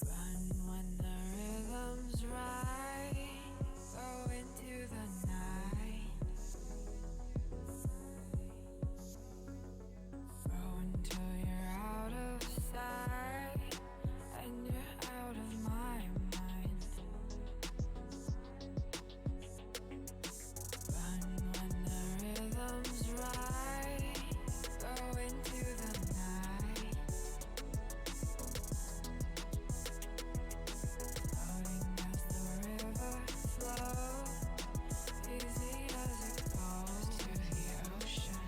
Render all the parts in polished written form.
Run when the rhythm's right. Go into the night. Go until you're out of sight and you're out of my mind. Run when the rhythm's right. Go into the night. Floating as the river flows, easy as it goes to the ocean.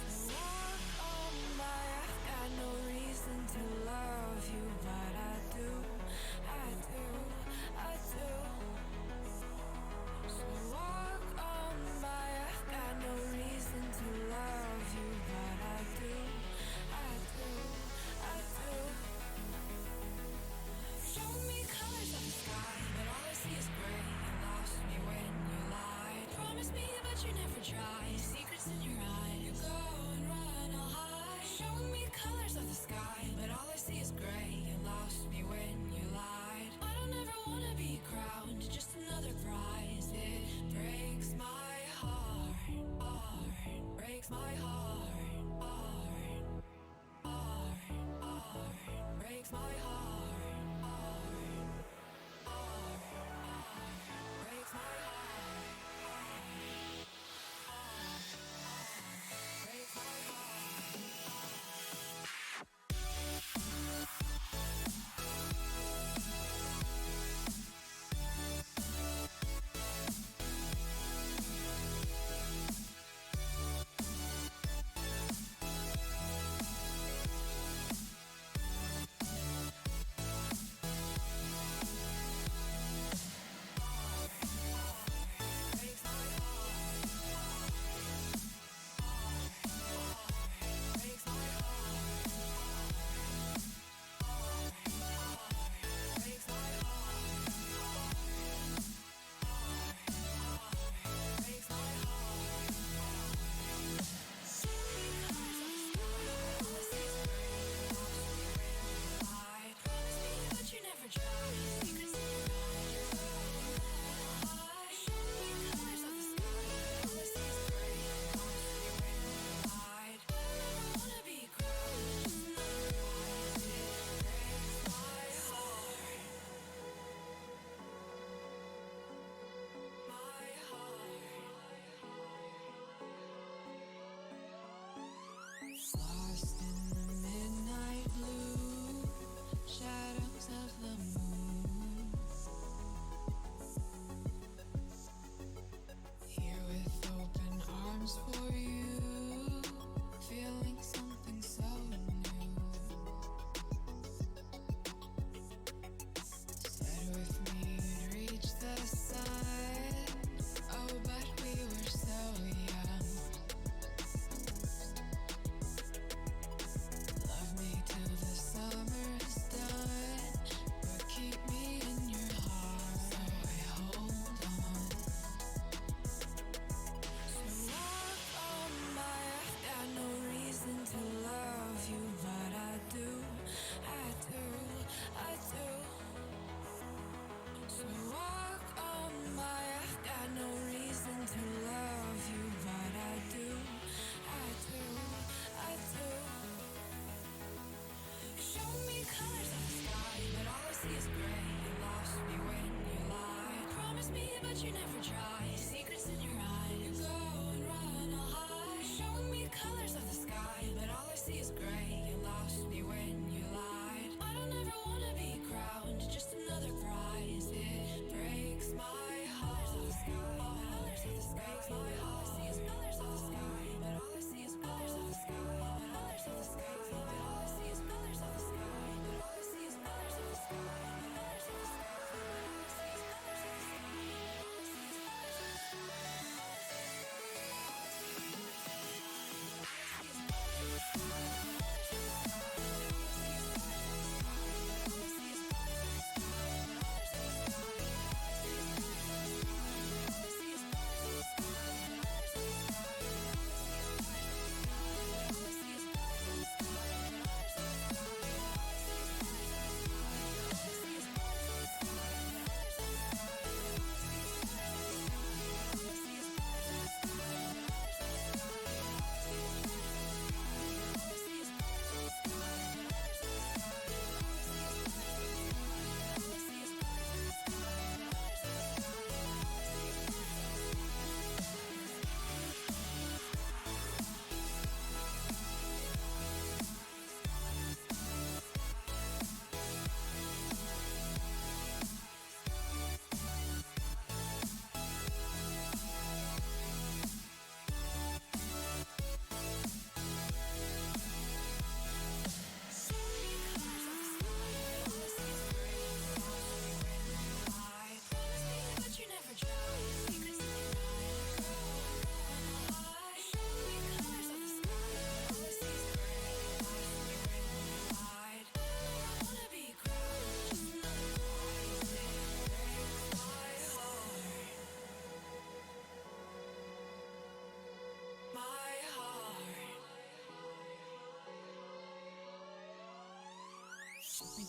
So walk on by, I've got no reason to love you, but I do, I do, I do. So walk on by, I've got no reason to love you, but I do, I do, I do. Show me colors of the sky, but all I see is gray. You lost me when you lied. Promise me, but you never try. Secrets in your eyes. You go and run, I'll hide. Show me colors of the sky, but all I see is gray. You lost me when you lied. I don't ever wanna be crowned, just another prize. It breaks my heart, heart. Breaks my heart, heart, heart, heart. Breaks my heart, heart, heart, heart. Breaks my heart, heart, heart. Breaks my heart. Lost in the midnight blue, shadows of the moon. Here with open arms for you, feeling something so new. Said with me you'd reach the sun. Oh, but we were so young. Love me till the summer's done, but keep me in your heart, so I hold on. So walk on by, I've got no reason to love you, but I do, I do, I do. So walk on by, I've got no reason to love you, but I do, I do, I do. Show me colors of the sky, but all I see is gray. You lost me when you lied. Promise me, but you never try. Secrets in your eyes. You go and run, I'll hide. Show me colors of the sky, but all I see is gray. You lost me when you lied. I don't ever wanna be crowned, just another prize. It breaks my heart. Colors of the sky, breaks my heart. All I see is colors of the sky, but all I see is colors of the sky. Colors of the sky, but all I see is colors of the sky. But all I see is colors of the sky. Colors of the sky, but all I see is colors of the sky. All I see is colors of the sky. All I see is colors of the sky.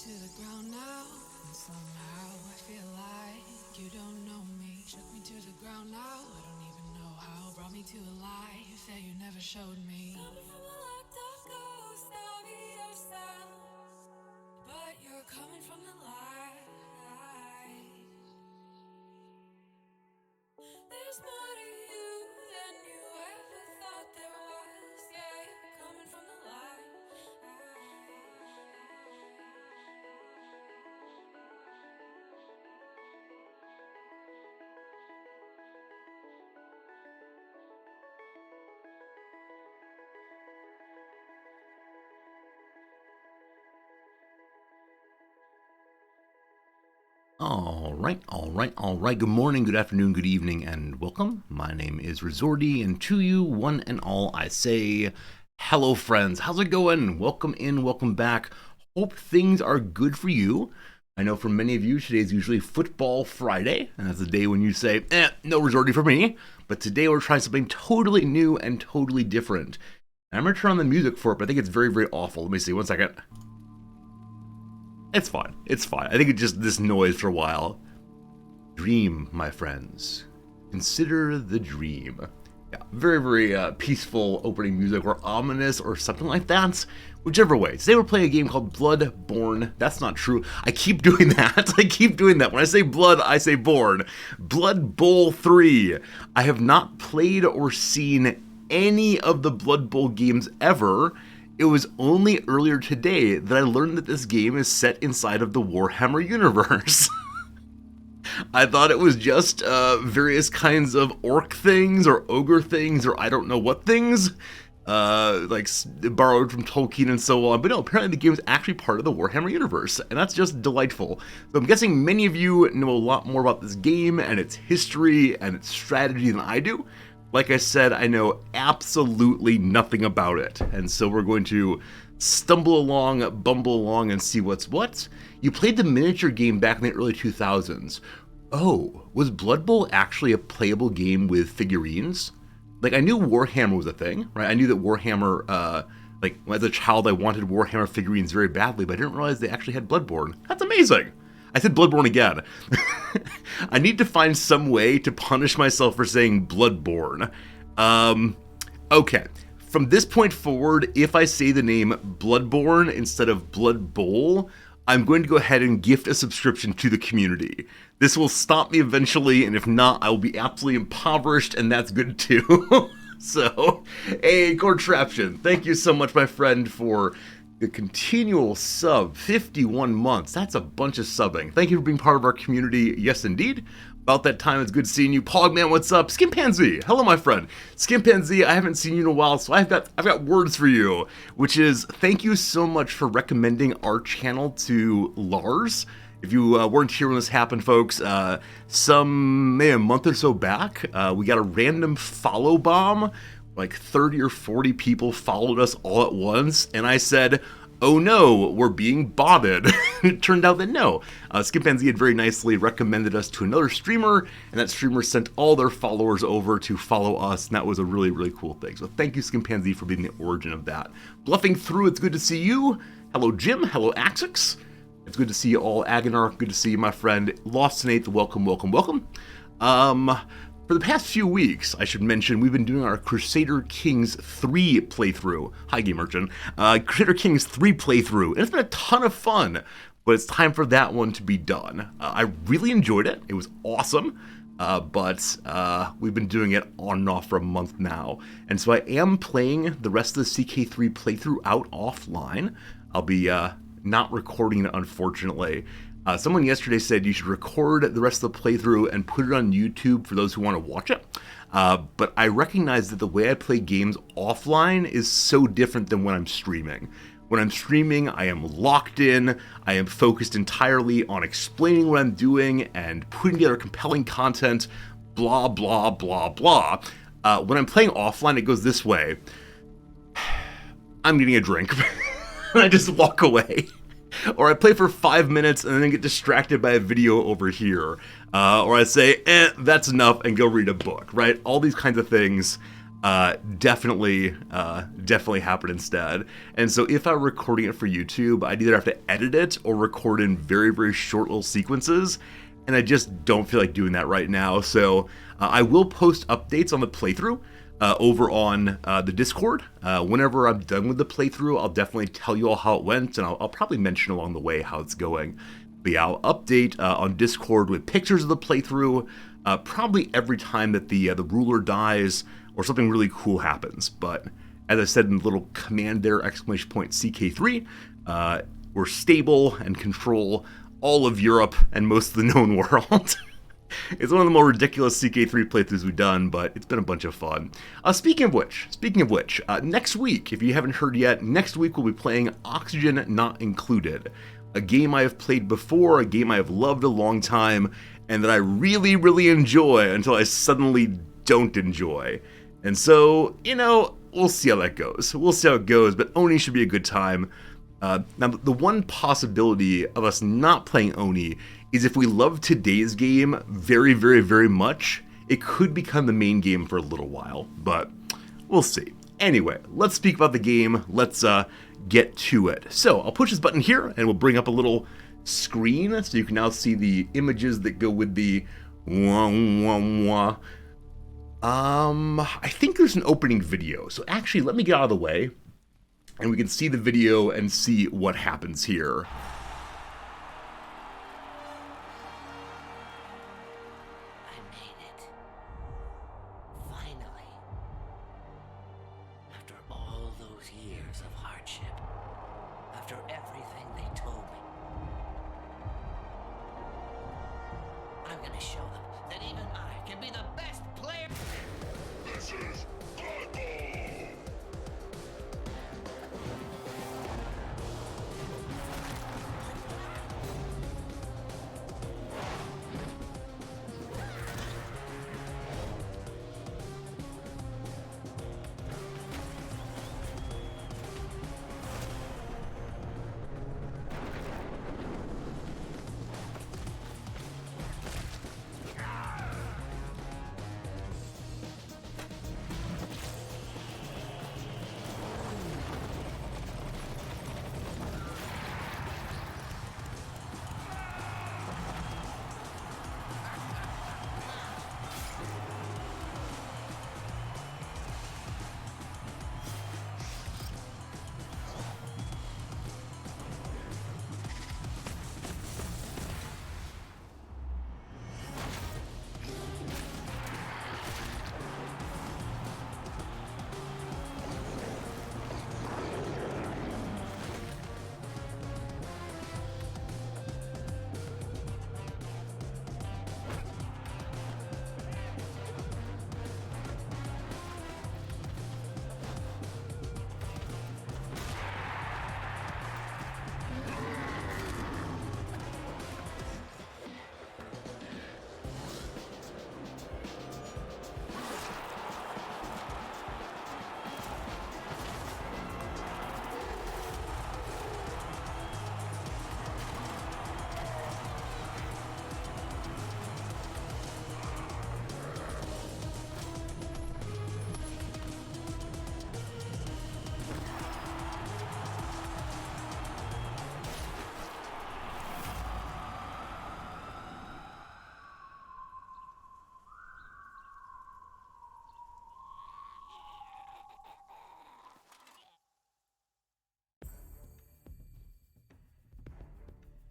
to the ground now, and somehow I feel like you don't know me. Shook me to the ground now, I don't even know how. Brought me to a life that you never showed me. Coming from a locked up ghost of yourself, but you're coming from the light. There's more to you than you ever thought there was. Yeah, you're coming from the light. All right. Good morning, good afternoon, good evening, and welcome. My name is Resorty, and to you, one and all, I say hello, friends. How's it going? Welcome in, welcome back. Hope things are good for you. I know for many of you, today is usually Football Friday, and that's the day when you say, no Resorty for me. But today we're trying something totally new and totally different. And I'm going to turn on the music for it, but I think it's very, very awful. Let me see, one second. It's fine. I think it's just this noise for a while. Dream, my friends. Consider the dream. Yeah, very, very peaceful opening music, or ominous, or something like that. Whichever way. Today we're playing a game called Bloodborne. That's not true. I keep doing that. When I say blood, I say born. Blood Bowl 3. I have not played or seen any of the Blood Bowl games ever. It was only earlier today that I learned that this game is set inside of the Warhammer universe. I thought it was just various kinds of orc things, or ogre things, or I don't know what things, like borrowed from Tolkien and so on. But no, apparently the game is actually part of the Warhammer universe, and that's just delightful. So I'm guessing many of you know a lot more about this game and its history and its strategy than I do. Like I said, I know absolutely nothing about it, and so we're going to stumble along, bumble along, and see what's what. You played the miniature game back in the early 2000s. Oh, was Blood Bowl actually a playable game with figurines? Like, I knew Warhammer was a thing, right? I knew that Warhammer, like, as a child, I wanted Warhammer figurines very badly, but I didn't realize they actually had Bloodborne. That's amazing! I said Bloodborne again. I need to find some way to punish myself for saying Bloodborne. Okay. From this point forward, if I say the name Bloodborne instead of Blood Bowl, I'm going to go ahead and gift a subscription to the community. This will stop me eventually, and if not, I will be absolutely impoverished, and that's good too. So, hey, Contraption, thank you so much, my friend, for the continual sub, 51 months. That's a bunch of subbing. Thank you for being part of our community. Yes, indeed. About that time, it's good seeing you. Pogman, what's up? Skimpanzee, hello, my friend. Skimpanzee, I haven't seen you in a while, so I've got words for you, which is thank you so much for recommending our channel to Lars. If you weren't here when this happened, folks, maybe a month or so back, we got a random follow bomb. Like 30 or 40 people followed us all at once, and I said, oh no, we're being botted. It turned out that no. Skimpanzee had very nicely recommended us to another streamer, and that streamer sent all their followers over to follow us, and that was a really, really cool thing. So thank you, Skimpanzee, for being the origin of that. Bluffing through, it's good to see you. Hello, Jim. Hello, Axix. It's good to see you all. Aganar, good to see you, my friend. Lost in Eighth, welcome. For the past few weeks, I should mention, we've been doing our Crusader Kings 3 playthrough. Hi, Game Merchant. Crusader Kings 3 playthrough. And it's been a ton of fun, but it's time for that one to be done. I really enjoyed it. It was awesome. But we've been doing it on and off for a month now. And so I am playing the rest of the CK3 playthrough out offline. I'll be not recording it, unfortunately. Someone yesterday said you should record the rest of the playthrough and put it on YouTube for those who want to watch it. But I recognize that the way I play games offline is so different than when I'm streaming. When I'm streaming, I am locked in, I am focused entirely on explaining what I'm doing and putting together compelling content, blah, blah, blah, blah. When I'm playing offline, it goes this way. I'm getting a drink, and I just walk away. Or I play for 5 minutes and then get distracted by a video over here. Or I say, that's enough, and go read a book, right? All these kinds of things. definitely happen instead. And so if I'm recording it for YouTube, I'd either have to edit it or record in very, very short little sequences, and I just don't feel like doing that right now. So I will post updates on the playthrough over on the Discord. Whenever I'm done with the playthrough, I'll definitely tell you all how it went, and I'll probably mention along the way how it's going. But yeah, I'll update on Discord with pictures of the playthrough, probably every time that the ruler dies or something really cool happens. But as I said in the little command there, !CK3, we're stable and control all of Europe and most of the known world. It's one of the more ridiculous CK3 playthroughs we've done, but it's been a bunch of fun. Speaking of which, next week, if you haven't heard yet, next week we'll be playing Oxygen Not Included, a game I have played before, a game I have loved a long time, and that I really, really enjoy until I suddenly don't enjoy. And so, you know, we'll see how that goes. We'll see how it goes, but Oni should be a good time. Now, the one possibility of us not playing Oni is if we love today's game very, very, very much, it could become the main game for a little while, but we'll see. Anyway, let's speak about the game. Let's get to it. So I'll push this button here, and we'll bring up a little screen, so you can now see the images that go with the wah, wah, wah. I think there's an opening video, so actually let me get out of the way, and we can see the video and see what happens here.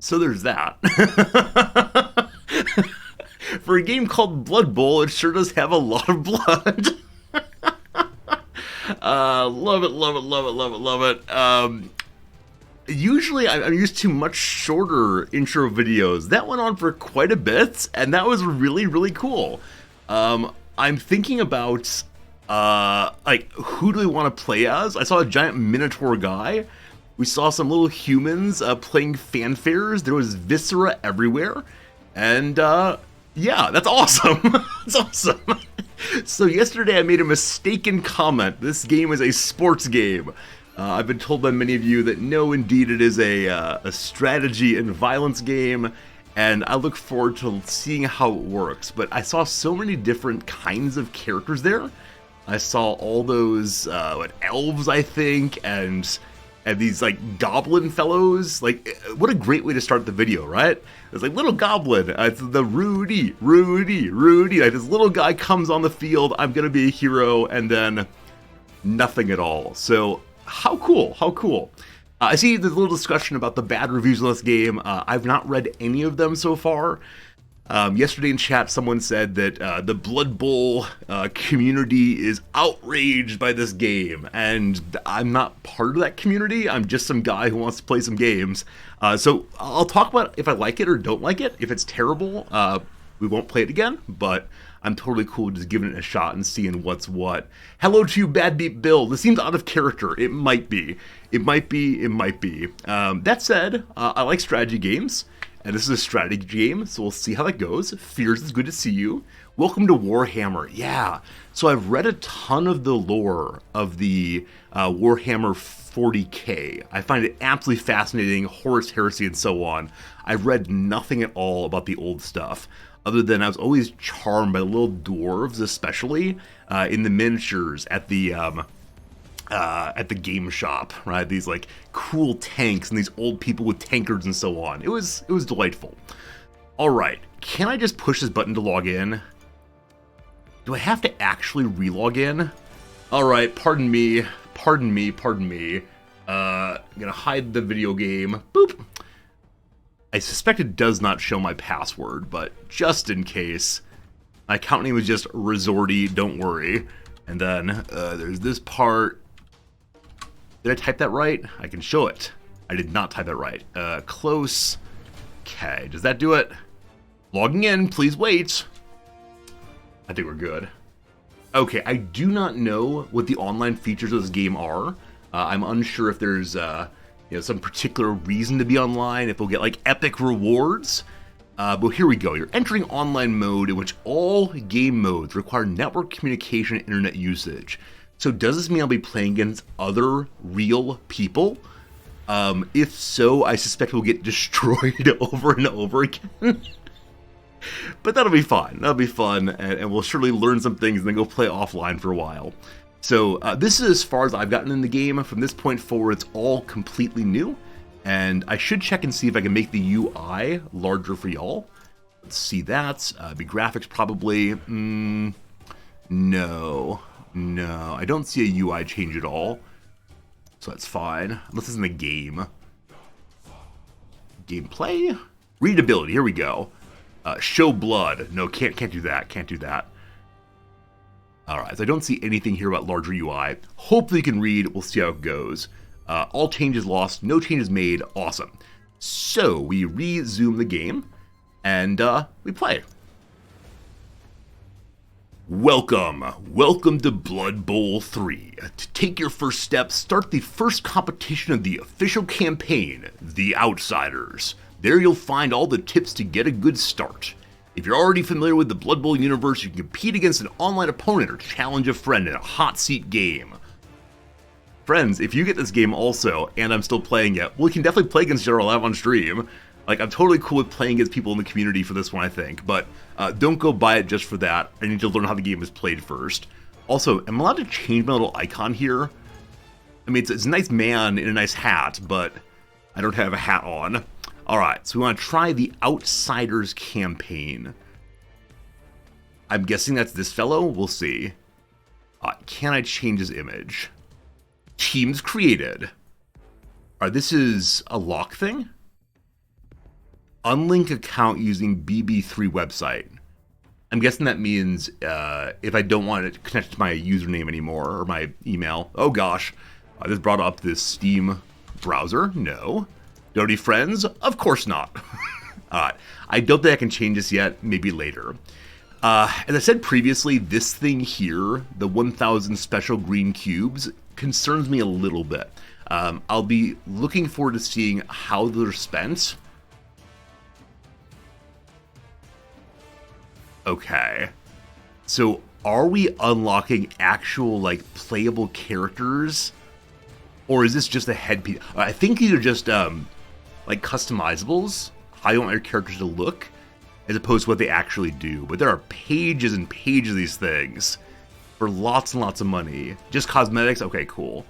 So there's that. For a game called Blood Bowl, it sure does have a lot of blood. Love it, love it, love it, love it, love it. Usually I'm used to much shorter intro videos. That went on for quite a bit, and that was really, really cool. I'm thinking about, like, who do we want to play as? I saw a giant Minotaur guy. We saw some little humans playing fanfares. There was viscera everywhere. And, yeah, that's awesome. That's awesome. So yesterday I made a mistaken comment. This game is a sports game. I've been told by many of you that no, indeed, it is a strategy and violence game, and I look forward to seeing how it works. But I saw so many different kinds of characters there. I saw all those elves, I think, and these like goblin fellows. Like, what a great way to start the video, right? It's like little goblin. It's the Rudy. Like this little guy comes on the field. I'm gonna be a hero, and then nothing at all. So how cool? How cool? I see there's a little discussion about the bad reviews on this game. I've not read any of them so far. Yesterday in chat, someone said that the Blood Bowl community is outraged by this game, and I'm not part of that community. I'm just some guy who wants to play some games. So I'll talk about if I like it or don't like it. If it's terrible, we won't play it again, but I'm totally cool just giving it a shot and seeing what's what. Hello to you, Bad Beat Bill. This seems out of character. It might be. It might be. That said, I like strategy games. And this is a strategy game, so we'll see how that goes. Fears, it's good to see you. Welcome to Warhammer. Yeah, so I've read a ton of the lore of the Warhammer 40k. I find it absolutely fascinating, Horus Heresy and so on. I've read nothing at all about the old stuff, other than I was always charmed by little dwarves, especially in the miniatures at the game shop, right? These like cool tanks and these old people with tankards and so on. It was delightful. All right, can I just push this button to log in? Do I have to actually relog in? All right, pardon me. I'm gonna hide the video game. Boop. I suspect it does not show my password, but just in case. My account name was just Resorty, don't worry. And then there's this part. Did I type that right? I can show it. I did not type that right. Close. Okay, does that do it? Logging in, please wait. I think we're good. Okay, I do not know what the online features of this game are. I'm unsure if there's some particular reason to be online, if we'll get like epic rewards. But here we go. You're entering online mode in which all game modes require network communication and internet usage. So does this mean I'll be playing against other real people? If so, I suspect we'll get destroyed over and over again. But that'll be fun. That'll be fun, and we'll surely learn some things and then go play offline for a while. So this is as far as I've gotten in the game. From this point forward, it's all completely new. And I should check and see if I can make the UI larger for y'all. Let's see that. Be graphics probably. No, I don't see a UI change at all. So that's fine. Unless it's in the game. Gameplay? Readability, here we go. Show blood. No, can't do that. Alright, so I don't see anything here about larger UI. Hopefully you can read, we'll see how it goes. All changes lost, no changes made, awesome. So, we resume the game, and we play. Welcome to Blood Bowl 3. To take your first step, start the first competition of the official campaign, The Outsiders. There you'll find all the tips to get a good start. If you're already familiar with the Blood Bowl universe, you can compete against an online opponent or challenge a friend in a hot seat game. Friends, if you get this game also, and I'm still playing it, we can definitely play against each other live on stream. Like, I'm totally cool with playing against people in the community for this one, I think. But don't go buy it just for that. I need to learn how the game is played first. Also, am I allowed to change my little icon here? I mean, it's a nice man in a nice hat, but I don't have a hat on. Alright, so we want to try the Outsiders campaign. I'm guessing that's this fellow? We'll see. Can I change his image? Teams created. Alright, this is a lock thing? Unlink account using BB3 website. I'm guessing that means if I don't want it to connect to my username anymore, or my email. Oh gosh, this brought up this Steam browser. No. Don't need friends? Of course not. Alright, I don't think I can change this yet, maybe later. As I said previously, this thing here, the 1000 special green cubes, concerns me a little bit. I'll be looking forward to seeing how they're spent. Okay. So, are we unlocking actual, like, playable characters? Or is this just a headpiece? I think these are just, like, customizables. How you want your characters to look, as opposed to what they actually do. But there are pages and pages of these things. for lots and lots of money. Just cosmetics? Okay, cool.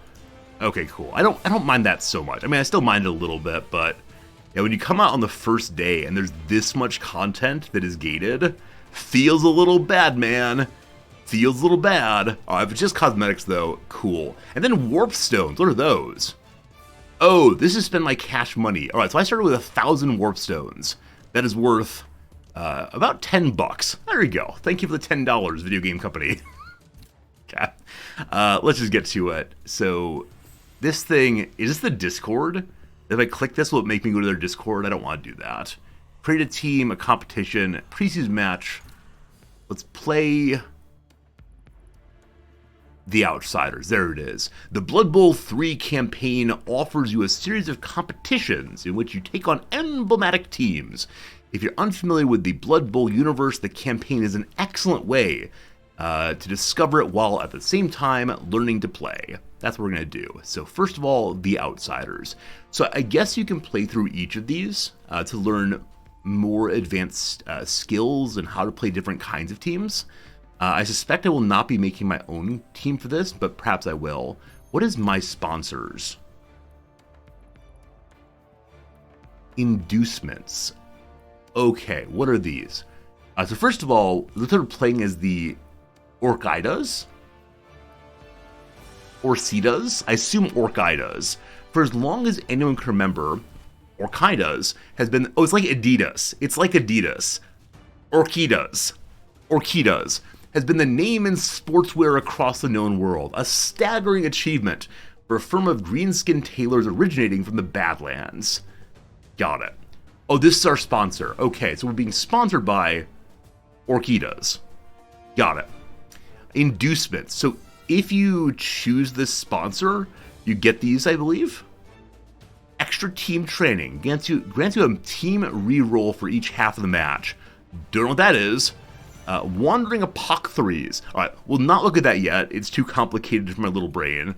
Okay, cool. I don't mind that so much. I mean, I still mind it a little bit, but yeah, when you come out on the first day and there's this much content that is gated, feels a little bad, man. Feels a little bad. If it's just cosmetics, though, cool. And then warp stones. What are those? Oh, this is spend my cash money. All right, so I started with 1,000 warp stones. That is worth about $10. There you go. Thank you for the $10, video game company. Okay. Let's just get to it. So this thing, is this the Discord? If I click this, will it make me go to their Discord? I don't want to do that. Create a team, a competition, preseason match. Let's play The Outsiders. There it is. The Blood Bowl 3 campaign offers you a series of competitions in which you take on emblematic teams. If you're unfamiliar with the Blood Bowl universe, the campaign is an excellent way to discover it while at the same time learning to play. That's what we're going to do. So first of all, The Outsiders. So I guess you can play through each of these to learn more advanced skills and how to play different kinds of teams. I suspect I will not be making my own team for this, but perhaps I will. What is my sponsors? Inducements. Okay, what are these? So first of all, what they're playing is the Orcidas? Orcidas? I assume Orcidas. For as long as anyone can remember, Orcidas has been... Oh, it's like Adidas. It's like Adidas. Orcidas. Orcidas has been the name in sportswear across the known world. A staggering achievement for a firm of green-skinned tailors originating from the Badlands. Got it. Oh, this is our sponsor. Okay, so we're being sponsored by Orcidas. Got it. Inducements. So if you choose this sponsor, you get these, I believe. Extra team training. Grants you a team reroll for each half of the match. Don't know what that is. Wandering Apotheries. Alright, we'll not look at that yet. It's too complicated for my little brain.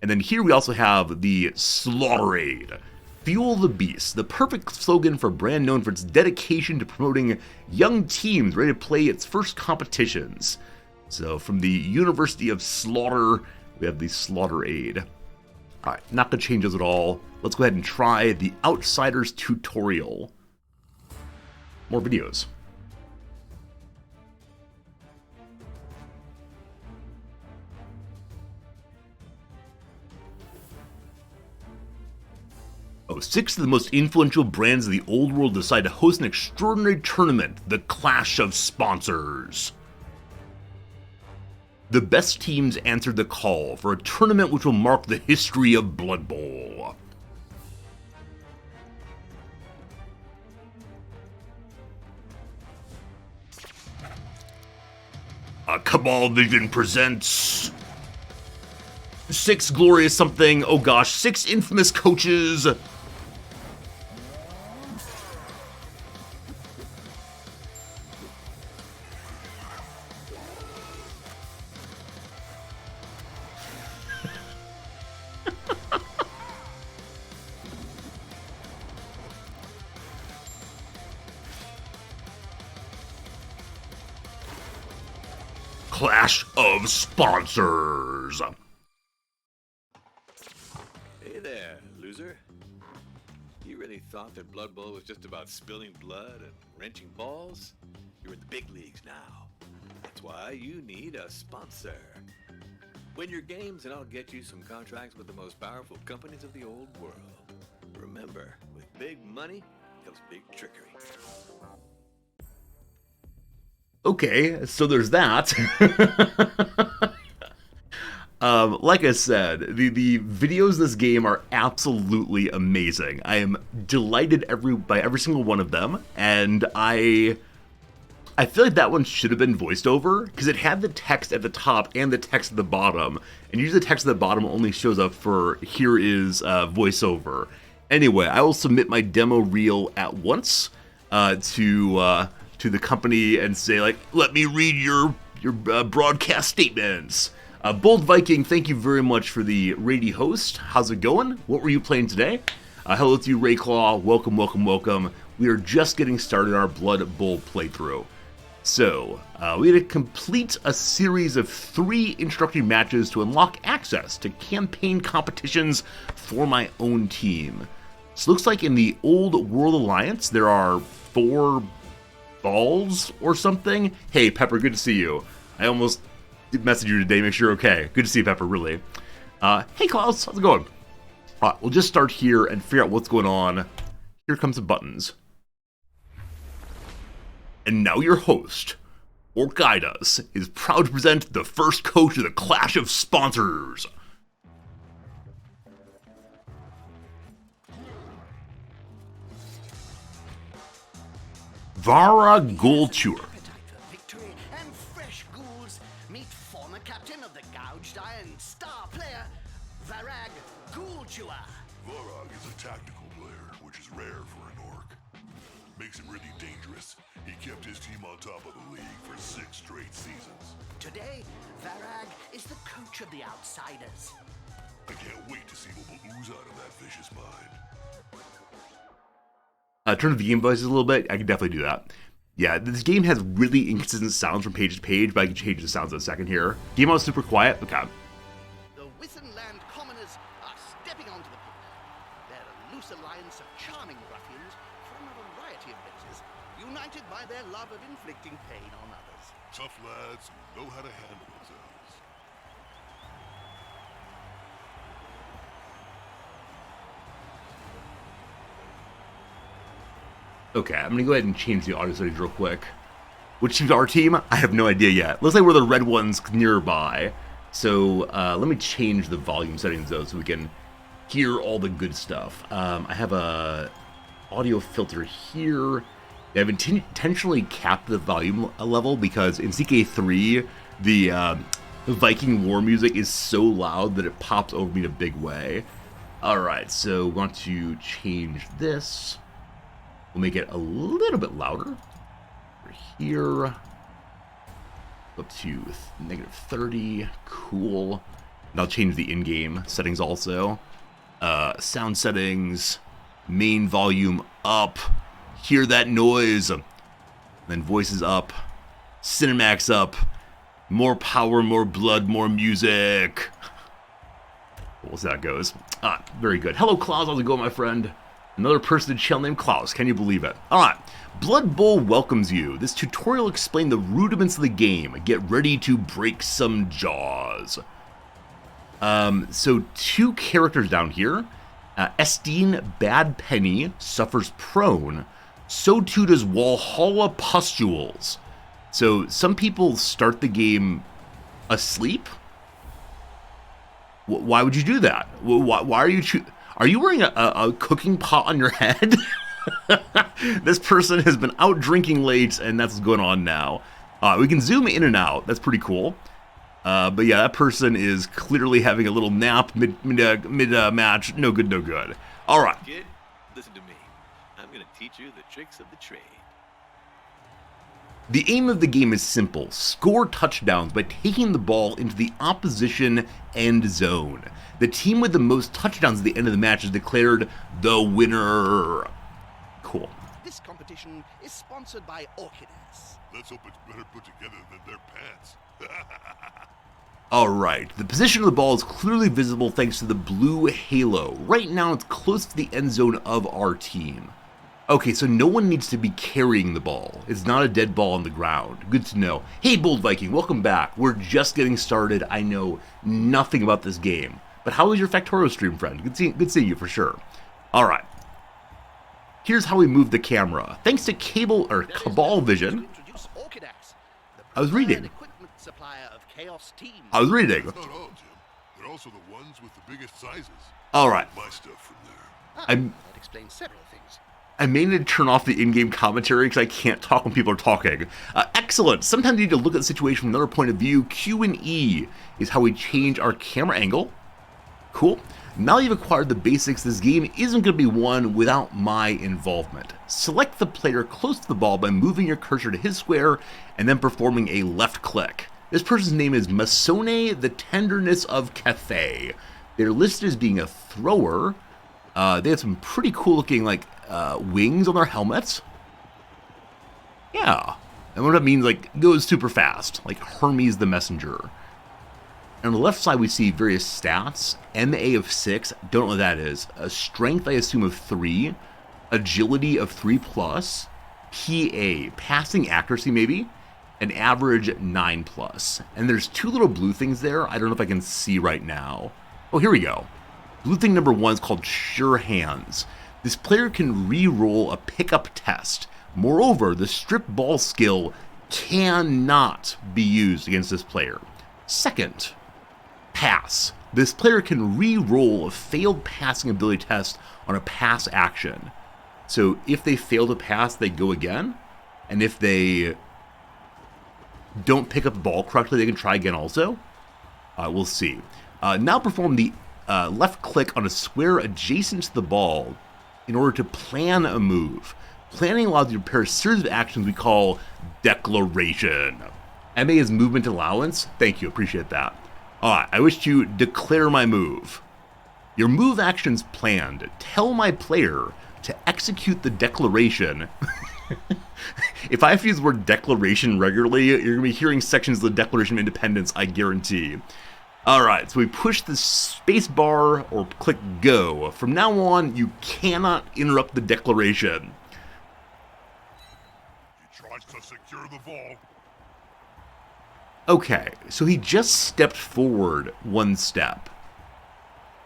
And then here we also have the Slaughterade. Fuel the Beast, the perfect slogan for a brand known for its dedication to promoting young teams ready to play its first competitions. So from the University of Slaughter, we have the Slaughterade. Alright, not going to change those at all. Let's go ahead and try the Outsiders tutorial. More videos. Oh, 6 of the most influential brands of the old world decide to host an extraordinary tournament, the Clash of Sponsors. The best teams answered the call for a tournament which will mark the history of Blood Bowl. Cabal Vision presents 6 glorious something, oh gosh, 6 infamous coaches. Clash of Sponsors. Hey there, loser. You really thought that Blood Bowl was just about spilling blood and wrenching balls? You're in the big leagues now. That's why you need a sponsor. Win your games and I'll get you some contracts with the most powerful companies of the old world. Remember, with big money comes big trickery. Okay, so there's that. Like I said, the videos in this game are absolutely amazing. I am delighted by every single one of them, and I feel like that one should have been voiced over, because it had the text at the top and the text at the bottom, and usually the text at the bottom only shows up for here is voiceover. Anyway, I will submit my demo reel at once to the company and say, like, let me read your broadcast statements. Bold Viking, thank you very much for the raid host. How's it going? What were you playing today? Hello to you, Rayclaw. Welcome, welcome, welcome. We are just getting started our Blood Bowl playthrough. so we had to complete a series of 3 introductory matches to unlock access to campaign competitions for my own team. So it looks like in the Old World Alliance, there are 4 balls or something. Hey, Pepper, good to see you. I almost messaged you today, make sure you're okay. Good to see you, Pepper, really. Hey, Klaus, how's it going? All right, we'll just start here and figure out what's going on. Here comes the buttons. And now your host, or guide us, is proud to present the first coach of the Clash of Sponsors. Vara Golchur. Victory and fresh ghouls. Meet former captain of the Gouged Iron star player, Varag Ghoulchewer. Varag is a tactical player, which is rare for an orc. Makes him really dangerous. He kept his team on top of the league for 6 straight seasons. Today, Varag is the coach of the outsiders. I can't wait to see what will ooze out of that vicious mind. Turn the game voices a little bit. I can definitely do that. Yeah, this game has really inconsistent sounds from page to page, but I can change the sounds in a second here. Game mode super quiet. Okay. The Withenland commoners are stepping onto the pit. They're a loose alliance of charming ruffians from a variety of races, united by their love of inflicting pain on others. Tough lads who know how to handle themselves. Okay, I'm gonna go ahead and change the audio settings real quick. Which team's our team? I have no idea yet. Looks like we're the red ones nearby. So let me change the volume settings though so we can hear all the good stuff. I have a audio filter here. I've intentionally capped the volume level because in CK3, the Viking war music is so loud that it pops over me in a big way. Alright, so we want to change this. We'll make it a little bit louder. Over here. Up to -30. Cool. And I'll change the in-game settings also. Sound settings. Main volume up. Hear that noise. Then voices up. Cinemax up. More power, more blood, more music. We'll see how that goes. Very good. Hello, Klaus. How's it going, my friend? Another person in channel named Klaus. Can you believe it? Alright. Blood Bowl welcomes you. This tutorial explains the rudiments of the game. Get ready to break some jaws. So 2 characters down here. Estine Bad Penny suffers prone. So too does Walhalla Pustules. So some people start the game asleep. Why would you do that? Why are you Are you wearing a cooking pot on your head? This person has been out drinking late, and that's what's going on now. We can zoom in and out. That's pretty cool. But yeah, that person is clearly having a little nap mid-match. No good, no good. All right. Kid, listen to me. I'm going to teach you the tricks of the trade. The aim of the game is simple. Score touchdowns by taking the ball into the opposition end zone. The team with the most touchdowns at the end of the match is declared the winner. Cool. This competition is sponsored by Orchidas. Let's hope it's better put together than their pants. Alright, the position of the ball is clearly visible thanks to the blue halo. Right now it's close to the end zone of our team. Okay, so no one needs to be carrying the ball. It's not a dead ball on the ground. Good to know. Hey, Bold Viking, welcome back. We're just getting started. I know nothing about this game. But how was your Factorio stream, friend? Good seeing you for sure. Alright. Here's how we move the camera. Thanks to Cabal Vision. I was reading. I was reading. That's not all, Jim. They're also the ones with the biggest sizes. Alright. My stuff from there. That explains several things. I may need to turn off the in-game commentary because I can't talk when people are talking. Excellent. Sometimes you need to look at the situation from another point of view. Q and E is how we change our camera angle. Cool. Now you've acquired the basics, this game isn't going to be won without my involvement. Select the player close to the ball by moving your cursor to his square and then performing a left click. This person's name is Masone, the Tenderness of Cathay. They're listed as being a thrower. They have some pretty cool looking wings on their helmets. Yeah. And what that means, like, goes super fast, like Hermes the Messenger. And on the left side, we see various stats. MA of 6, don't know what that is. A strength, I assume, of 3. Agility of 3+. PA, passing accuracy maybe. An average 9+. And there's 2 little blue things there. I don't know if I can see right now. Oh, here we go. Blue thing number 1 is called Sure Hands. This player can re-roll a pickup test. Moreover, the strip ball skill cannot be used against this player. Second, pass. This player can re-roll a failed passing ability test on a pass action. So if they fail to pass, they go again. And if they don't pick up the ball correctly, they can try again also. We'll see. Now perform the left click on a square adjacent to the ball in order to plan a move. Planning allows you to prepare a series of actions we call declaration. MA is movement allowance. Thank you, appreciate that. Alright, I wish to declare my move. Your move action's planned. Tell my player to execute the declaration. If I have to use the word declaration regularly, you're going to be hearing sections of the Declaration of Independence, I guarantee. Alright, so we push the space bar or click go. From now on, you cannot interrupt the declaration. He tries to secure the vault. Okay, so he just stepped forward 1 step.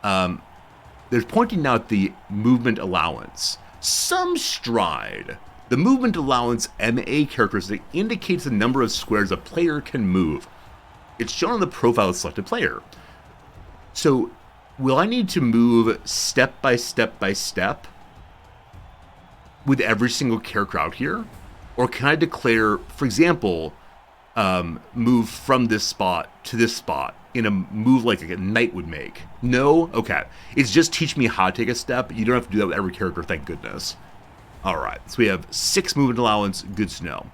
There's pointing now at the movement allowance. Some stride. The movement allowance MA characteristic indicates the number of squares a player can move. It's shown on the profile of the selected player. So, will I need to move step by step by step with every single character out here? Or can I declare, for example, move from this spot to this spot in a move like a knight would make? No? Okay. It's just teach me how to take a step. You don't have to do that with every character, thank goodness. Alright, so we have 6 movement allowance, good to know.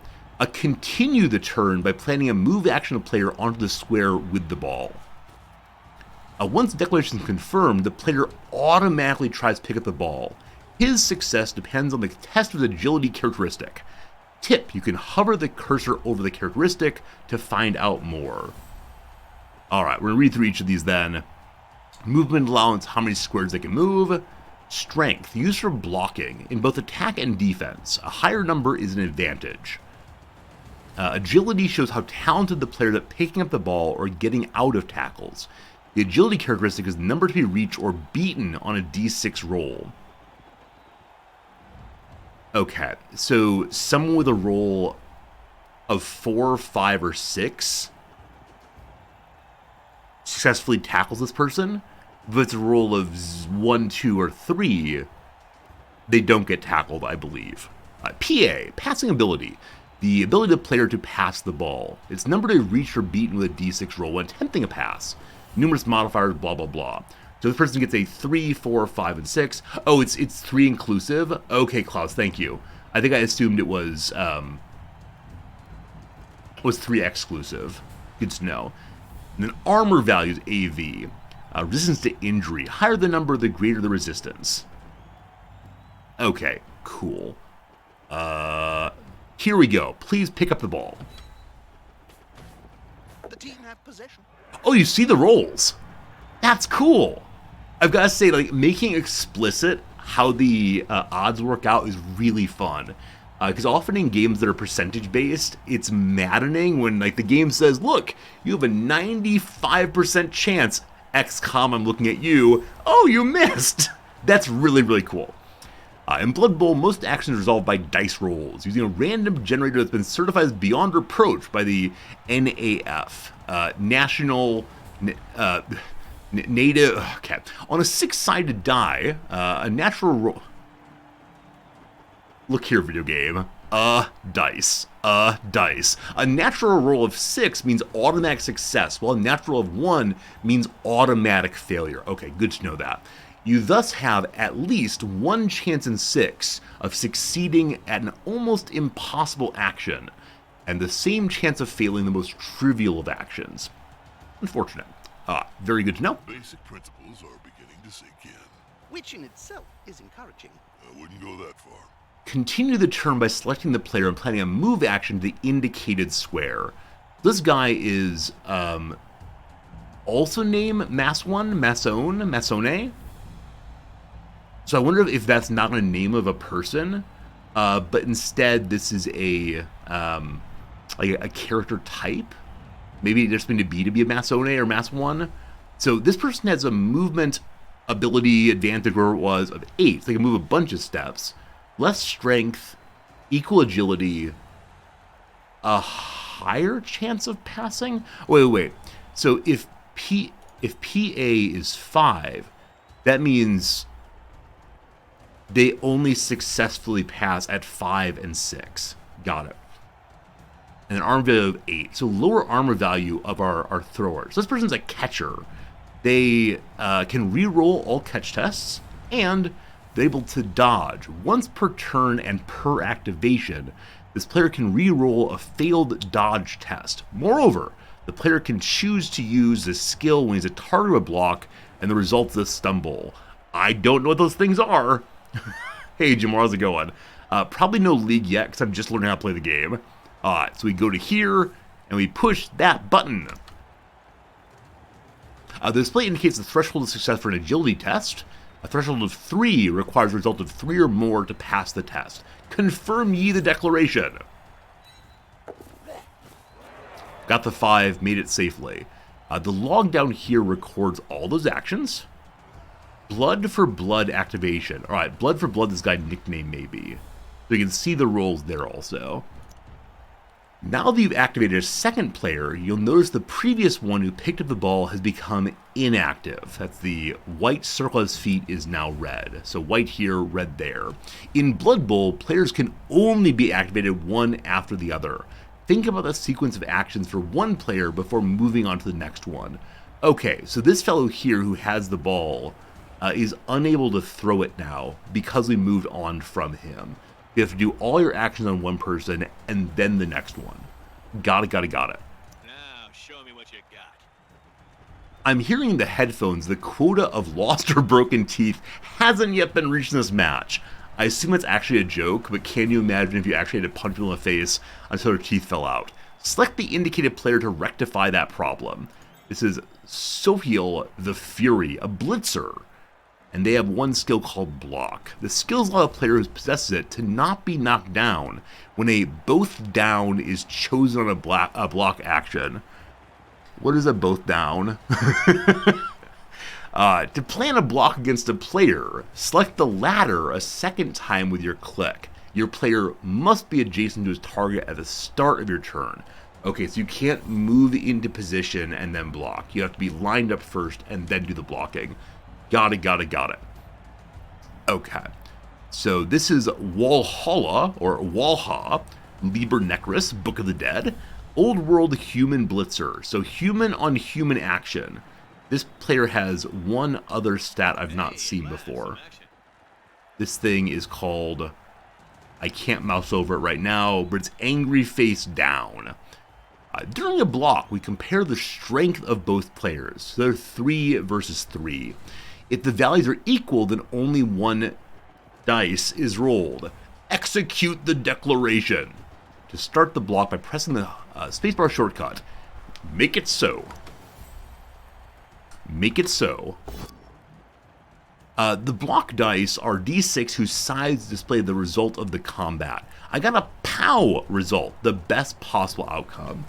Continue the turn by planning a move action of the player onto the square with the ball. Once the declaration is confirmed, the player automatically tries to pick up the ball. His success depends on the test of the agility characteristic. Tip, you can hover the cursor over the characteristic to find out more. Alright, we're going to read through each of these then. Movement allowance, how many squares they can move. Strength, used for blocking in both attack and defense. A higher number is an advantage. Agility shows how talented the player is at picking up the ball or getting out of tackles. The agility characteristic is the number to be reached or beaten on a d6 roll. Okay, so someone with a roll of 4, 5, or 6 successfully tackles this person. If it's a roll of 1, 2, or 3, they don't get tackled, I believe. PA, passing ability. The ability of the player to pass the ball. It's number to be reached or beaten with a d6 roll when attempting a pass. Numerous modifiers, blah, blah, blah. So this person gets a 3, 4, 5, and 6. Oh, it's 3 inclusive? Okay, Klaus, thank you. I think I assumed it was 3 exclusive. Good to know. And then armor value is AV. Resistance to injury. Higher the number, the greater the resistance. Okay, cool. Here we go. Please pick up the ball. The team have possession. Oh, you see the rolls. That's cool. I've got to say, like, making explicit how the odds work out is really fun. Because often in games that are percentage-based, it's maddening when, like, the game says, look, you have a 95% chance, XCOM, I'm looking at you. Oh, you missed. That's really, really cool. In Blood Bowl, most actions are resolved by dice rolls, using a random generator that's been certified as beyond reproach by the NAF, National Native. Okay. On a 6-sided die, a natural roll. Look here, video game. Dice. Dice. A natural roll of 6 means automatic success, while a natural of 1 means automatic failure. Okay, good to know that. You thus have at least 1 chance in 6 of succeeding at an almost impossible action, and the same chance of failing the most trivial of actions. Unfortunate. Very good to know. Basic principles are beginning to sink in. Which in itself is encouraging. I wouldn't go that far. continue the turn by selecting the player and planning a move action to the indicated square. This guy is also named Masone. So I wonder if that's not a name of a person, but instead this is a like a character type. Maybe it just meant to be a Masone or Mas 1. So this person has a movement ability advantage where it was of 8. So they can move a bunch of steps. Less strength, equal agility, a higher chance of passing? Wait. So if PA is 5, that means they only successfully pass at 5 and 6. Got it. And an armor value of 8. So lower armor value of our throwers. So this person's a catcher. They can re-roll all catch tests, and they're able to dodge. Once per turn and per activation, this player can re-roll a failed dodge test. Moreover, the player can choose to use this skill when he's a target of a block, and the result is a stumble. I don't know what those things are. Hey, Jim, how's it going? Probably no league yet, because I'm just learning how to play the game. Alright, so we go to here, and we push that button. The display indicates the threshold of success for an agility test. A threshold of 3 requires a result of 3 or more to pass the test. Confirm ye the declaration. Got the 5, made it safely. The log down here records all those actions. Blood for blood activation. Alright, blood for blood, this guy nickname maybe. So you can see the rolls there also. Now that you've activated a second player, you'll notice the previous one who picked up the ball has become inactive. That's the white circle at his feet is now red. So white here, red there. In Blood Bowl, players can only be activated one after the other. Think about the sequence of actions for one player before moving on to the next one. Okay, so this fellow here who has the ball is unable to throw it now because we moved on from him. You have to do all your actions on one person and then the next one. Got it. Now, show me what you got. I'm hearing in the headphones the quota of lost or broken teeth hasn't yet been reached in this match. I assume it's actually a joke, but can you imagine if you actually had to punch them in the face until their teeth fell out? Select the indicated player to rectify that problem. This is Sohiel the Fury, a blitzer. And they have one skill called Block. The skill allows a player who possesses it to not be knocked down when a both down is chosen on a block action. What is a both down? To plan a block against a player, select the latter a second time with your click. Your player must be adjacent to his target at the start of your turn. Okay, so you can't move into position and then block. You have to be lined up first and then do the blocking. Got it. Okay. So this is Walhalla, or Walha, Liber Necris, Book of the Dead. Old World Human Blitzer. So human on human action. This player has one other stat I've not seen before. This thing is called... I can't mouse over it right now, but it's Angry Face Down. During a block, we compare the strength of both players. So they're 3 versus 3. If the values are equal, then only one dice is rolled. Execute the declaration. To start the block by pressing the spacebar shortcut. Make it so. Make it so. The block dice are d6 whose sides display the result of the combat. I got a POW result, the best possible outcome.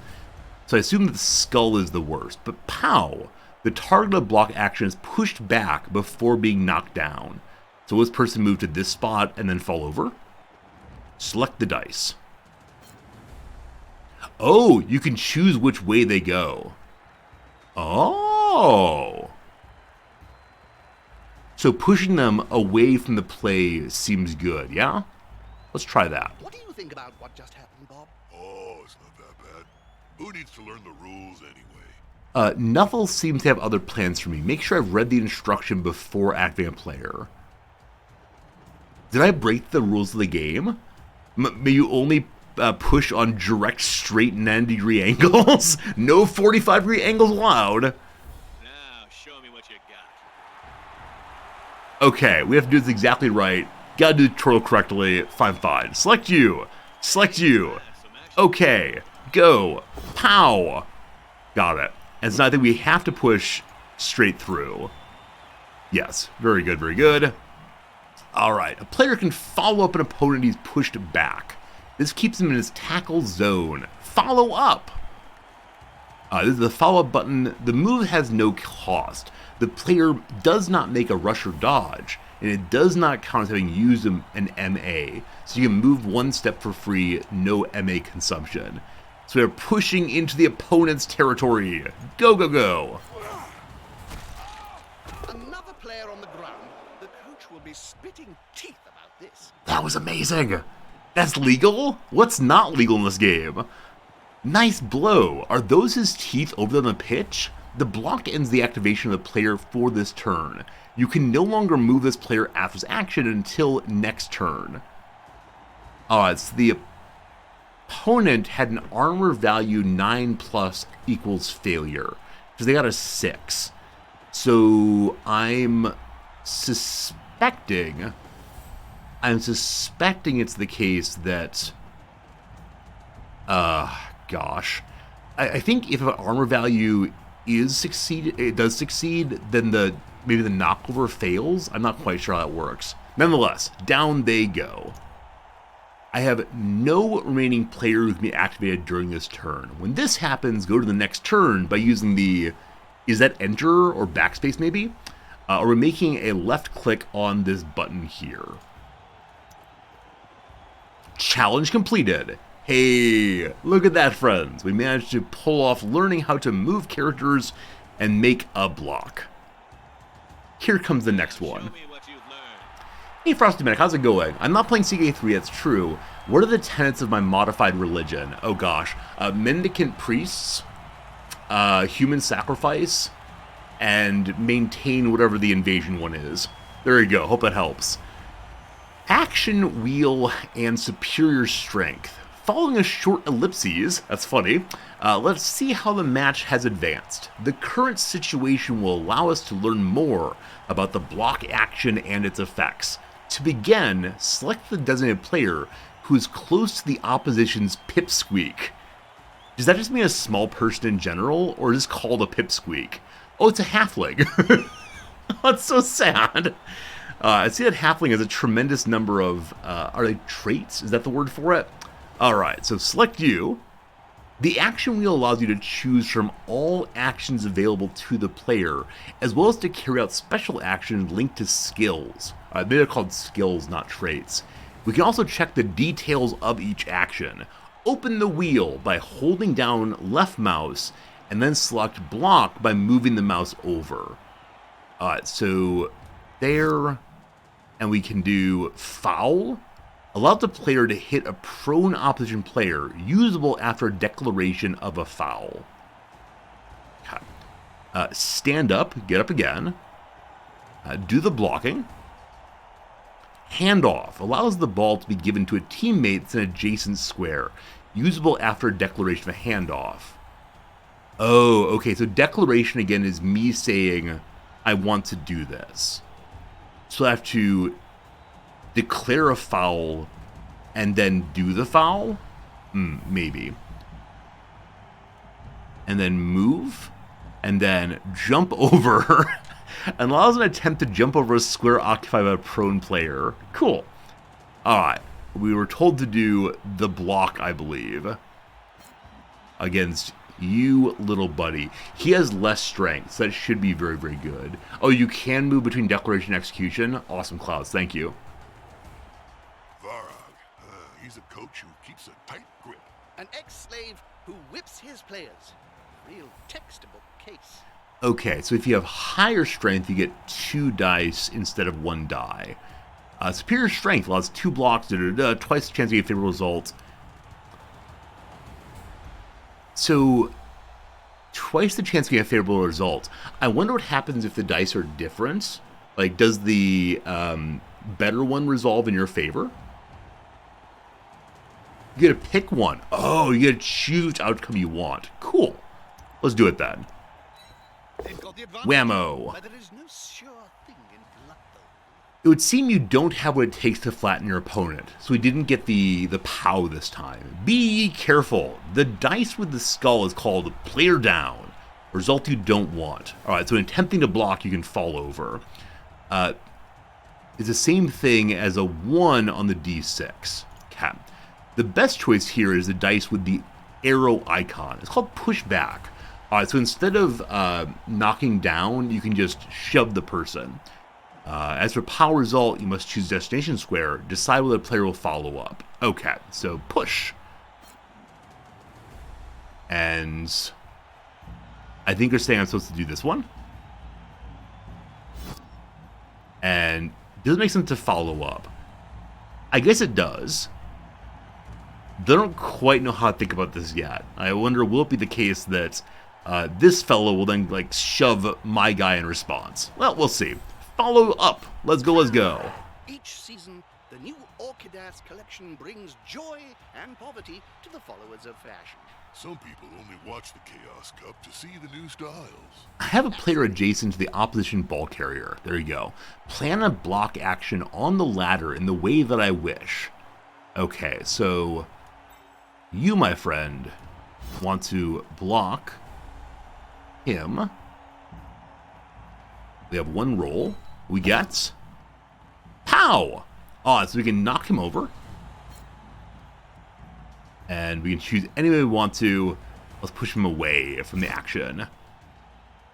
So I assume that the skull is the worst, but POW. The target of block action is pushed back before being knocked down. So will this person move to this spot and then fall over? Select the dice. Oh, you can choose which way they go. Oh. So pushing them away from the play seems good, yeah? Let's try that. What do you think about what just happened, Bob? Oh, it's not that bad. Who needs to learn the rules anyway? Nuffle seems to have other plans for me. Make sure I've read the instruction before activating a player. Did I break the rules of the game? May you only push on direct straight 90-degree angles? No 45-degree angles allowed. Now, show me what you got. Okay, we have to do this exactly right. Gotta do the tutorial correctly. Fine, fine. Select you. Select you. Okay. Go. Pow. Got it. And so I think we have to push straight through. Yes. Very good, very good. Alright. A player can follow up an opponent he's pushed back. This keeps him in his tackle zone. Follow up. This is the follow-up button. The move has no cost. The player does not make a rush or dodge, and it does not count as having used an MA. So you can move one step for free, no MA consumption. So we're pushing into the opponent's territory. Go, go, go. Another player on the ground. The coach will be spitting teeth about this. That was amazing. That's legal? What's not legal in this game? Nice blow. Are those his teeth over on the pitch? The block ends the activation of the player for this turn. You can no longer move this player after his action until next turn. Alright, so the opponent had an armor value 9+ equals failure. Because they got a 6. So I'm suspecting it's the case that gosh. I think if an armor value does succeed, then maybe the knockover fails. I'm not quite sure how that works. Nonetheless, down they go. I have no remaining player who can be activated during this turn. When this happens, go to the next turn by using is that enter or backspace maybe? Or we're making a left click on this button here. Challenge completed. Hey, look at that, friends. We managed to pull off learning how to move characters and make a block. Here comes the next one. Hey, Frosty Medic, how's it going? I'm not playing CK3, that's true. What are the tenets of my modified religion? Oh gosh. Mendicant priests, human sacrifice, and maintain whatever the invasion one is. There you go, hope that helps. Action wheel and superior strength. Following a short ellipses, that's funny, let's see how the match has advanced. The current situation will allow us to learn more about the block action and its effects. To begin, select the designated player who is close to the opposition's pipsqueak. Does that just mean a small person in general, or is this called a pipsqueak? Oh, it's a halfling. That's so sad. I see that halfling has a tremendous number of, are they traits? Is that the word for it? Alright, so select you. The action wheel allows you to choose from all actions available to the player, as well as to carry out special actions linked to skills. They're called skills, not traits. We can also check the details of each action. Open the wheel by holding down left mouse, and then select block by moving the mouse over. So there, and we can do foul. Allow the player to hit a prone opposition player, usable after a declaration of a foul. Stand up, get up again. Do the blocking. Handoff allows the ball to be given to a teammate that's an adjacent square, usable after a declaration of a handoff. Oh, okay, so declaration again is me saying, I want to do this. So I have to declare a foul and then do the foul? Maybe. And then move, and then jump over, and allows an attempt to jump over a square occupied by a prone player. Cool. Alright, we were told to do the block, I believe, against you, little buddy. He has less strength, so that should be very, very good. Oh, you can move between declaration and execution? Awesome, Clouds, thank you. He's a coach who keeps a tight grip. An ex-slave who whips his players. Real textbook case. Okay, so if you have higher strength, you get 2 dice instead of 1 die. Superior strength allows 2 blocks, twice the chance to get a favorable result. So, twice the chance to get a favorable result. I wonder what happens if the dice are different. Like, does the better one resolve in your favor? You get to pick one. Oh, you get to choose which outcome you want. Cool. Let's do it then. They've got the advantage, Whammo. but there is no sure thing in blood, though. It would seem you don't have what it takes to flatten your opponent, so we didn't get the POW this time. Be careful. The dice with the skull is called player down, a result you don't want. Alright, so in attempting to block, you can fall over. It's the same thing as a 1 on the d6. Okay. The best choice here is the dice with the arrow icon. It's called pushback. Alright, so instead of knocking down, you can just shove the person. As for POW result, you must choose destination square. Decide whether the player will follow up. Okay, so push. And I think they're saying I'm supposed to do this one. And does it make sense to follow up? I guess it does. They don't quite know how to think about this yet. I wonder, will it be the case that this fellow will then like shove my guy in response? Well, we'll see. Follow up. Let's go, let's go. Each season, the new Orchidass collection brings joy and poverty to the followers of fashion. Some people only watch the Chaos Cup to see the new styles. I have a player adjacent to the opposition ball carrier. There you go. Plan a block action on the ladder in the way that I wish. Okay, so you, my friend, want to block him. We have one roll. We get POW! Oh, so we can knock him over. And we can choose any way we want to. Let's push him away from the action.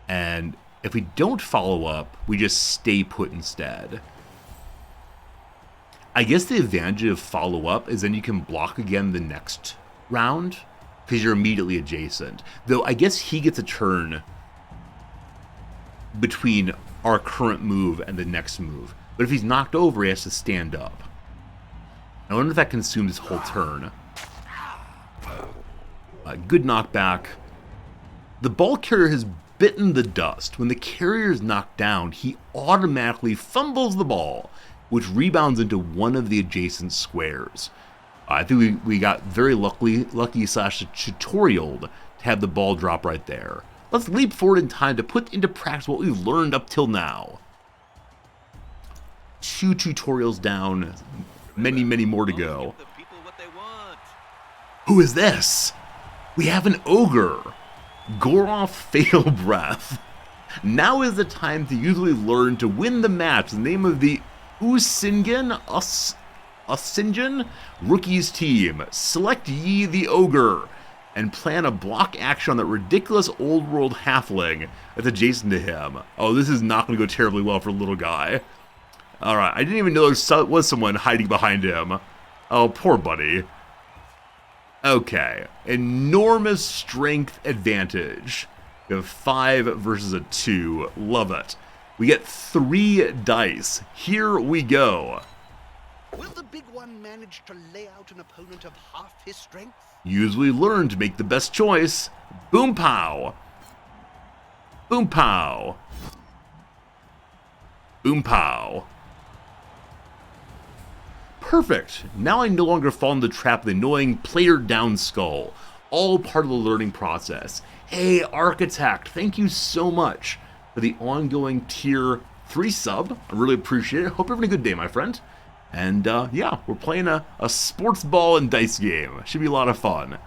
And if we don't follow up, we just stay put instead. I guess the advantage of follow up is then you can block again the next round because you're immediately adjacent. Though I guess he gets a turn between our current move and the next move. But if he's knocked over, he has to stand up. I wonder if that consumes his whole turn. Good knockback. The ball carrier has bitten the dust. When the carrier is knocked down, he automatically fumbles the ball, which rebounds into one of the adjacent squares. I think we got very lucky slash tutorialed to have the ball drop right there. Let's leap forward in time to put into practice what we've learned up till now. 2 tutorials down, many, many more to go. Give the people what they want. Who is this? We have an ogre. Goroth Fatal Breath. Now is the time to usually learn to win the match. The name of the Usingen Rookies team. Select ye the ogre and plan a block action on that ridiculous old world halfling that's adjacent to him. Oh, this is not going to go terribly well for little guy. Alright, I didn't even know there was someone hiding behind him. Oh, poor buddy. Okay, enormous strength advantage. We have 5 versus a 2. Love it. We get 3 dice. Here we go. Will the big one manage to lay out an opponent of half his strength? Usually learn to make the best choice. Boom pow. Boom pow. Boom pow. Perfect. Now I no longer fall into the trap of the annoying player down skull. All part of the learning process. Hey, Architect, thank you so much for the ongoing tier 3 sub. I really appreciate it. Hope you're having a good day, my friend. And yeah, we're playing a sports ball and dice game. Should be a lot of fun.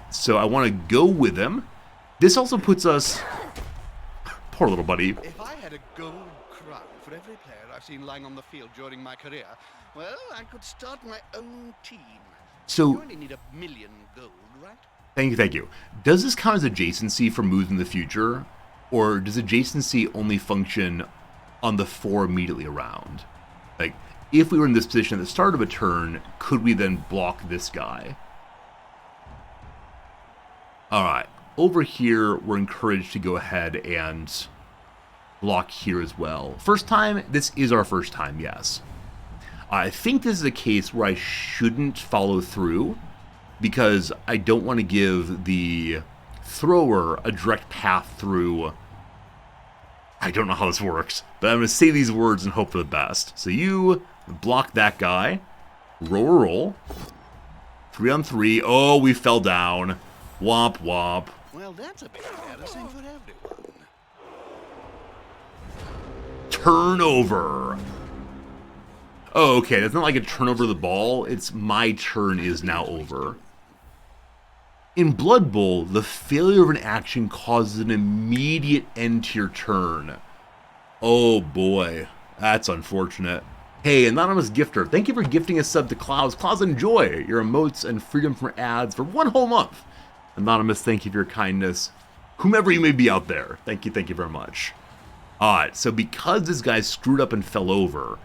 So I want to go with him. This also puts us... Poor little buddy. If I had a gold crown for every player I've seen lying on the field during my career, well, I could start my own team. So... You only need 1,000,000 gold, right? Thank you. Does this count as adjacency for moves in the future? Or does adjacency only function on the 4 immediately around? Like, if we were in this position at the start of a turn, could we then block this guy? Alright, over here, we're encouraged to go ahead and block here as well. First time? This is our first time, yes. I think this is a case where I shouldn't follow through, because I don't want to give the thrower a direct path through. I don't know how this works, but I'm going to say these words and hope for the best. So you block that guy. Roll. 3 on 3. Oh, we fell down. Womp womp. Well, that's a bit embarrassing for everyone. turnover. Oh, okay, that's not like a turnover of the ball. It's my turn is now over. In Blood Bowl, the failure of an action causes an immediate end to your turn. Oh boy, that's unfortunate. Hey, Anonymous Gifter, thank you for gifting a sub to Clouds. Clouds, enjoy your emotes and freedom from ads for 1 whole month. Anonymous, thank you for your kindness. Whomever you may be out there, thank you very much. Alright, so because this guy screwed up and fell over,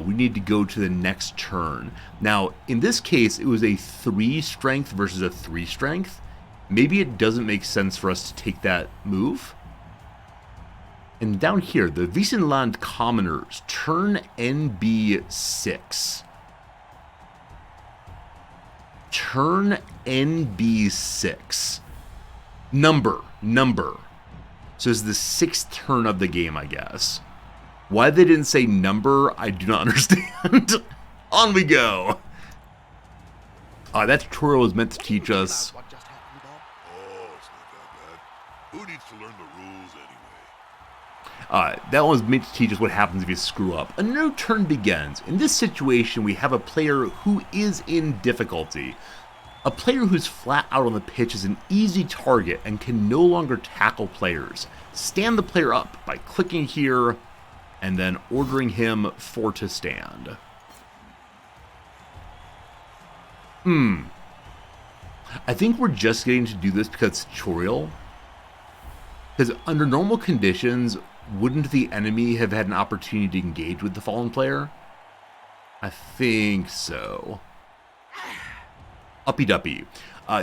we need to go to the next turn. Now, in this case, it was a 3 strength versus a 3 strength. Maybe it doesn't make sense for us to take that move. And down here, the Wiesenland Commoners, turn NB6. Turn NB6. Number. So it's the 6th turn of the game, I guess. Why they didn't say number, I do not understand. On we go. That tutorial was meant to teach us. What just happened, Bob? Oh, it's not that bad. Who needs to learn the rules anyway? That one was meant to teach us what happens if you screw up. A new turn begins. In this situation, we have a player who is in difficulty. A player who's flat out on the pitch is an easy target and can no longer tackle players. Stand the player up by clicking here and then ordering him for to stand. I think we're just getting to do this because it's tutorial. Because under normal conditions, wouldn't the enemy have had an opportunity to engage with the fallen player? I think so. Uppy duppy.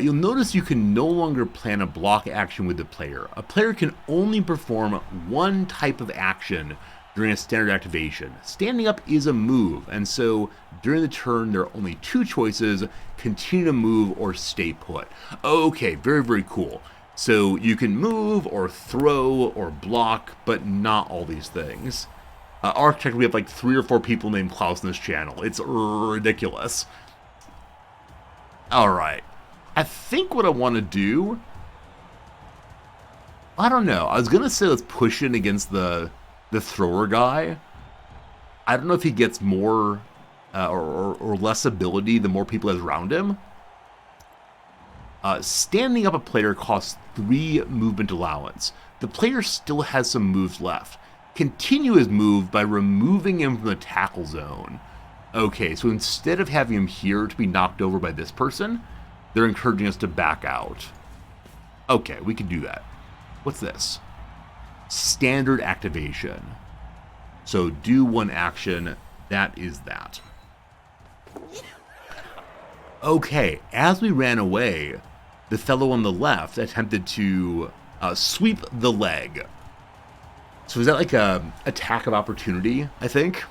You'll notice you can no longer plan a block action with the player. A player can only perform one type of action during a standard activation. Standing up is a move, and so during the turn there are only 2 choices: continue to move or stay put. Okay, very cool. So you can move or throw or block, but not all these things. Architect, we have like 3 or 4 people named Klaus in this channel. It's ridiculous. Alright. I think what I want to do... I don't know. I was going to say let's push in against the thrower guy. I don't know if he gets more or less ability the more people has around him. Standing up a player costs 3 movement allowance. The player still has some moves left. Continue his move by removing him from the tackle zone. Okay, so instead of having him here to be knocked over by this person, they're encouraging us to back out. Okay, we can do that. What's this? Standard activation. So do 1 action. That is that. Okay, as we ran away, the fellow on the left attempted to sweep the leg. So is that like a attack of opportunity, I think?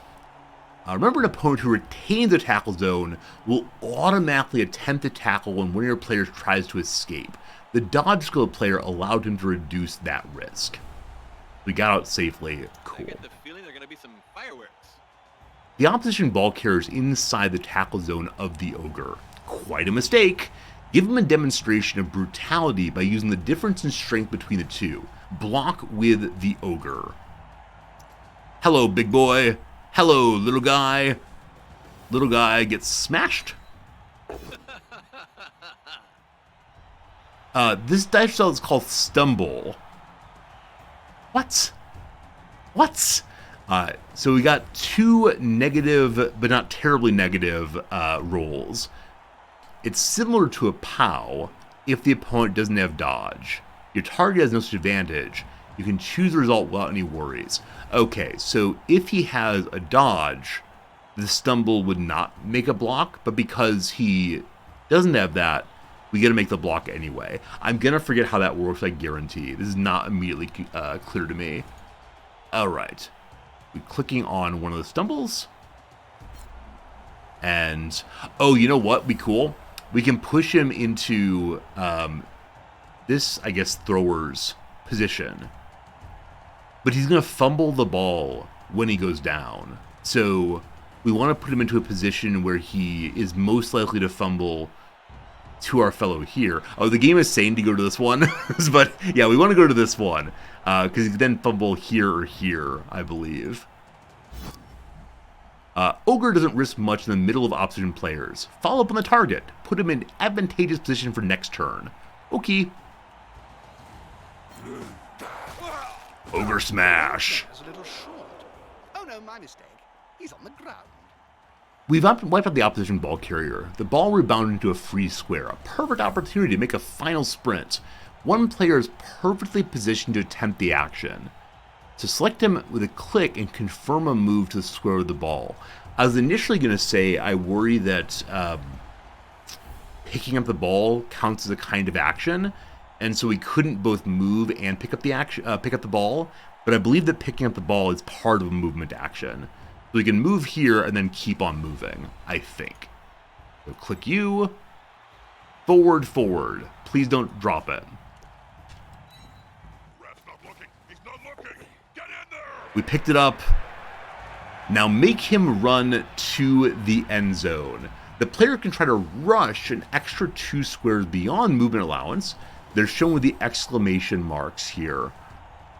Remember, an opponent who retains a tackle zone will automatically attempt to tackle when one of your players tries to escape. The dodge skill player allowed him to reduce that risk. We got out safely. Cool. I get the feeling there are going to be some fireworks. The opposition ball carrier is inside the tackle zone of the ogre. Quite a mistake. Give him a demonstration of brutality by using the difference in strength between the 2. Block with the ogre. Hello, big boy. Hello, little guy. Little guy gets smashed. This dice style is called Stumble. What? So we got 2 negative, but not terribly negative, rolls. It's similar to a POW if the opponent doesn't have dodge. Your target has no disadvantage. You can choose the result without any worries. Okay, so if he has a dodge, the stumble would not make a block, but because he doesn't have that, we gotta make the block anyway. I'm gonna forget how that works, I guarantee. This is not immediately clear to me. Alright. We're clicking on one of the stumbles. And, oh, you know what? Be cool. We can push him into this, I guess, thrower's position. But he's going to fumble the ball when he goes down. So we want to put him into a position where he is most likely to fumble to our fellow here. Oh, the game is saying to go to this one, but yeah, we want to go to this one because you can then fumble here or here, I believe. Ogre doesn't risk much in the middle of opposition players. Follow up on the target. Put him in advantageous position for next turn. Okay. Ogre smash. It's a little short. Oh no, my mistake. He's on the ground. We've wiped out the opposition ball carrier. The ball rebounded into a free square. A perfect opportunity to make a final sprint. One player is perfectly positioned to attempt the action. So select him with a click and confirm a move to the square of the ball. I was initially going to say I worry that picking up the ball counts as a kind of action, and so we couldn't both move and pick up the ball. But I believe that picking up the ball is part of a movement action. So we can move here and then keep on moving, I think. So click U. Forward, forward. Please don't drop it. Rat's not looking. He's not looking. Get in there. We picked it up. Now make him run to the end zone. The player can try to rush an extra 2 squares beyond movement allowance. They're shown with the exclamation marks here.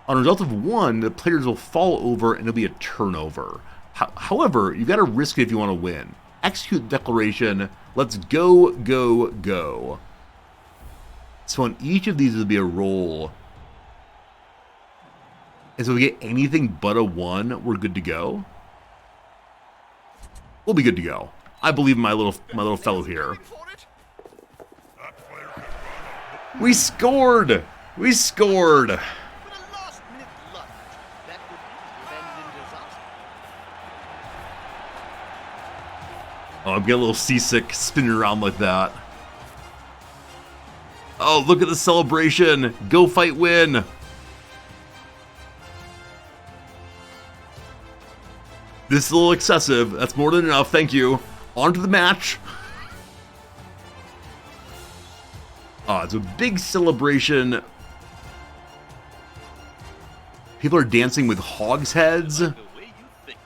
On a result of 1, the players will fall over and it'll be a turnover. However, you got to risk it if you want to win. Execute declaration. Let's go, go, go. So on each of these, will be a roll. And so if we get anything but a 1, we're good to go. We'll be good to go. I believe in my little fellow here. That player can run. We scored! We scored! With a last-minute lunge, that could easily have ended in disaster. Oh, I'm getting a little seasick spinning around like that. Oh, look at the celebration! Go fight win! This is a little excessive. That's more than enough, thank you. On to the match. It's a big celebration. People are dancing with hogs' heads. The way you think.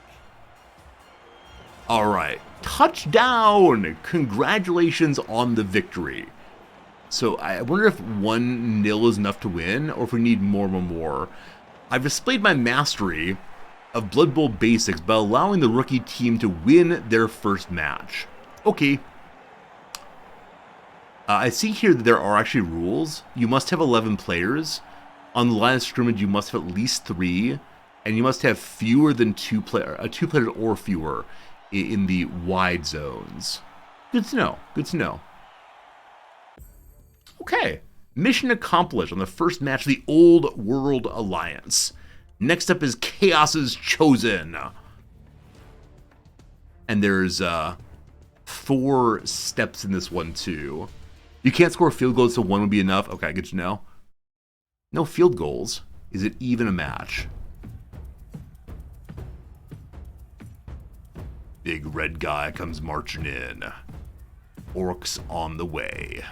Alright. Touchdown! Congratulations on the victory. So I wonder if 1-0 is enough to win, or if we need more. I've displayed my mastery of Blood Bowl basics by allowing the rookie team to win their first match. Okay. I see here that there are actually rules. You must have 11 players. On the line of scrimmage, you must have at least 3, and you must have fewer than 2 players or fewer in the wide zones. Good to know. Good to know. Okay. Mission accomplished on the first match of the Old World Alliance. Next up is Chaos's Chosen. And there's 4 steps in this one too. You can't score field goals, so 1 would be enough. Okay, good to know. No field goals. Is it even a match? Big red guy comes marching in. Orcs on the way.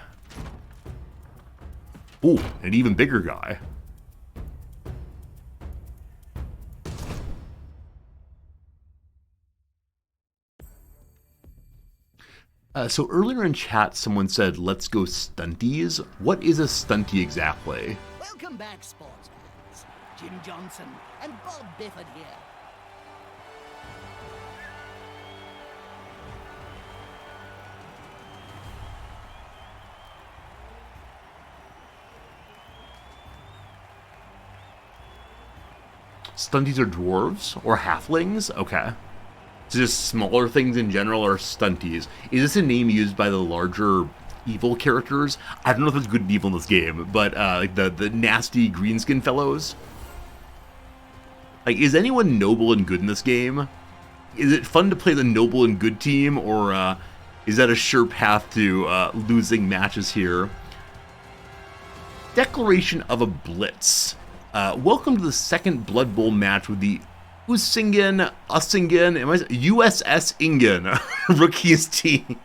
Ooh, an even bigger guy. So earlier in chat, someone said, let's go stunties. What is a stuntie exactly? Welcome back, sports fans. Jim Johnson and Bob Bifford here. Stunties are dwarves or halflings? Okay. So just smaller things in general are stunties. Is this a name used by the larger evil characters? I don't know if there's good and evil in this game, but like the nasty greenskin fellows. Like, is anyone noble and good in this game? Is it fun to play the noble and good team, or is that a sure path to losing matches here? Declaration of a Blitz. Welcome to the second Blood Bowl match with the Usingen, USS Ingen, rookies team.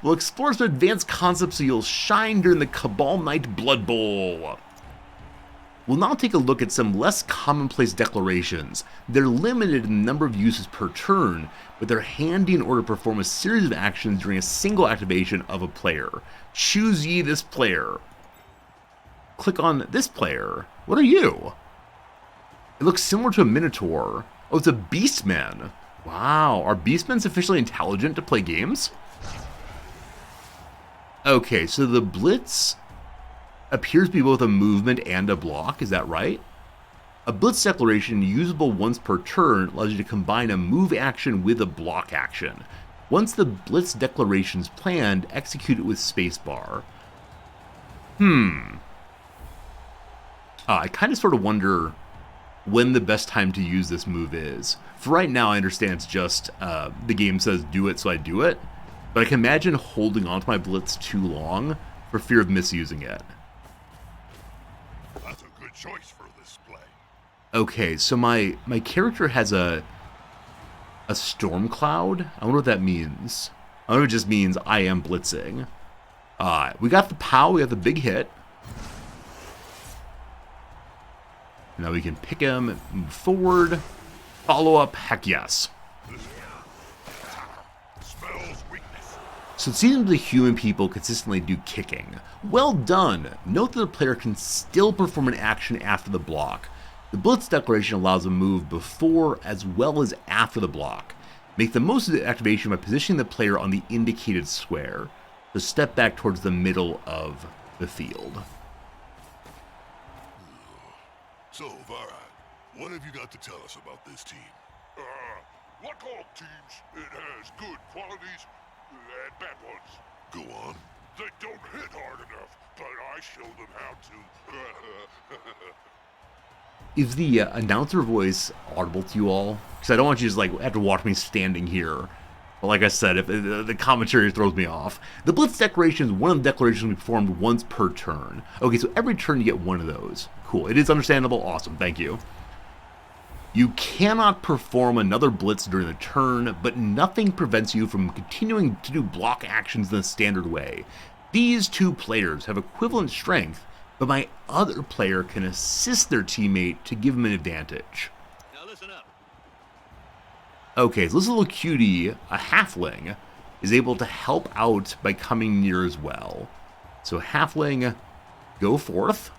We'll explore some advanced concepts so you'll shine during the Cabal Knight Blood Bowl. We'll now take a look at some less commonplace declarations. They're limited in the number of uses per turn, but they're handy in order to perform a series of actions during a single activation of a player. Choose ye this player. Click on this player. What are you? It looks similar to a Minotaur. Oh, it's a Beastman. Wow, are Beastmen sufficiently intelligent to play games? Okay, so the Blitz appears to be both a movement and a block, is that right? A Blitz declaration, usable once per turn, allows you to combine a move action with a block action. Once the Blitz declaration is planned, execute it with spacebar. I kind of sort of wonder when the best time to use this move is. For right now, I understand it's just the game says do it, so I do it. But I can imagine holding onto my Blitz too long for fear of misusing it. That's a good choice for this play. Okay, so my character has a storm cloud. I wonder what that means. I wonder if it just means I am blitzing. We got the POW, we got the big hit. Now we can pick him, move forward. Follow up, heck yes. Smells weakness. So it seems the human people consistently do kicking. Well done! Note that the player can still perform an action after the block. The Blitz declaration allows a move before as well as after the block. Make the most of the activation by positioning the player on the indicated square. So step back towards the middle of the field. So, Varag, what have you got to tell us about this team? Like all teams, it has good qualities and bad ones. Go on. They don't hit hard enough, but I show them how to. Is the announcer voice audible to you all? Because I don't want you to just like have to watch me standing here. But like I said, if the commentary throws me off. The Blitz declaration is one of the declarations we performed once per turn. Okay, so every turn you get one of those. Cool. It is understandable. Awesome. Thank you. You cannot perform another Blitz during the turn, but nothing prevents you from continuing to do block actions in the standard way. These two players have equivalent strength, but my other player can assist their teammate to give him an advantage. Now listen up. Okay, so this little cutie, a halfling, is able to help out by coming near as well. So halfling, go forth.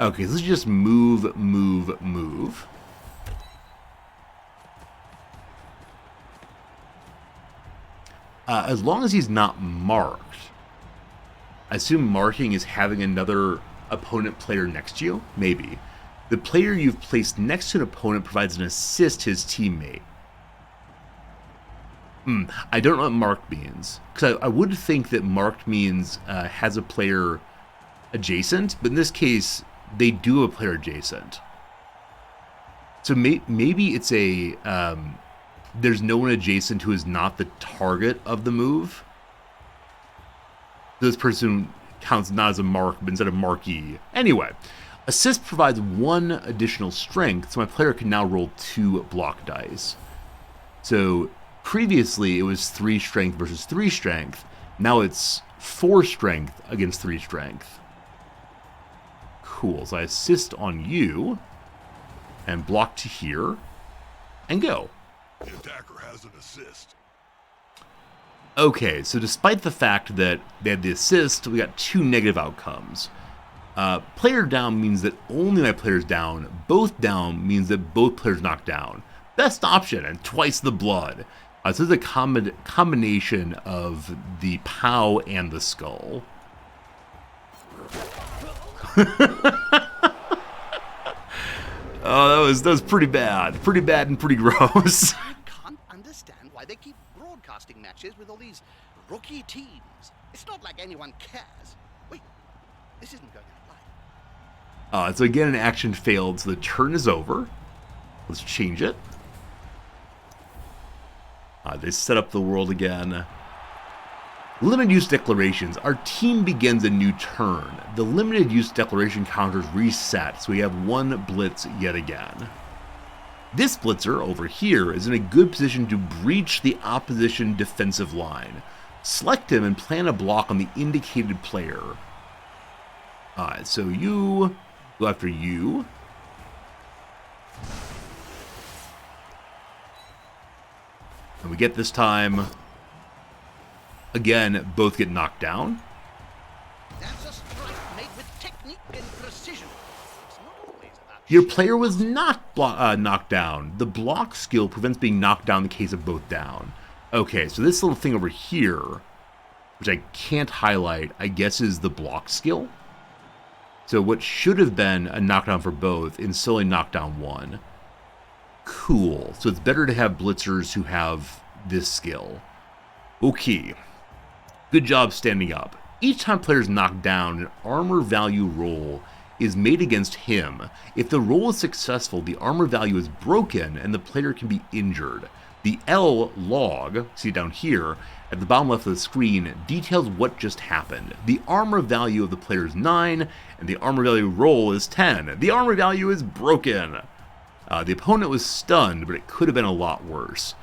Okay, so let's just move, move, move. As long as he's not marked. I assume marking is having another opponent player next to you? Maybe. The player you've placed next to an opponent provides an assist to his teammate. I don't know what marked means. Because I would think that marked means has a player adjacent, but in this case, they do have a player adjacent. So maybe it's a... there's no one adjacent who is not the target of the move. This person counts not as a mark, but instead of marquee. Anyway, assist provides one additional strength, so my player can now roll 2 block dice. So previously it was 3 strength versus 3 strength. Now it's 4 strength against 3 strength. Cool, so I assist on you, and block to here, and go. The attacker has an assist. Okay, so despite the fact that they had the assist, we got 2 negative outcomes. Player down means that only my player's down. Both down means that both players knocked down. Best option, and twice the blood. So this is a combination of the POW and the skull. Oh, that was pretty bad. Pretty bad and pretty gross. I can't understand why they keep broadcasting matches with all these rookie teams. It's not like anyone cares. Wait, this isn't going to apply. So again, an action failed, so the turn is over. Let's change it. They set up the world again. Limited use declarations. Our team begins a new turn. The limited use declaration counters reset, so we have 1 blitz yet again. This blitzer over here is in a good position to breach the opposition defensive line. Select him and plan a block on the indicated player. Alright, so you go after you. And we get this time. Again, both get knocked down. That's a strike made with technique and precision. It's not always about Your sheer player was not knocked down. The block skill prevents being knocked down in the case of both down. Okay, so this little thing over here, which I can't highlight, I guess is the block skill. So what should have been a knockdown for both, instead only knocked down one. Cool. So it's better to have blitzers who have this skill. Okay. Good job standing up. Each time players knocked down, an armor value roll is made against him. If the roll is successful, the armor value is broken and the player can be injured. The L log, see down here, at the bottom left of the screen, details what just happened. The armor value of the player is 9, and the armor value roll is 10. The armor value is broken. The opponent was stunned, but it could have been a lot worse.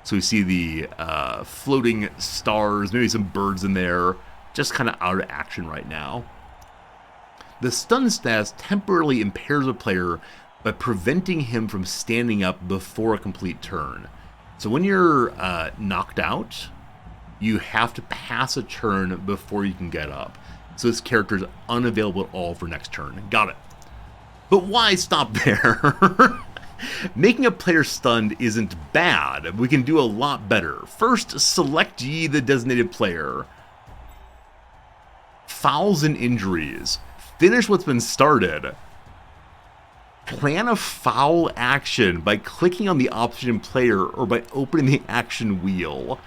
So we see the floating stars, maybe some birds in there, just kind of out of action right now. The stun status temporarily impairs a player by preventing him from standing up before a complete turn. So when you're knocked out, you have to pass a turn before you can get up. So this character is unavailable at all for next turn. Got it. But why stop there? Making a player stunned isn't bad. We can do a lot better. First, select ye the designated player. Fouls and injuries. Finish what's been started. Plan a foul action by clicking on the option player or by opening the action wheel.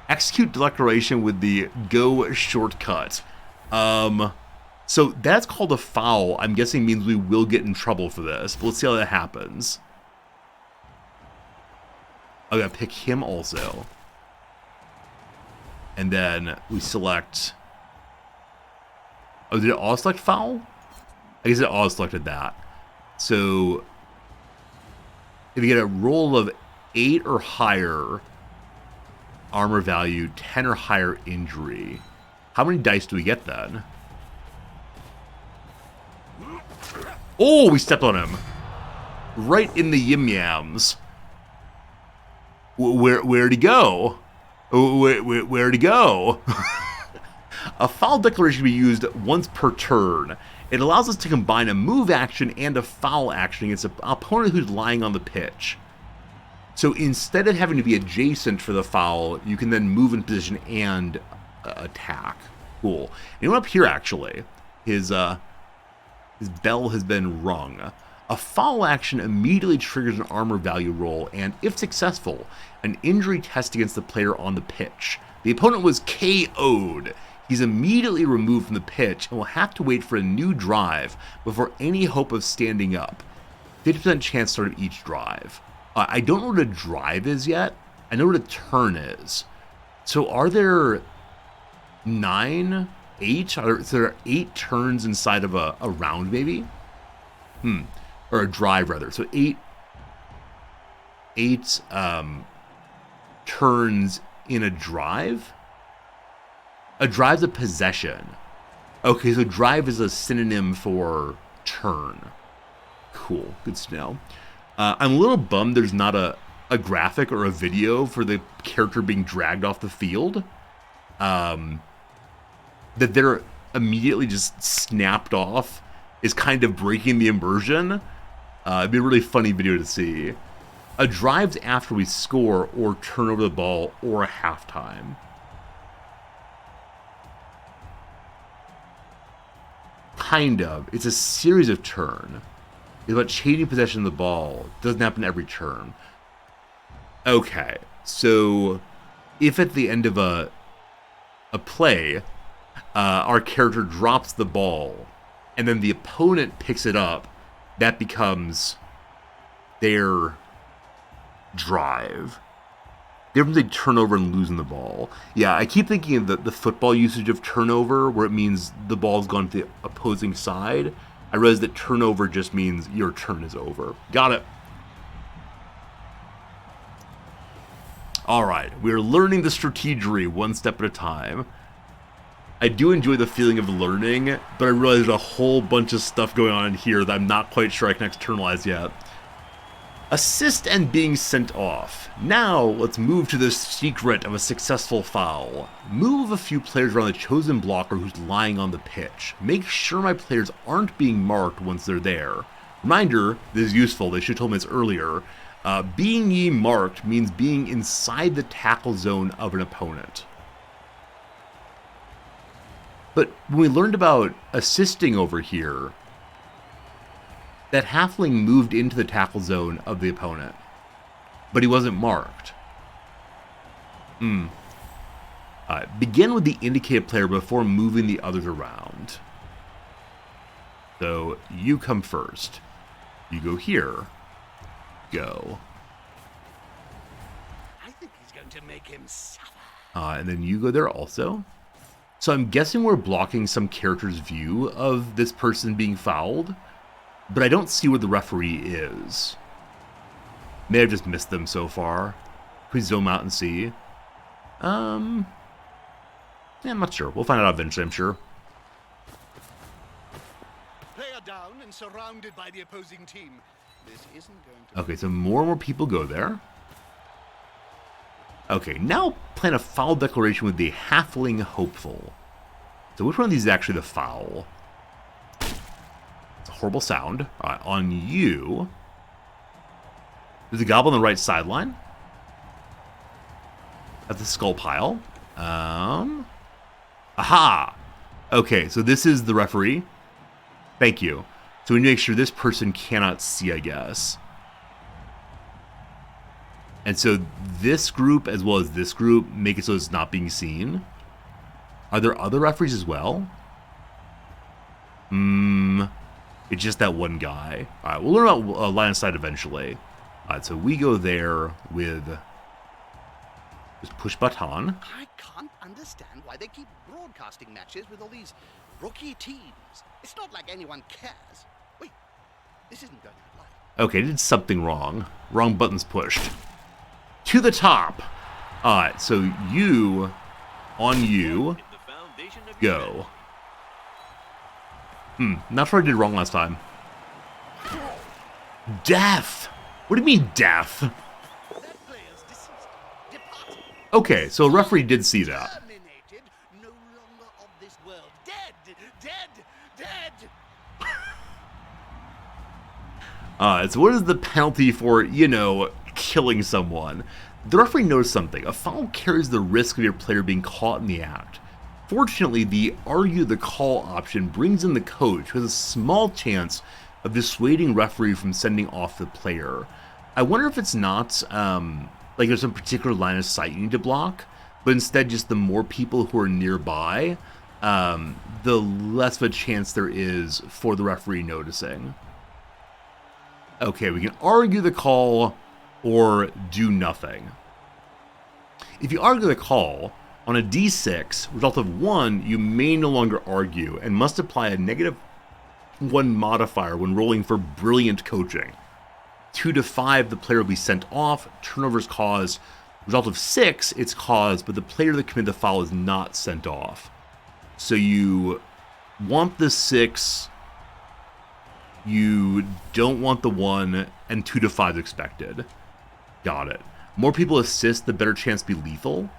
Execute declaration with the go shortcut. So that's called a foul. I'm guessing means we will get in trouble for this. But let's see how that happens. I gotta pick him also. And then we select... Oh, did it auto select foul? I guess it auto selected that. So if you get a roll of 8 or higher armor value, 10 or higher injury, how many dice do we get then? Oh, we stepped on him. Right in the yim-yams. Where'd he go? Where'd he go? A foul declaration can be used once per turn. It allows us to combine a move action and a foul action against an opponent who's lying on the pitch. So instead of having to be adjacent for the foul, you can then move in position and attack. Cool. Anyone up here, actually? His bell has been rung. A foul action immediately triggers an armor value roll, and if successful, an injury test against the player on the pitch. The opponent was KO'd. He's immediately removed from the pitch and will have to wait for a new drive before any hope of standing up. 50% chance start of each drive. I don't know what a drive is yet. I know what a turn is. So are there 9, 8? So there are 8 turns inside of a round, maybe? Or a drive, rather. So 8 turns in a drive? A drive's a possession. Okay, so drive is a synonym for turn. Cool, good to know. I'm a little bummed there's not a graphic or a video for the character being dragged off the field. That they're immediately just snapped off is kind of breaking the immersion. It'd be a really funny video to see. A drive's after we score or turn over the ball or a halftime. Kind of. It's a series of turn. It's about changing possession of the ball. It doesn't happen every turn. Okay, so if at the end of a play, our character drops the ball, and then the opponent picks it up, that becomes their drive. Difference between turnover and losing the ball. Yeah, I keep thinking of the football usage of turnover, where it means the ball's gone to the opposing side. I realize that turnover just means your turn is over. Got it. All right, we're learning the strategery one step at a time. I do enjoy the feeling of learning, but I realize there's a whole bunch of stuff going on in here that I'm not quite sure I can externalize yet. Assist and being sent off. Now, let's move to the secret of a successful foul. Move a few players around the chosen blocker who's lying on the pitch. Make sure my players aren't being marked once they're there. Reminder, this is useful, they should have told me this earlier. Being ye marked means being inside the tackle zone of an opponent. But when we learned about assisting over here, that halfling moved into the tackle zone of the opponent, but he wasn't marked. Begin with the indicated player before moving the others around. So you come first. You go here. Go. I think he's going to make him suffer. And then you go there also. So I'm guessing we're blocking some character's view of this person being fouled, but I don't see where the referee is. May have just missed them so far. Can we zoom out and see? Yeah, I'm not sure. We'll find out eventually, I'm sure. Player down and surrounded by the opposing team. This isn't going to... Okay, so more and more people go there. Okay, now plan a foul declaration with the halfling hopeful. So which one of these is actually the foul? It's a horrible sound. Alright, on you. There's a goblin on the right sideline. At the skull pile. Aha! Okay, so this is the referee. Thank you. So we need to make sure this person cannot see, I guess. And so this group, as well as this group, make it so it's not being seen. Are there other referees as well? It's just that one guy. Alright, we'll learn about line of sight eventually. Alright, so we go there with just push button. I can't understand why they keep broadcasting matches with all these rookie teams. It's not like anyone cares. Wait, this isn't going out live. Okay, I did something wrong. Wrong button's pushed. To the top. Alright, so you, on you, go. Not sure I did wrong last time. Death! What do you mean, death? That player's deceased. Departed. Okay, so a referee did see that. Terminated. No longer of this world. Dead. Dead. Dead. So what is the penalty for, killing someone? The referee knows something. A foul carries the risk of your player being caught in the act. Fortunately, the argue the call option brings in the coach, who has a small chance of dissuading referee from sending off the player. I wonder if it's not, like there's some particular line of sight you need to block, but instead just the more people who are nearby, the less of a chance there is for the referee noticing. Okay, we can argue the call or do nothing. If you argue the call, on a d6, result of 1, you may no longer argue and must apply a -1 modifier when rolling for brilliant coaching. 2 to 5, the player will be sent off, turnovers caused. Result of 6, it's caused, but the player that committed the foul is not sent off. So you want the 6, you don't want the 1, and 2 to 5 is expected. Got it. More people assist, the better chance to be lethal.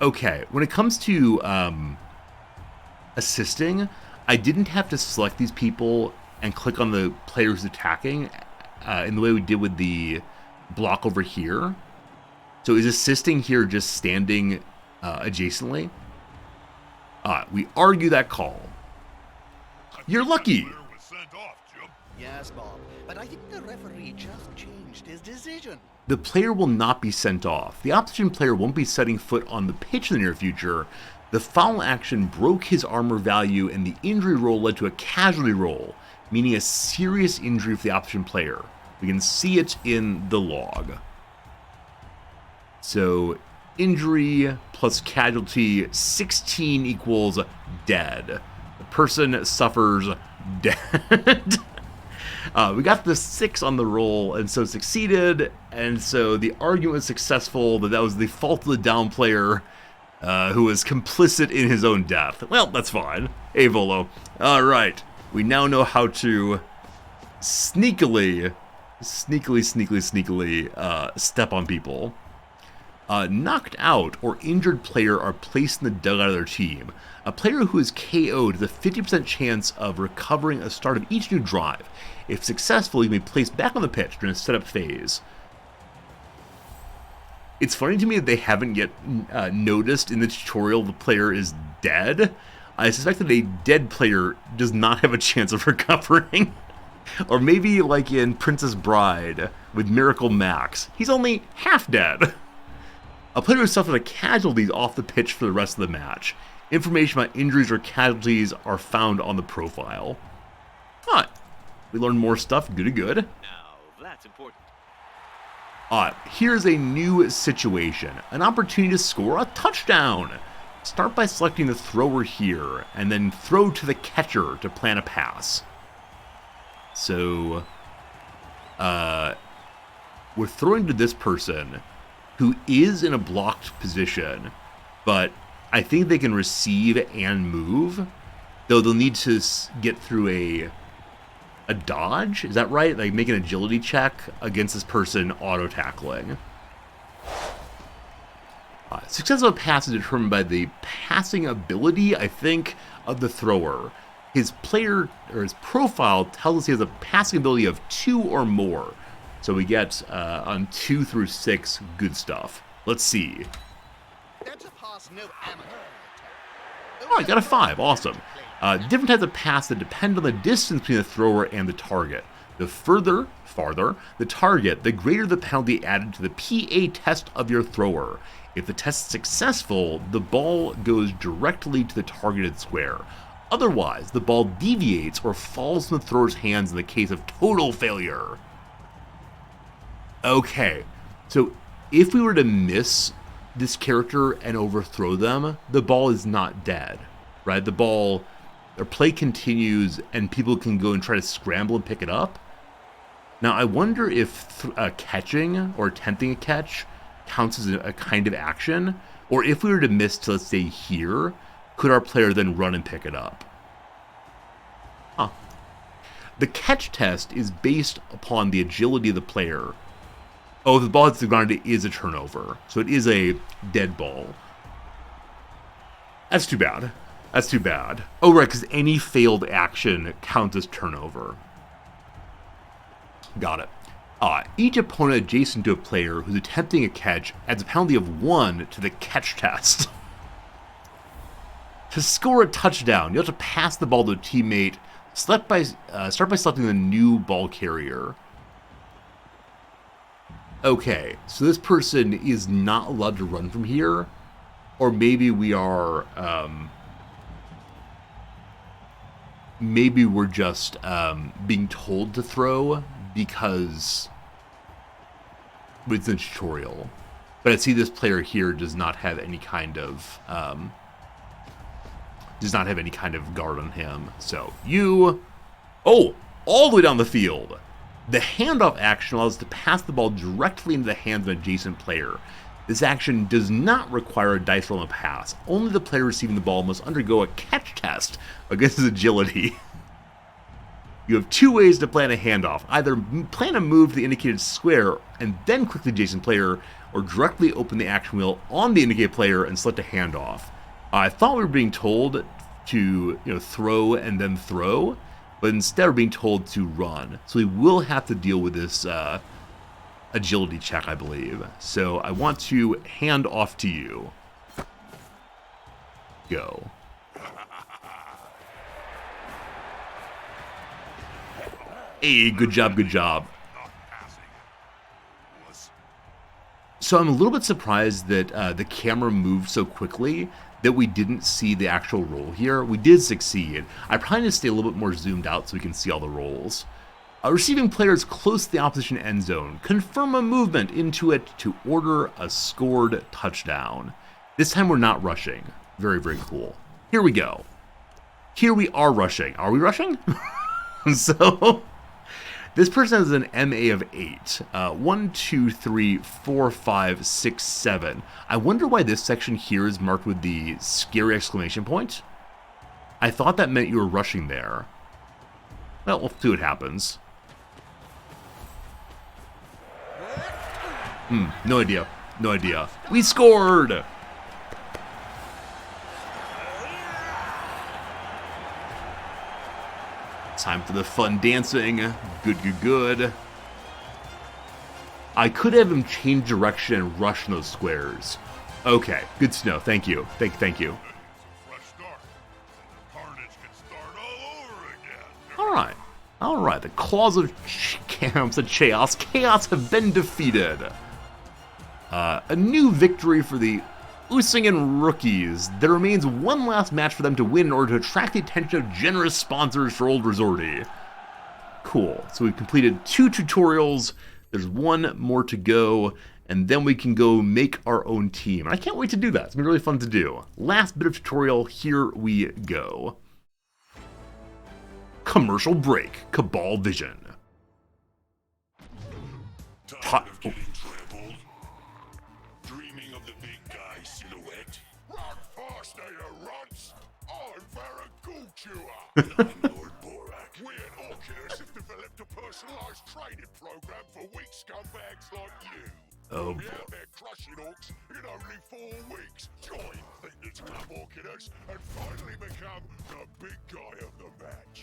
Okay, when it comes to assisting, I didn't have to select these people and click on the player who's attacking in the way we did with the block over here. So is assisting here just standing adjacently? We argue that call. You're lucky! Was sent off, Jim. Yes, Bob. But I think the referee just changed his decision. The player will not be sent off. The opposition player won't be setting foot on the pitch in the near future. The foul action broke his armor value, and the injury roll led to a casualty roll, meaning a serious injury for the opposition player. We can see it in the log. So, injury plus casualty, 16 equals dead. The person suffers dead. We got the 6 on the roll, and so succeeded, and so the argument was successful that that was the fault of the down player, who was complicit in his own death. Well, that's fine. Hey, Volo. All right. We now know how to sneakily step on people. Knocked out or injured player are placed in the dugout of their team. A player who is KO'd has a 50% chance of recovering at the start of each new drive. If successful, you may be placed back on the pitch during a setup phase. It's funny to me that they haven't yet noticed in the tutorial the player is dead. I suspect that a dead player does not have a chance of recovering. Or maybe like in Princess Bride with Miracle Max, he's only half dead. A player who suffered a casualty is off the pitch for the rest of the match. Information about injuries or casualties are found on the profile. Huh. We learned more stuff. Good. Now, that's important. Here's a new situation. An opportunity to score a touchdown. Start by selecting the thrower here, and then throw to the catcher to plan a pass. So, we're throwing to this person who is in a blocked position, but I think they can receive and move, though they'll need to get through a dodge. Is that right? Like make an agility check against this person auto-tackling. Success of a pass is determined by the passing ability, I think, of the thrower. His player, or his profile, tells us he has a passing ability of 2 or more. So we get on 2 through 6, good stuff. Let's see. That's a pass no amateur. Oh, I got a 5. Awesome. Different types of pass that depend on the distance between the thrower and the target. The farther the target, the greater the penalty added to the PA test of your thrower. If the test is successful, the ball goes directly to the targeted square. Otherwise, the ball deviates or falls from the thrower's hands in the case of total failure. Okay, so if we were to miss this character and overthrow them, the ball is not dead, right? The ball, or play continues and people can go and try to scramble and pick it up. Now, I wonder if catching or attempting a catch counts as a kind of action, or if we were to miss to, let's say, here, could our player then run and pick it up? Huh. The catch test is based upon the agility of the player. Oh, if the ball hits the ground, it is a turnover. So it is a dead ball. That's too bad. That's too bad. Oh, right, because any failed action counts as turnover. Got it. Each opponent adjacent to a player who's attempting a catch adds a penalty of 1 to the catch test. To score a touchdown, you have to pass the ball to a teammate. Start by selecting the new ball carrier. Okay, so this person is not allowed to run from here, or maybe we are, maybe we're just being told to throw because it's a tutorial. But I see this player here does not have any kind of guard on him. So all the way down the field. The handoff action allows us to pass the ball directly into the hands of an adjacent player. This action does not require a dice roll on a pass. Only the player receiving the ball must undergo a catch test against his agility. You have 2 ways to plan a handoff. Either plan a move to the indicated square and then click the adjacent player, or directly open the action wheel on the indicated player and select a handoff. I thought we were being told to throw and then throw, but instead we're being told to run. So we will have to deal with this agility check, I believe. So I want to hand off to you. Go. Hey, good job, good job. So I'm a little bit surprised that the camera moved so quickly that we didn't see the actual roll here. We did succeed. I probably need to stay a little bit more zoomed out so we can see all the rolls. Receiving players close to the opposition end zone. Confirm a movement into it to order a scored touchdown. This time we're not rushing. Very, very cool. Here we go. Here we are rushing. Are we rushing? So, This person has an MA of 8. 1, 2, 3, 4, 5, 6, 7. I wonder why this section here is marked with the scary exclamation point. I thought that meant you were rushing there. Well, we'll see what happens. No idea. No idea. We scored! Time for the fun dancing. Good, good, good. I could have him change direction and rush those squares. Okay, good to know. Thank you. Thank you. Fresh start. Carnage can start all over again. Alright. Alright, the claws of chaos have been defeated. A new victory for the Usingen rookies. There remains one last match for them to win in order to attract the attention of generous sponsors for Old Resorty. Cool. So we've completed 2 tutorials. There's 1 more to go, and then we can go make our own team. And I can't wait to do that. It's been really fun to do. Last bit of tutorial, here we go. Commercial break. Cabal Vision. Tired of getting trampled? Dreaming of the big guy silhouette? Run faster, you runts! I'm Varagul Chewer! I'm Lord Borak. We at Oculus have developed a personalized training program for weak scumbags like you. Oh, We'll be boy. out there crushing orcs in only 4 weeks. Join Fitness Club Oculus and finally become the big guy of the match.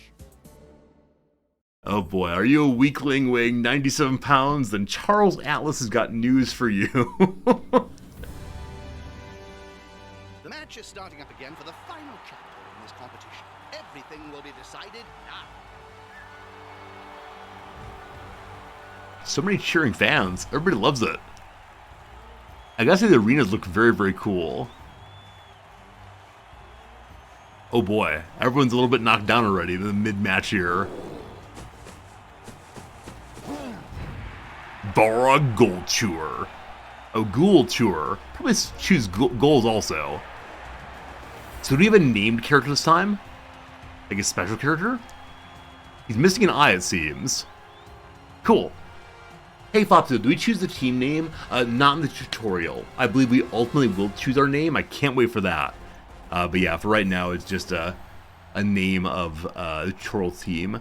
Oh boy, are you a weakling weighing 97 pounds? Then Charles Atlas has got news for you. The match is starting up again for the final chapter in this competition. Everything will be decided now. So many cheering fans. Everybody loves it. I gotta say the arenas look very, very cool. Oh boy, everyone's a little bit knocked down already in the mid-match here. Barra Goal Chewer. Oh, Ghoul Chewer. Probably choose goals also. So do we have a named character this time? Like a special character? He's missing an eye, it seems. Cool. Hey Flopso, do we choose the team name? Not in the tutorial. I believe we ultimately will choose our name. I can't wait for that. But yeah, for right now, it's just a name of the tutorial team.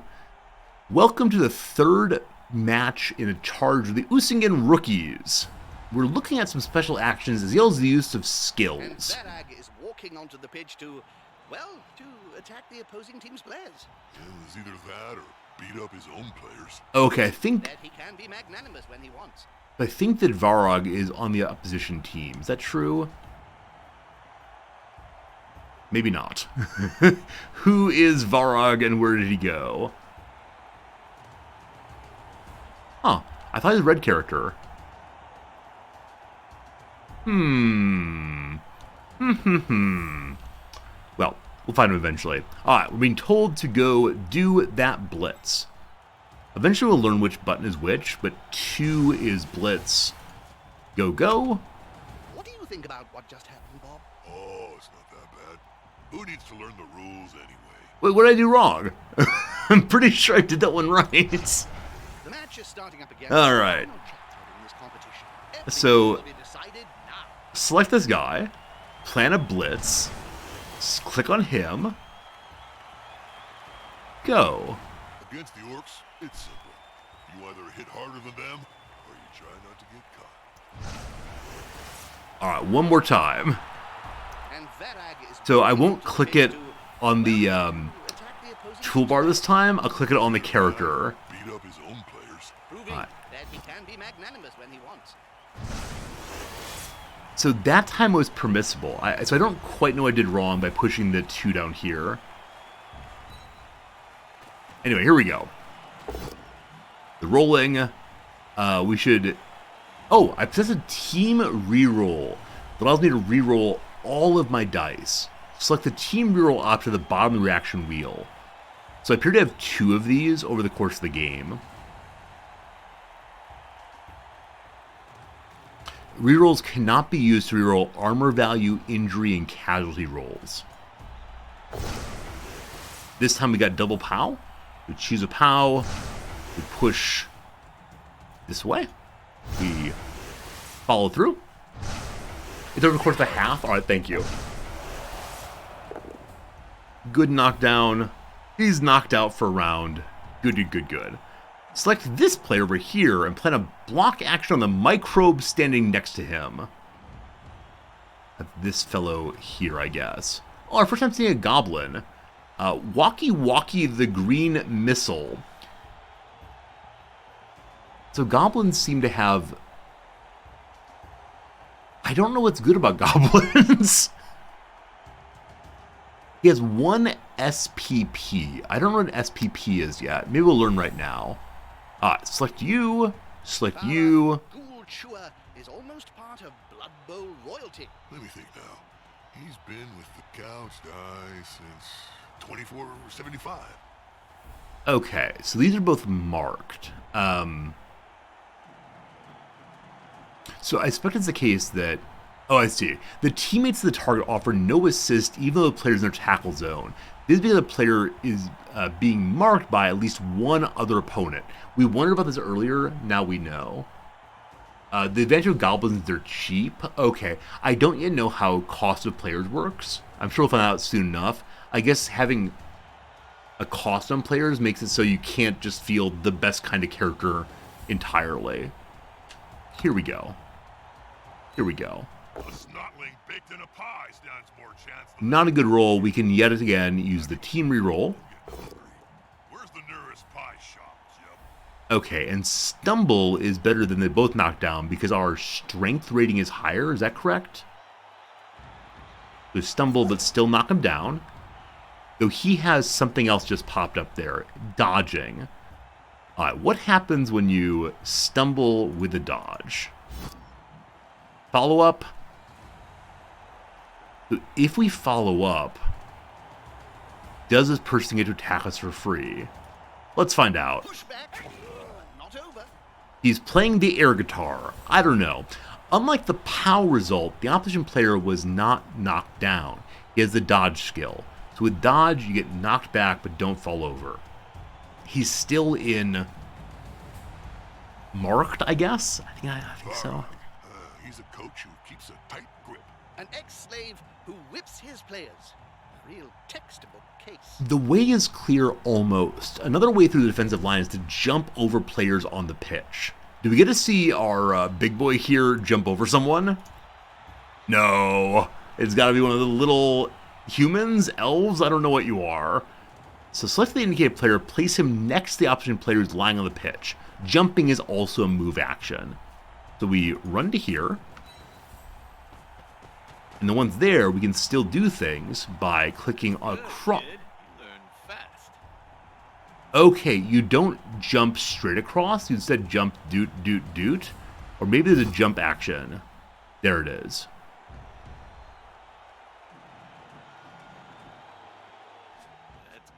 Welcome to the 3rd match in a charge of the Usingen rookies. We're looking at some special actions as well as the use of And skills. Varag is walking onto the pitch to, well, to attack the opposing team's players. Yeah, it's either that or beat up his own players. Okay, I think That he can be magnanimous when he wants. that Varag is on the opposition team. Is that true? Maybe not. Who is Varag and where did he go? Huh. I thought he was a red character. Well, we'll find him eventually. Alright, we're being told to go do that blitz. Eventually we'll learn which button is which, but 2 is blitz. Go, go. What do you think about what just happened, Bob? Oh, it's not that bad. Who needs to learn the rules anyway? Wait, what did I do wrong? I'm pretty sure I did that one right. The match is starting up again. All right. Final chapter in this competition. Everything So- will be decided now. Select this guy, plan a blitz, click on him, go. Against the orcs, it's simple. You either hit harder than them, or you try not to get caught. Alright, one more time. And Varag is So I walking won't onto the click pitch it to, on the attack the opposing toolbar this time, I'll click it on the character. Beat up his own players. proving Alright. that he can be magnanimous when he wants. So that time was permissible. So I don't quite know what I did wrong by pushing the 2 down here. Anyway, here we go. The rolling. We should... Oh, I possess a team reroll that allows me to reroll all of my dice. Select the team reroll option at the bottom of the reaction wheel. So I appear to have 2 of these over the course of the game. Rerolls cannot be used to reroll armor value, injury, and casualty rolls. This time we got double POW. We choose a POW. We push this way. We follow through. It's over the course of a half. All right, thank you. Good knockdown. He's knocked out for a round. Good, good, good, good. Select this player over here and plan a block action on the microbe standing next to him. This fellow here, I guess. Oh, our first time seeing a goblin. Walkie Walkie the Green Missile. So goblins seem to have... I don't know what's good about goblins. He has one SPP. I don't know what an SPP is yet. Maybe we'll learn right now. Select you. Select you. Ghoul Chewer is almost part of Blood Bowl royalty. Let me think now. He's been with the Couch Die since 2475. Okay, so these are both marked. So I suspect it's the case that... Oh, I see. The teammates of the target offer no assist even though the player's in their tackle zone. This is because the player is being marked by at least one other opponent. We wondered about this earlier, now we know. The advantage of goblins is they're cheap. Okay, I don't yet know how cost of players works. I'm sure we'll find out soon enough. I guess having a cost on players makes it so you can't just field the best kind of character entirely. Here we go. Here we go. A snotling baked in a pie stands more chance than... Not a good roll. We can yet again use the team reroll. Where's the nearest pie shop, Jim? Okay, and stumble is better than they both knock down because our strength rating is higher. Is that correct? So stumble, but still knock him down. Though he has something else just popped up there. Dodging. All right, what happens when you stumble with a dodge? Follow up. If we follow up, does this person get to attack us for free? Let's find out. Pushback, not over. He's playing the air guitar. I don't know. Unlike the POW result, the opposition player was not knocked down. He has the dodge skill. So with dodge, you get knocked back but don't fall over. He's still in marked, I guess? I think so. He's a coach who keeps a tight grip. An ex-slave who whips his players. A real textbook case. The way is clear almost. Another way through the defensive line is to jump over players on the pitch. Do we get to see our big boy here jump over someone? No. It's got to be one of the little humans, elves, I don't know what you are. So select the indicated player, place him next to the opposition player who's lying on the pitch. Jumping is also a move action. So we run to here. And the ones there, we can still do things by clicking across. Okay, you don't jump straight across. You instead jump doot, doot, doot. Or maybe there's a jump action. There it is.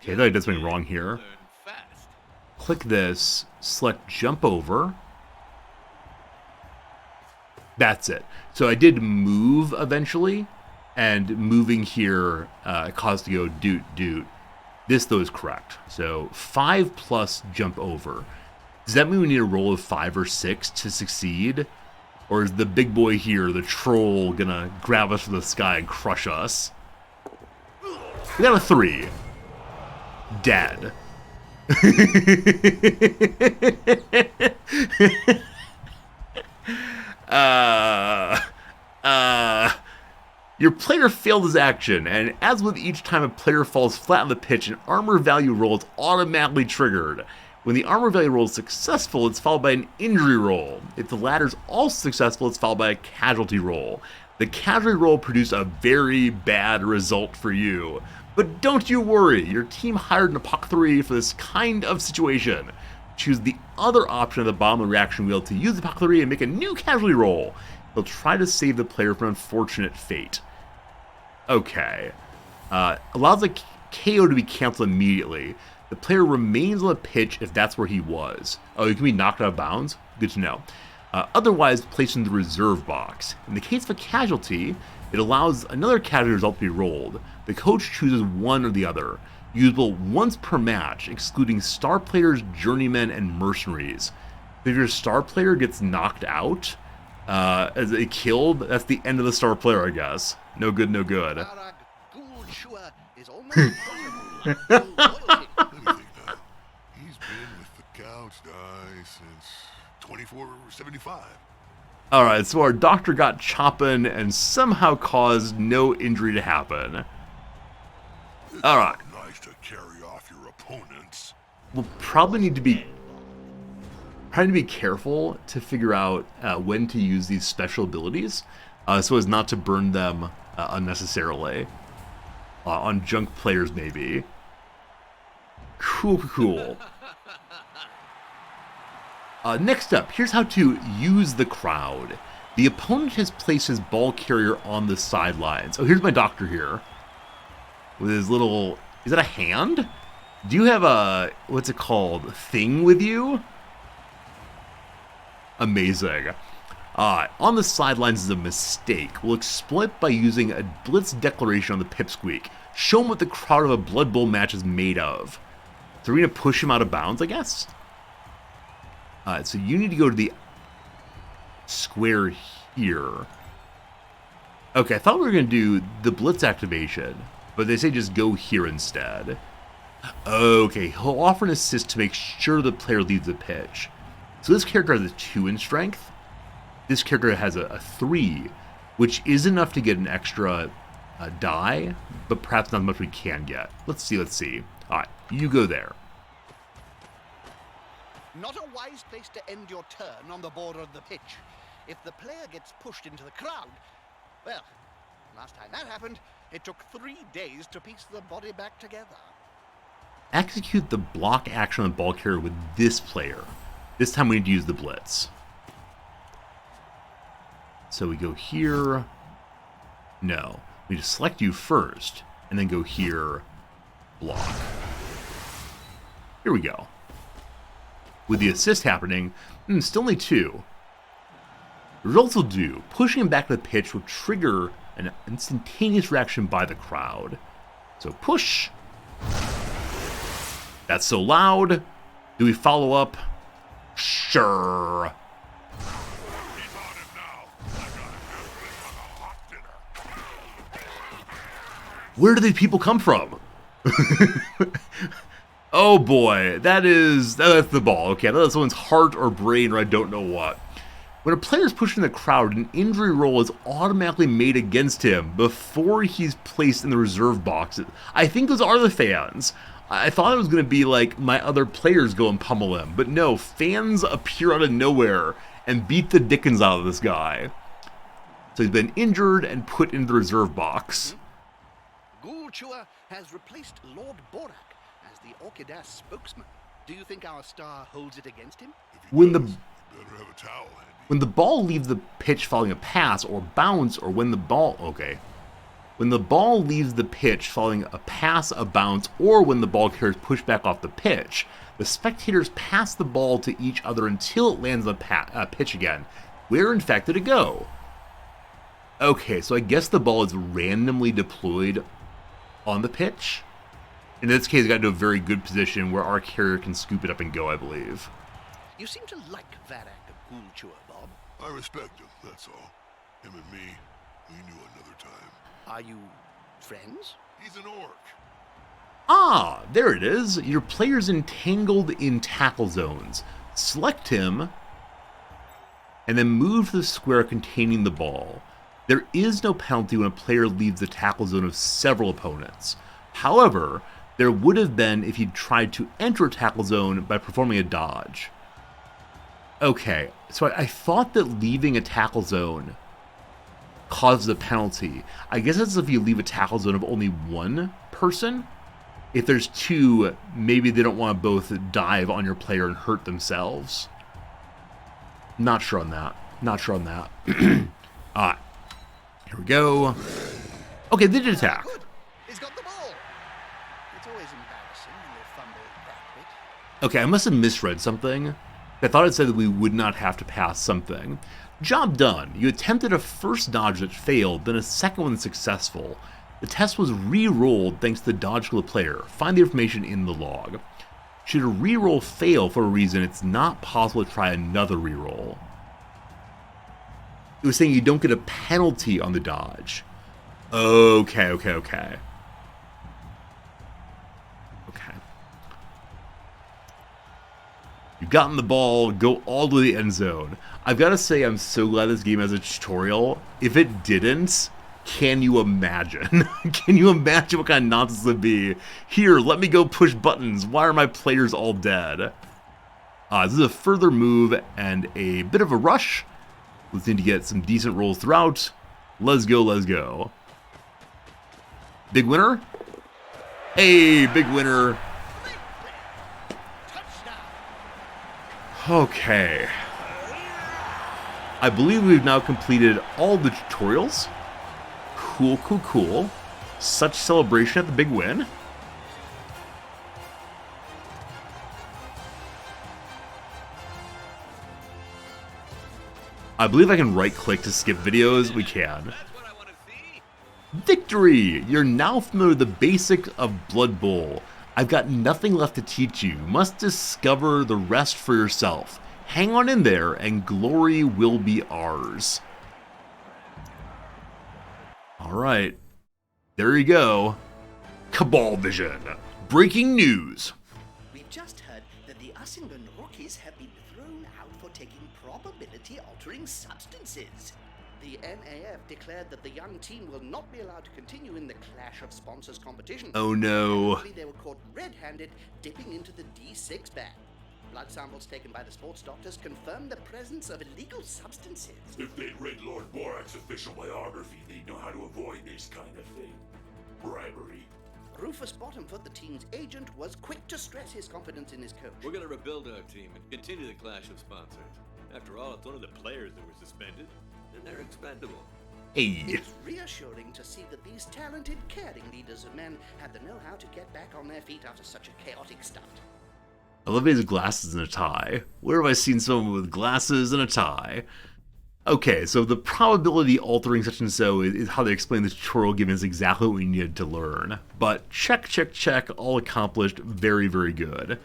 Okay, I thought I did something wrong here. Click this, select jump over. That's it. So I did move eventually, and moving here caused it to go doot, doot. This, though, is correct. So 5 plus jump over. Does that mean we need a roll of 5 or 6 to succeed? Or is the big boy here, the troll, gonna grab us from the sky and crush us? We got a 3. Dead. Your player failed his action, and as with each time a player falls flat on the pitch, an armor value roll is automatically triggered. When the armor value roll is successful, it's followed by an injury roll. If the latter is also successful, it's followed by a casualty roll. The casualty roll produced a very bad result for you. But don't you worry, your team hired an Apoc 3 for this kind of situation. Choose the other option at the bottom of the reaction wheel to use the Apoc 3 and make a new casualty roll. They'll try to save the player from an unfortunate fate. Okay. Allows a KO to be canceled immediately. The player remains on the pitch if that's where he was. Oh, you can be knocked out of bounds? Good to know. Otherwise, placed in the reserve box. In the case of a casualty, it allows another casualty result to be rolled. The coach chooses one or the other. Usable once per match, excluding star players, journeymen, and mercenaries. If your star player gets knocked out, as a killed, that's the end of the star player, I guess. No good, no good. Varag Ghoul-Chewer is almost impossible. Loyalty. Let me think now. He's been with the Couch Die since 2475. Alright, so our doctor got chopping and somehow caused no injury to happen. Alright. Nice to carry off your opponents. We'll probably need to be careful to figure out when to use these special abilities, so as not to burn them unnecessarily on junk players, maybe. Cool. Next up, here's how to use the crowd. The opponent has placed his ball carrier on the sidelines. Oh, here's my doctor here with his little. Is that a hand? Do you have a, what's it called, thing with you? Amazing. On the sidelines is a mistake. We'll exploit by using a blitz declaration on the pipsqueak. Show him what the crowd of a Blood Bowl match is made of. So we're going to push him out of bounds, I guess? So you need to go to the square here. Okay, I thought we were going to do the blitz activation, but they say just go here instead. Okay, he'll offer an assist to make sure the player leaves the pitch. So this character has a 2 in strength. This character has a 3, which is enough to get an extra die, but perhaps not as much we can get. Let's see. Alright, you go there. Not a wise place to end your turn on the border of the pitch. If the player gets pushed into the crowd, well, last time that happened, it took 3 days to piece the body back together. Execute the block action on the ball carrier with this player. This time we need to use the blitz. So we go here. No. We just select you first, and then go here, block. Here we go. With the assist happening, still only 2. The results will do. Pushing him back to the pitch will trigger an instantaneous reaction by the crowd. So push. That's so loud. Do we follow up? Sure. He's on him now. I got him after a hot dinner. Where do these people come from? Oh boy, that's the ball. Okay, that's someone's heart or brain or I don't know what. When a player is pushing the crowd, an injury roll is automatically made against him before he's placed in the reserve box. I think those are the fans. I thought it was going to be like my other players go and pummel him, but no, fans appear out of nowhere and beat the dickens out of this guy. So he's been injured and put into the reserve box. Ghoul-Chewer has replaced Lord Borak as the Orchidass spokesman. Do you think our star holds it against him? If he When does, the better have a towel handy. When the ball leaves the pitch following a pass or bounce, or when the ball leaves the pitch following a pass, a bounce, or when the ball carrier is pushed back off the pitch, the spectators pass the ball to each other until it lands on the pitch again. Where in fact did it go? Okay, so I guess the ball is randomly deployed on the pitch. In this case, it got into a very good position where our carrier can scoop it up and go, I believe. You seem to like Varag Ghoul-Chewer, Bob. I respect him, that's all. Him and me, we knew another time. Are you friends? He's an orc. Ah, there it is. Your player's entangled in tackle zones. Select him, and then move to the square containing the ball. There is no penalty when a player leaves the tackle zone of several opponents. However, there would have been if he'd tried to enter a tackle zone by performing a dodge. Okay, so I thought that leaving a tackle zone causes a penalty. I guess that's if you leave a tackle zone of only one person. If there's 2, maybe they don't want to both dive on your player and hurt themselves. Not sure on that. Alright. Here we go. Okay, they did attack. Good. He's got the ball. It's always embarrassing when they fumble that bit. Okay, I must have misread something. I thought it said that we would not have to pass something. Job done. You attempted a first dodge that failed, then a second one successful. The test was re-rolled thanks to the dodge skill of the player. Find the information in the log. Should a re-roll fail for a reason, it's not possible to try another re-roll. It was saying you don't get a penalty on the dodge. Okay. You've gotten the ball, go all the way to the end zone. I've got to say, I'm so glad this game has a tutorial. If it didn't, can you imagine? Can you imagine what kind of nonsense it would be? Here, let me go push buttons. Why are my players all dead? This is a further move and a bit of a rush. Let's need to get some decent rolls throughout. Let's go. Big winner? Hey, big winner. Okay. I believe we've now completed all the tutorials. Cool. Such celebration at the big win. I believe I can right-click to skip videos. We can. Victory! You're now familiar with the basics of Blood Bowl. I've got nothing left to teach you. You must discover the rest for yourself. Hang on in there, and glory will be ours. Alright. There you go. Cabal Vision. Breaking news. We've just heard that the Usingen rookies have been thrown out for taking probability-altering substances. The NAF declared that the young team will not be allowed to continue in the Clash of Sponsors competition. Oh no. Apparently they were caught red-handed dipping into the D6 bag. Blood samples taken by the sports doctors confirmed the presence of illegal substances. If they'd read Lord Borak's official biography, they'd know how to avoid this kind of thing. Bribery. Rufus Bottomfoot, the team's agent, was quick to stress his confidence in his coach. We're gonna rebuild our team and continue the clash of sponsors. After all, it's only the players that were suspended, and they're expendable. Hey. It's reassuring to see that these talented, caring leaders of men have the know-how to get back on their feet after such a chaotic start. I love his glasses and a tie. Where have I seen someone with glasses and a tie? Okay, so the probability altering such and so is how they explain the tutorial given us exactly what we needed to learn. But check, all accomplished, very good.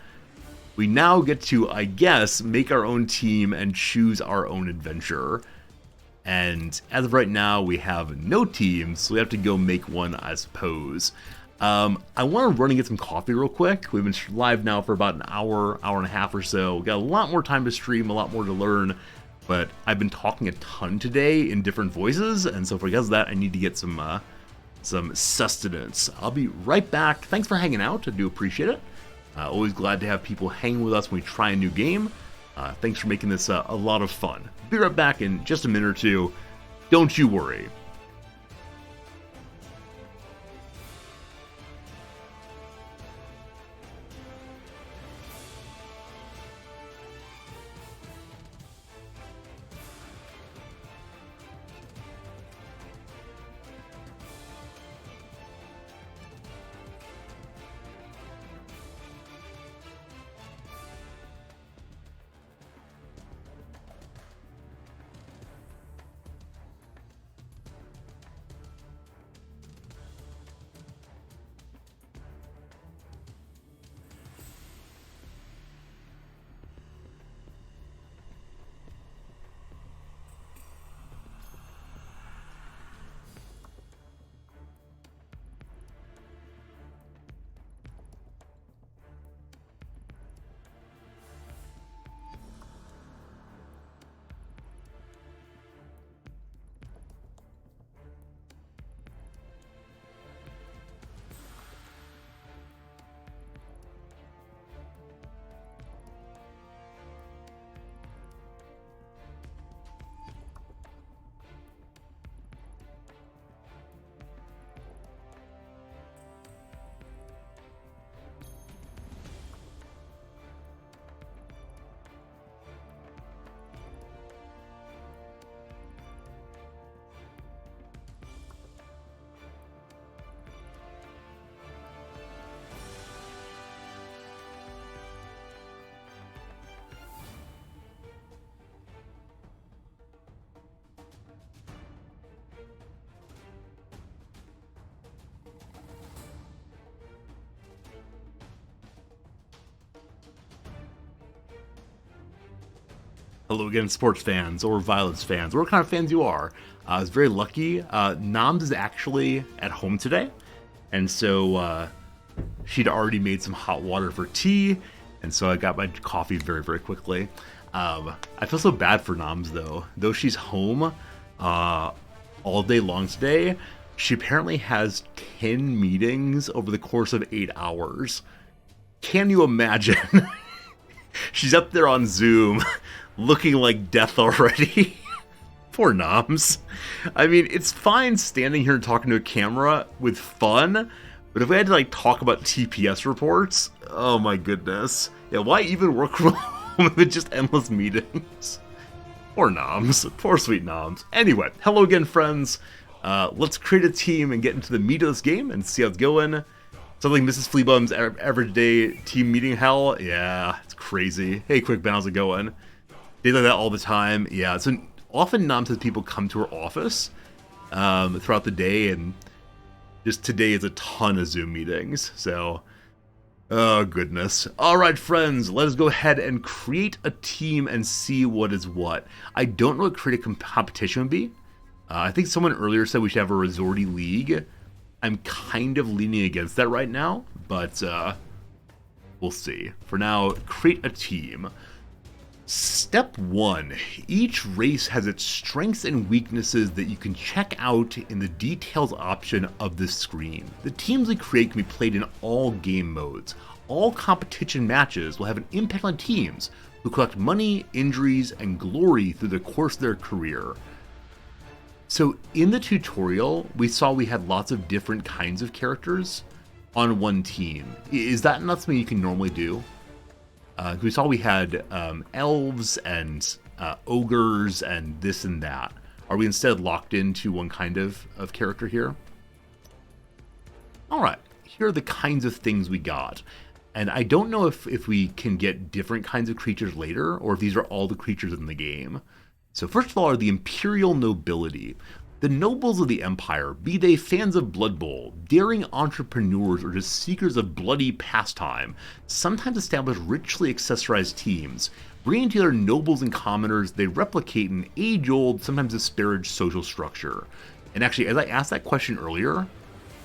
We now get to, I guess, make our own team and choose our own adventure. And as of right now, we have no team, so we have to go make one, I suppose. I want to run and get some coffee real quick. We've been live now for about an hour and a half or so. Got a lot more time to stream, a lot more to learn, but I've been talking a ton today in different voices, and so because of that, I need to get some sustenance. I'll be right back. Thanks for hanging out. I do appreciate it. Always glad to have people hang with us when we try a new game. Thanks for making this a lot of fun. Be right back in just a minute or two. Don't you worry. Hello again, sports fans or violence fans, or what kind of fans you are. I was very lucky. Noms is actually at home today, and so she'd already made some hot water for tea, and so I got my coffee very, very quickly. I feel so bad for Noms, though. Though she's home all day long today, she apparently has 10 meetings over the course of 8 hours. Can you imagine? She's up there on Zoom, looking like death already. Poor Noms. I mean, it's fine standing here and talking to a camera with fun, but if we had to, like, talk about TPS reports, oh my goodness. Yeah, why even work from home if it's just endless meetings? Poor Noms. Poor sweet Noms. Anyway, hello again, friends. Let's create a team and get into the meat of this game and see how it's going. Something Mrs. Fleabum's average day team meeting hell. Yeah, it's crazy. Hey, Quick Ben, how's it going? Days like that all the time. Yeah, so often Noms has people come to her office throughout the day, and just today is a ton of Zoom meetings. So, oh goodness. All right, friends, let us go ahead and create a team and see what is what. I don't know what create a competition would be. I think someone earlier said we should have a resorty league. I'm kind of leaning against that right now, but we'll see. For now, create a team. Step 1. Each race has its strengths and weaknesses that you can check out in the details option of this screen. The teams we create can be played in all game modes. All competition matches will have an impact on teams who collect money, injuries, and glory through the course of their career. So in the tutorial, we saw we had lots of different kinds of characters on one team. Is that not something you can normally do? We saw we had elves and ogres and this and that. Are we instead locked into one kind of character here? All right, here are the kinds of things we got. And I don't know if we can get different kinds of creatures later, or if these are all the creatures in the game. So first of all are the Imperial Nobility. The nobles of the Empire, be they fans of Blood Bowl, daring entrepreneurs, or just seekers of bloody pastime, sometimes establish richly accessorized teams. Bringing together nobles and commoners, they replicate an age-old, sometimes disparaged social structure. And actually, as I asked that question earlier,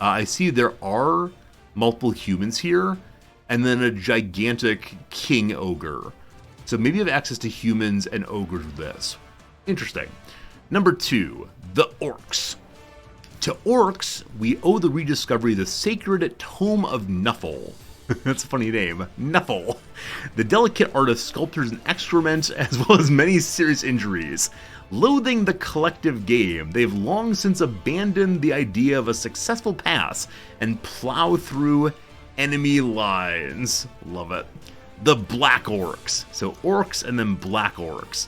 I see there are multiple humans here, and then a gigantic king ogre. So maybe you have access to humans and ogres with this. Interesting. Number 2, the Orcs. To Orcs, we owe the rediscovery of the sacred Tome of Nuffle. That's a funny name, Nuffle. The delicate art of sculptors and excrement, as well as many serious injuries. Loathing the collective game, they've long since abandoned the idea of a successful pass and plow through enemy lines. Love it. The Black Orcs. So Orcs and then Black Orcs.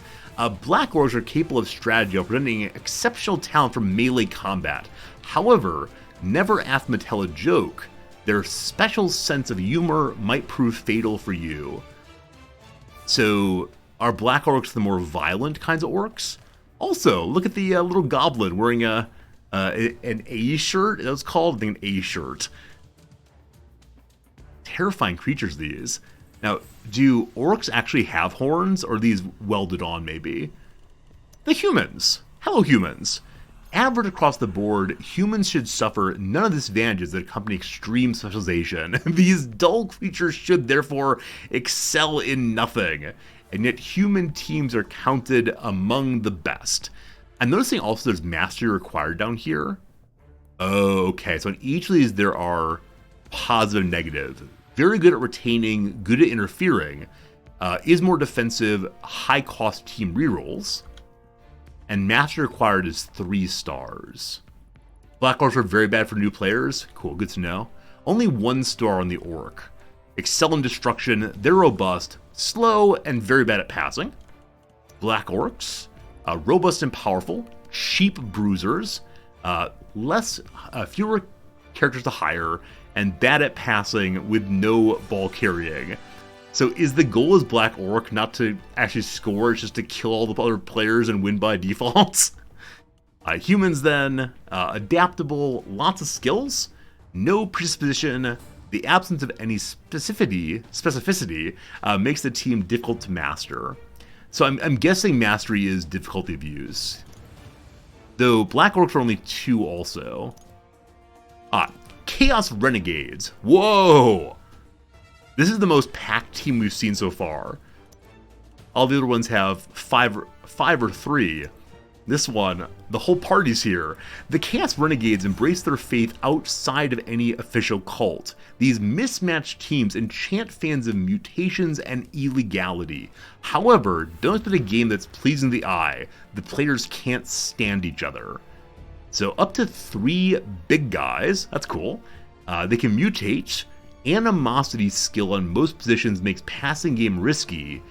Black Orcs are capable of strategy while presenting exceptional talent for melee combat. However, never ask them to tell a joke. Their special sense of humor might prove fatal for you. So, are Black Orcs the more violent kinds of orcs? Also, look at the little goblin wearing an A shirt. That was called, I think, an A shirt. Terrifying creatures, these. Now, do orcs actually have horns, or are these welded on, maybe? The humans. Hello, humans. Average across the board, humans should suffer none of the disadvantages that accompany extreme specialization. These dull creatures should, therefore, excel in nothing. And yet, human teams are counted among the best. I'm noticing also there's mastery required down here. Oh, okay. So in each of these, there are positive and negative. Very good at retaining, good at interfering, is more defensive, high-cost team rerolls, and master required is 3 stars. Black Orcs are very bad for new players. Cool, good to know. Only 1 star on the Orc. Excel in destruction, they're robust, slow, and very bad at passing. Black Orcs, robust and powerful, cheap bruisers, fewer characters to hire, and bad at passing with no ball carrying. So is the goal as Black Orc not to actually score, it's just to kill all the other players and win by default? Humans then, adaptable, lots of skills, no predisposition, the absence of any specificity makes the team difficult to master. So I'm guessing Mastery is difficulty of use. Though Black Orcs are only 2 also. Chaos Renegades. Whoa! This is the most packed team we've seen so far. All the other ones have 5 or 3. This one, the whole party's here. The Chaos Renegades embrace their faith outside of any official cult. These mismatched teams enchant fans of mutations and illegality. However, don't expect a game that's pleasing the eye. The players can't stand each other. So up to 3 big guys, that's cool. They can mutate. Animosity skill on most positions makes passing game risky.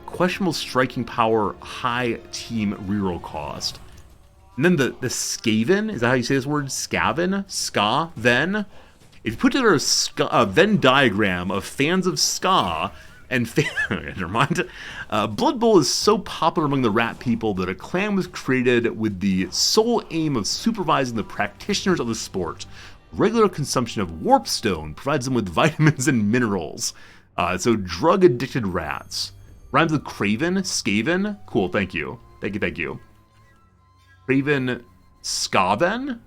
Questionable striking power, high team reroll cost. And then the Skaven, is that how you say this word? Skaven? Ska-Ven? If you put together a Venn diagram of fans of Ska and never mind. Blood Bowl is so popular among the rat people that a clan was created with the sole aim of supervising the practitioners of the sport. Regular consumption of warpstone provides them with vitamins and minerals. So drug-addicted rats. Rhymes with Craven, Skaven. Cool, thank you. Thank you. Craven, Skaven?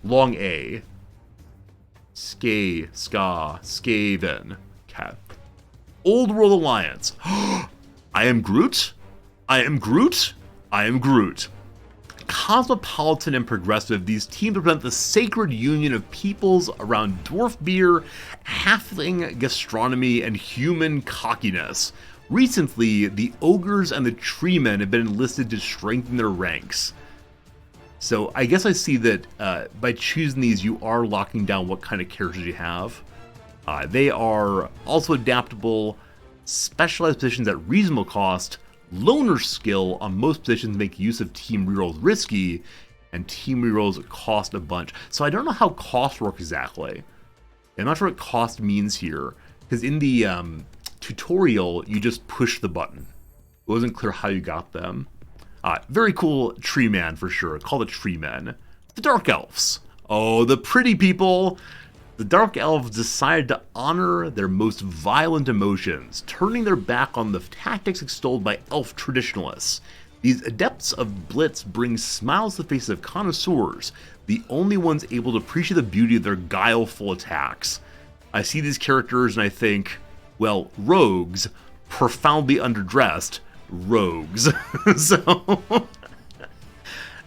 Long A. Skaven. Okay. Old World Alliance. I am Groot? I am Groot? I am Groot. Cosmopolitan and progressive, these teams represent the sacred union of peoples around dwarf beer, halfling gastronomy, and human cockiness. Recently, the ogres and the tree men have been enlisted to strengthen their ranks. So I guess I see that by choosing these, you are locking down what kind of characters you have. They are also adaptable, specialized positions at reasonable cost. Loner skill on most positions make use of team rerolls risky, and team rerolls cost a bunch. So I don't know how cost works exactly. I'm not sure what cost means here, because in the tutorial, you just push the button. It wasn't clear how you got them. Very cool tree man for sure. Call it tree men. The Dark Elves. Oh, the pretty people. The Dark Elves decided to honor their most violent emotions, turning their back on the tactics extolled by elf traditionalists. These adepts of Blitz bring smiles to the faces of connoisseurs, the only ones able to appreciate the beauty of their guileful attacks. I see these characters and I think, well, rogues, profoundly underdressed rogues.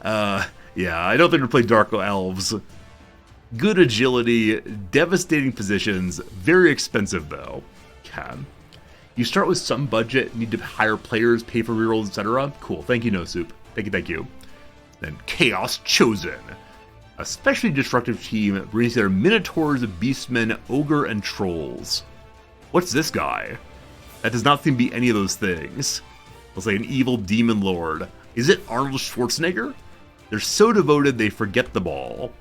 Yeah, I don't think we're play Dark Elves. Good agility, devastating positions, very expensive though. Okay. You start with some budget, need to hire players, pay for rerolls, etc. Cool, thank you, No Soup. Thank you. Then Chaos Chosen. A specially destructive team brings their minotaurs, beastmen, ogre, and trolls. What's this guy? That does not seem to be any of those things. Looks like an evil demon lord. Is it Arnold Schwarzenegger? They're so devoted they forget the ball.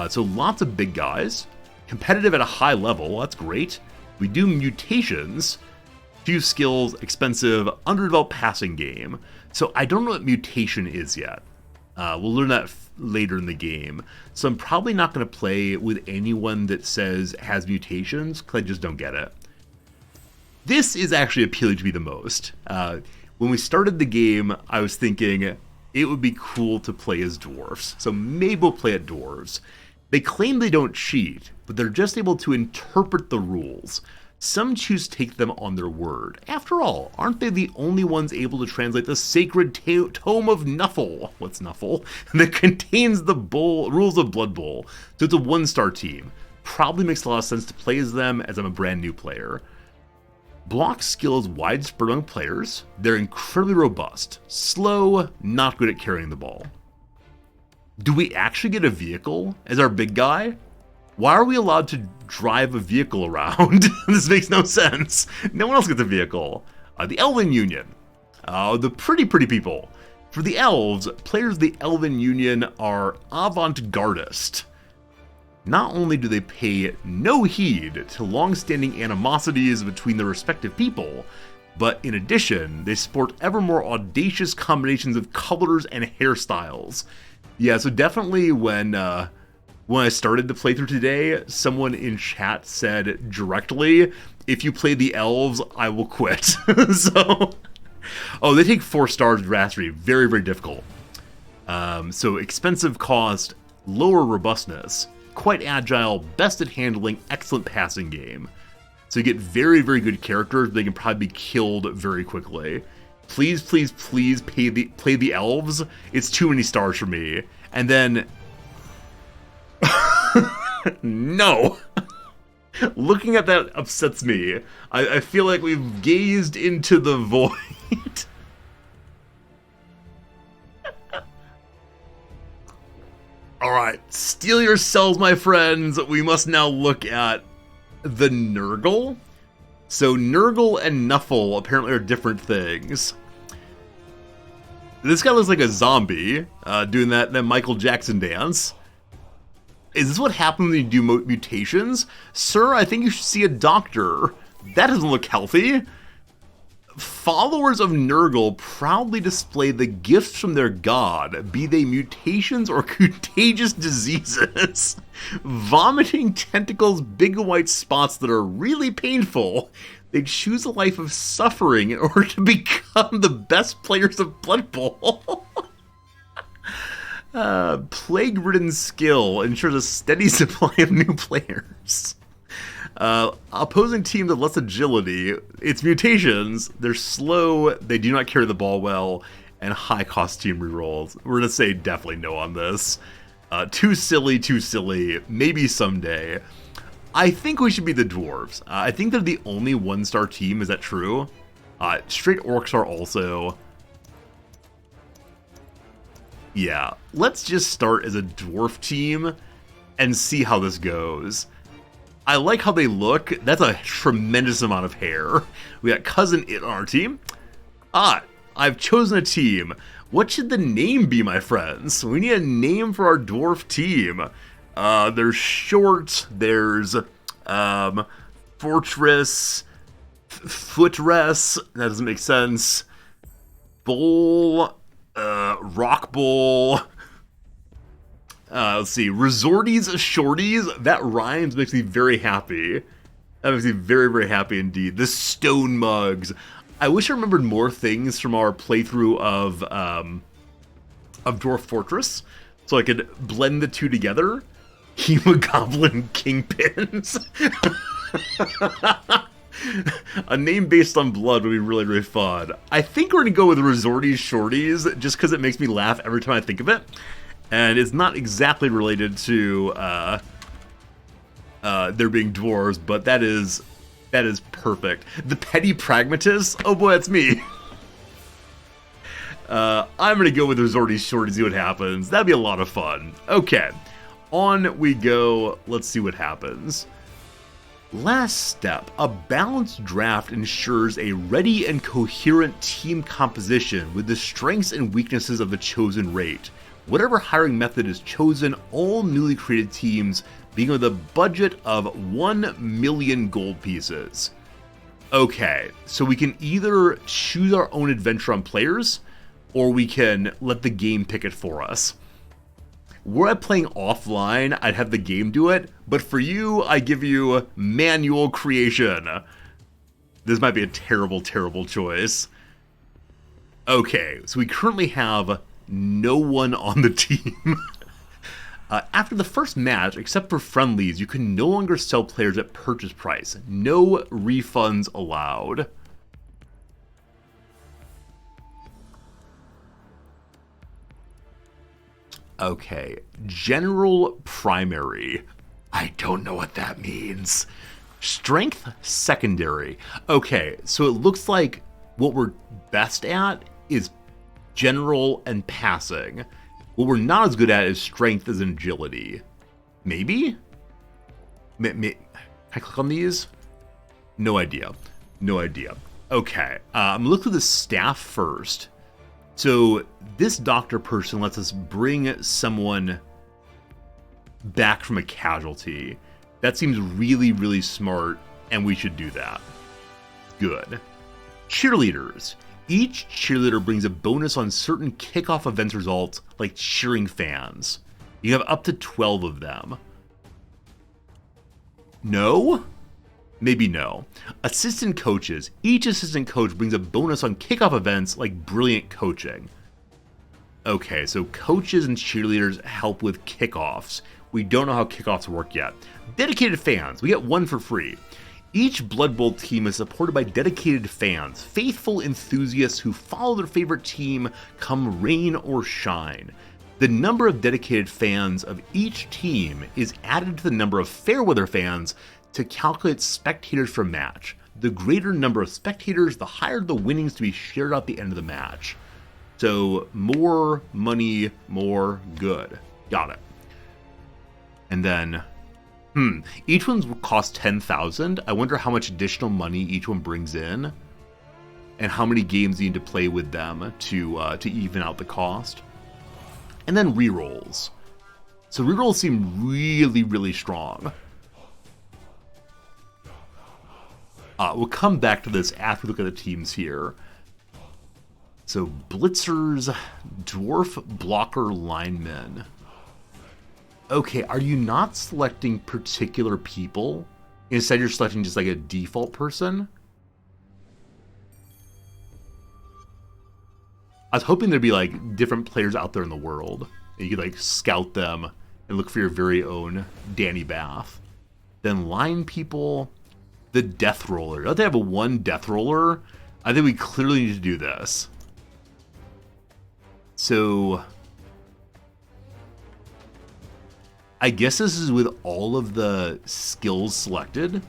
So lots of big guys. Competitive at a high level, that's great. We do mutations. Few skills, expensive, underdeveloped passing game. So I don't know what mutation is yet. We'll learn that later in the game. So I'm probably not going to play with anyone that says has mutations, because I just don't get it. This is actually appealing to me the most. When we started the game, I was thinking it would be cool to play as dwarves. So maybe we'll play at dwarves. They claim they don't cheat, but they're just able to interpret the rules. Some choose to take them on their word. After all, aren't they the only ones able to translate the sacred tome of Nuffle? What's Nuffle? That contains the rules of Blood Bowl. So it's a 1-star team. Probably makes a lot of sense to play as them, as I'm a brand new player. Block skill is widespread among players. They're incredibly robust. Slow, not good at carrying the ball. Do we actually get a vehicle as our big guy? Why are we allowed to drive a vehicle around? This makes no sense. No one else gets a vehicle. The Elven Union. The pretty people. For the elves, players of the Elven Union are avant-gardist. Not only do they pay no heed to long-standing animosities between their respective people, but in addition, they sport ever more audacious combinations of colors and hairstyles. Yeah, so definitely when when I started the playthrough today, someone in chat said directly, if you play the elves, I will quit. So, oh, they take 4 stars with mastery. Very, very difficult. So expensive cost, lower robustness, quite agile, best at handling, excellent passing game. So you get very, very good characters, but they can probably be killed very quickly. Please, please, please play the elves. It's too many stars for me. And then... No! Looking at that upsets me. I feel like we've gazed into the void. Alright, steel yourselves, my friends. We must now look at the Nurgle. So Nurgle and Nuffle apparently are different things. This guy looks like a zombie doing that Michael Jackson dance. Is this what happens when you do mutations? Sir, I think you should see a doctor. That doesn't look healthy. Followers of Nurgle proudly display the gifts from their god, be they mutations or contagious diseases. Vomiting tentacles, big white spots that are really painful. They choose a life of suffering in order to become the best players of Blood Bowl. Plague-ridden skill ensures a steady supply of new players. Opposing team with less agility, it's mutations, they're slow, they do not carry the ball well, and high-cost team rerolls. We're gonna say definitely no on this. Too silly, maybe someday. I think we should be the dwarves. I think they're the only 1-star team, is that true? Straight orcs are also... Yeah, let's just start as a dwarf team and see how this goes. I like how they look. That's a tremendous amount of hair. We got Cousin It on our team. I've chosen a team. What should the name be, my friends? We need a name for our dwarf team. There's Short, there's Fortress, Footress, that doesn't make sense. Bowl, Rock Bowl. Let's see, Resorties, Shorties, that rhymes, makes me very happy. That makes me very, very happy indeed. The Stone Mugs. I wish I remembered more things from our playthrough of Dwarf Fortress, so I could blend the two together. Hemogoblin Kingpins. A name based on blood would be really, really fun. I think we're going to go with Resorties Shorties, just because it makes me laugh every time I think of it. And it's not exactly related to there being dwarves, but that is perfect. The Petty Pragmatist? Oh boy, that's me. I'm going to go with Resorties Shorties, see what happens. That'd be a lot of fun. Okay, on we go. Let's see what happens. Last step, a balanced draft ensures a ready and coherent team composition with the strengths and weaknesses of the chosen rate. Whatever hiring method is chosen, all newly created teams begin with a budget of 1 million gold pieces. Okay, so we can either choose our own adventure on players, or we can let the game pick it for us. Were I playing offline, I'd have the game do it, but for you, I give you manual creation. This might be a terrible, terrible choice. Okay, so we currently have no one on the team. After the first match, except for friendlies, you can no longer sell players at purchase price. No refunds allowed. Okay, general primary. I don't know what that means. Strength secondary. Okay, so it looks like what we're best at is general and passing. What we're not as good at is strength as agility. Maybe? Can I click on these? No idea. No idea. Okay, I'm gonna look through the staff first. So this doctor person lets us bring someone back from a casualty. That seems really, really smart, and we should do that. Good. Cheerleaders. Each cheerleader brings a bonus on certain kickoff events results, like cheering fans. You have up to 12 of them. No? Maybe no. Assistant coaches. Each assistant coach brings a bonus on kickoff events like brilliant coaching. Okay, so coaches and cheerleaders help with kickoffs. We don't know how kickoffs work yet. Dedicated fans. We get one for free. Each Blood Bowl team is supported by dedicated fans, faithful enthusiasts who follow their favorite team come rain or shine. The number of dedicated fans of each team is added to the number of fair-weather fans to calculate spectators for match. The greater number of spectators, the higher the winnings to be shared out at the end of the match. So, more money, more good. Got it. And then, each one costs 10,000. I wonder how much additional money each one brings in, and how many games you need to play with them to even out the cost. And then rerolls. So rerolls seem really, really strong. We'll come back to this after we look at the teams here. So Blitzers, Dwarf Blocker Linemen. Okay, are you not selecting particular people? Instead you're selecting just like a default person? I was hoping there'd be like different players out there in the world. And you could like scout them and look for your very own Danny Bath. Then line people, the Death Roller. Don't they have a one Death Roller? I think we clearly need to do this. So I guess this is with all of the skills selected.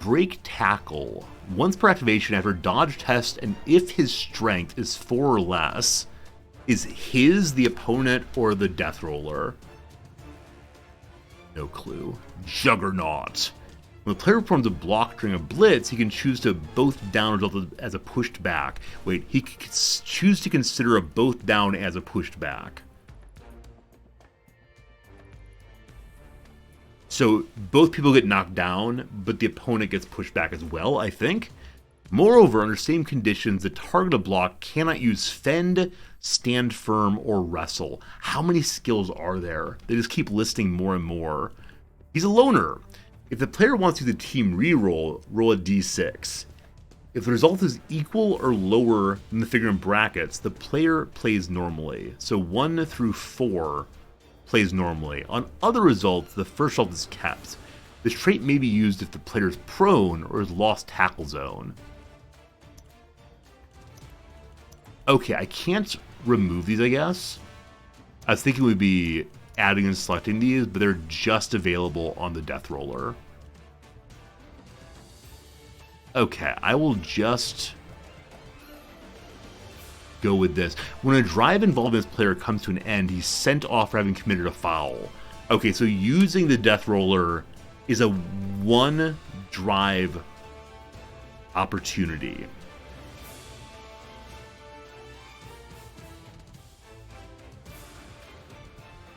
Break Tackle. Once per activation after dodge test, and if his strength is 4 or less, is his, the opponent, or the Death Roller? No clue. Juggernaut. When the player performs a block during a blitz, he can choose to both down result as a pushed back. Wait, he can choose to consider a both down as a pushed back. So both people get knocked down, but the opponent gets pushed back as well, I think. Moreover, under same conditions, the targeted block cannot use fend, stand firm, or wrestle. How many skills are there? They just keep listing more and more. He's a loner. If the player wants to use a team reroll, roll a d6. If the result is equal or lower than the figure in brackets, the player plays normally. So 1 through 4 plays normally. On other results, the first result is kept. This trait may be used if the player is prone or has lost tackle zone. Okay, I can't remove these, I guess. I was thinking we'd be adding and selecting these, but they're just available on the Death Roller. Okay, I will just go with this. When a drive involving this player comes to an end, he's sent off for having committed a foul. Okay, so using the Death Roller is a one drive opportunity.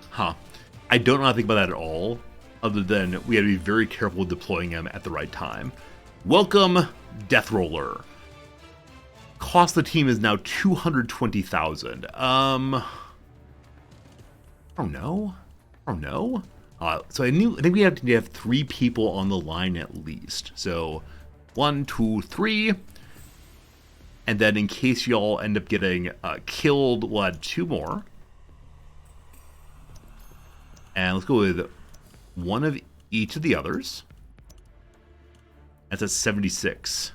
Huh. I don't know how to think about that at all, other than we have to be very careful with deploying him at the right time. Welcome, Death Roller. Cost of the team is now 220,000. I don't know. So I think we have to have 3 people on the line at least. So 1, 2, 3. And then in case y'all end up getting killed, we'll add 2 more. And let's go with 1 of each of the others. That's at 76.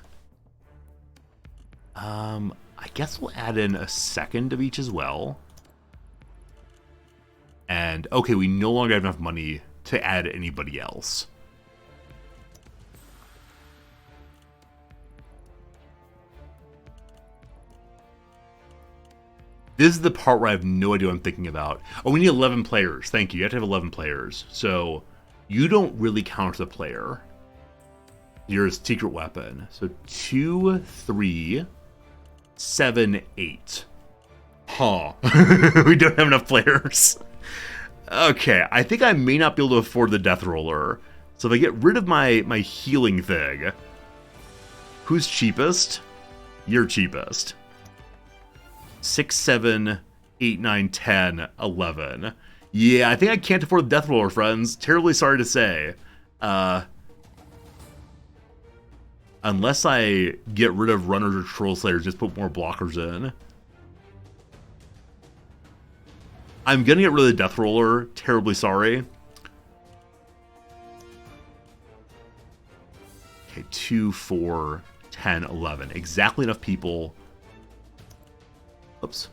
I guess we'll add in a 2nd of each as well. And, okay, we no longer have enough money to add anybody else. This is the part where I have no idea what I'm thinking about. Oh, we need 11 players. Thank you. You have to have 11 players. So, you don't really count as a player. You're a secret weapon. So, 2, 3, 7, 8. Huh. We don't have enough players. Okay, I think I may not be able to afford the Death Roller. So if I get rid of my healing thing, who's cheapest? You're cheapest. 6, 7, 8, 9, 10, 11. Yeah, I think I can't afford the Death Roller, friends. Terribly sorry to say. Unless I get rid of Runners or Troll Slayers, just put more blockers in. I'm gonna get rid of the Death Roller. Terribly sorry. Okay, 2, 4, 10, 11. Exactly enough people. Oops.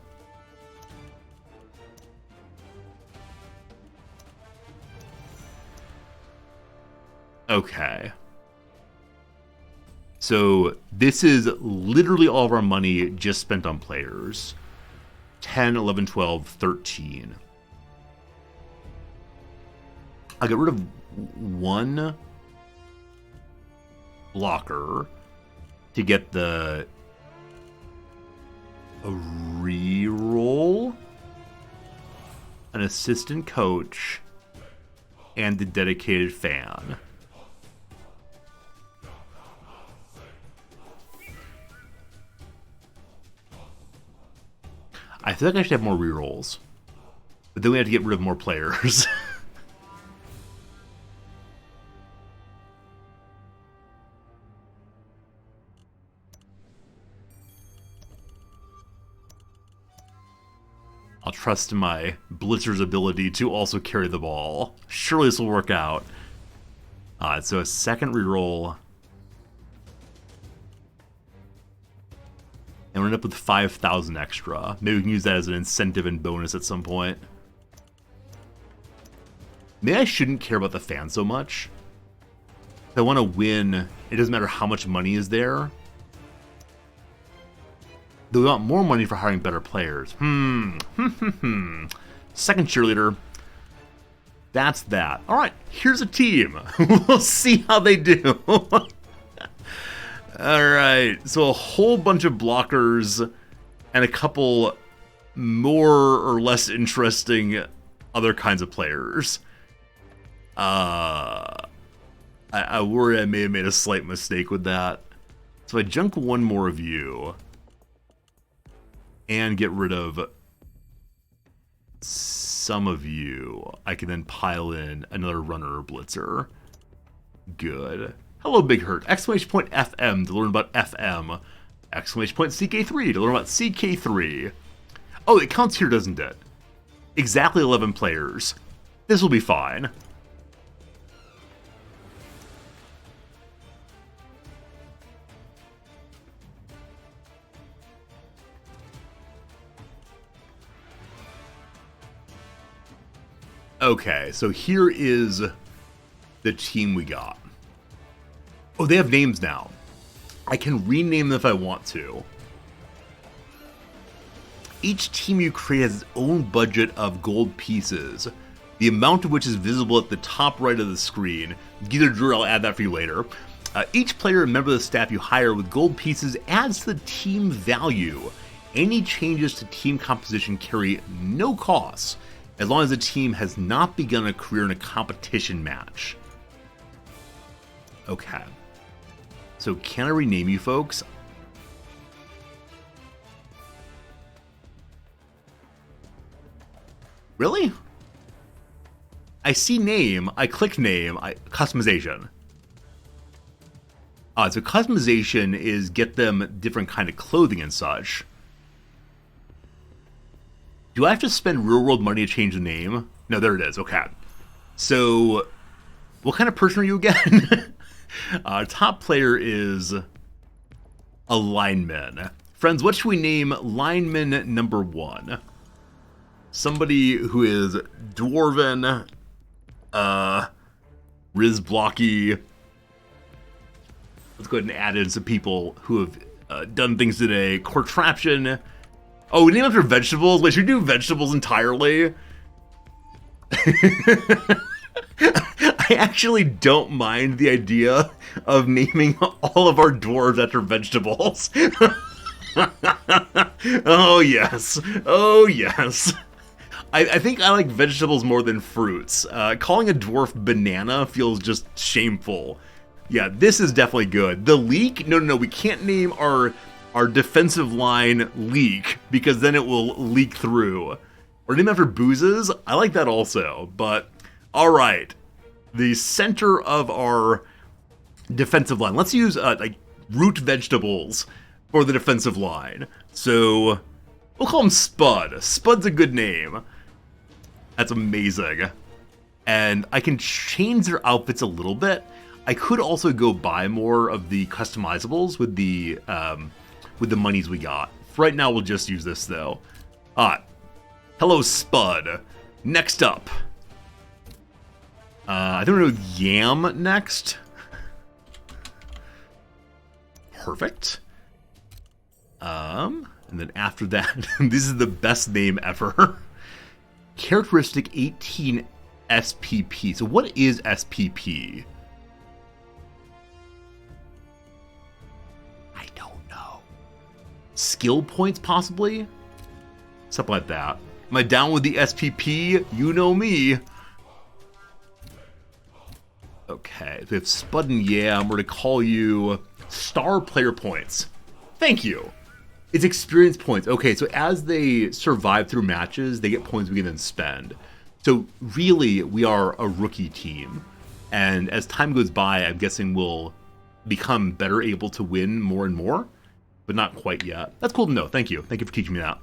Okay. So this is literally all of our money just spent on players. 10, 11, 12, 13. I'll get rid of one blocker to get the a reroll, an assistant coach, and the dedicated fan. I feel like I should have more rerolls, but then we have to get rid of more players. I'll trust in my Blitzer's ability to also carry the ball. Surely this will work out. So a second reroll. And we're end up with 5,000 extra. Maybe we can use that as an incentive and bonus at some point. Maybe I shouldn't care about the fan so much. If I want to win, it doesn't matter how much money is there. Though we want more money for hiring better players. Second cheerleader. That's that. Alright, here's a team. We'll see how they do. Alright, so a whole bunch of blockers and a couple more or less interesting other kinds of players. I worry I may have made a slight mistake with that. So I junk one more of you and get rid of some of you. I can then pile in another runner or blitzer. Good. Hello, Big Hurt. Exclamation point FM to learn about FM. Exclamation point CK3 to learn about CK3. Oh, it counts here, doesn't it? Exactly 11 players. This will be fine. Okay, so here is the team we got. Oh, they have names now. I can rename them if I want to. Each team you create has its own budget of gold pieces, the amount of which is visible at the top right of the screen. Either Drew, I'll add that for you later. Each player and member of the staff you hire with gold pieces adds to the team value. Any changes to team composition carry no costs, as long as the team has not begun a career in a competition match. Okay. So can I rename you folks? Really? I see name, I click name, customization. So customization is get them different kind of clothing and such. Do I have to spend real world money to change the name? No, there it is. Okay. So, what kind of person are you again? Top player is a lineman. Friends, what should we name lineman number 1? Somebody who is dwarven, Riz blocky. Let's go ahead and add in some people who have done things today. Contraption. Oh, we name after vegetables? Wait, should we do vegetables entirely? I actually don't mind the idea of naming all of our dwarves after vegetables. Oh, yes. Oh, yes. I think I like vegetables more than fruits. Calling a dwarf banana feels just shameful. Yeah, this is definitely good. The leek? No, we can't name our defensive line leak, because then it will leak through. Or name after boozes? I like that also, but alright. The center of our defensive line. Let's use like root vegetables for the defensive line. So we'll call him Spud. Spud's a good name. That's amazing. And I can change their outfits a little bit. I could also go buy more of the customizables with the monies we got. For right now, we'll just use this though. Hello, Spud. Next up, I think we're gonna go with Yam next. Perfect. And then after that, this is the best name ever. Characteristic 18 SPP. So what is SPP? I don't know. Skill points, possibly? Something like that. Am I down with the SPP? You know me. Okay, so we have Spud and Yam. We're going to call you Star Player Points. Thank you. It's experience points. Okay, so as they survive through matches, they get points we can then spend. So really, we are a rookie team. And as time goes by, I'm guessing we'll become better able to win more and more. But not quite yet. That's cool to know. Thank you. Thank you for teaching me that.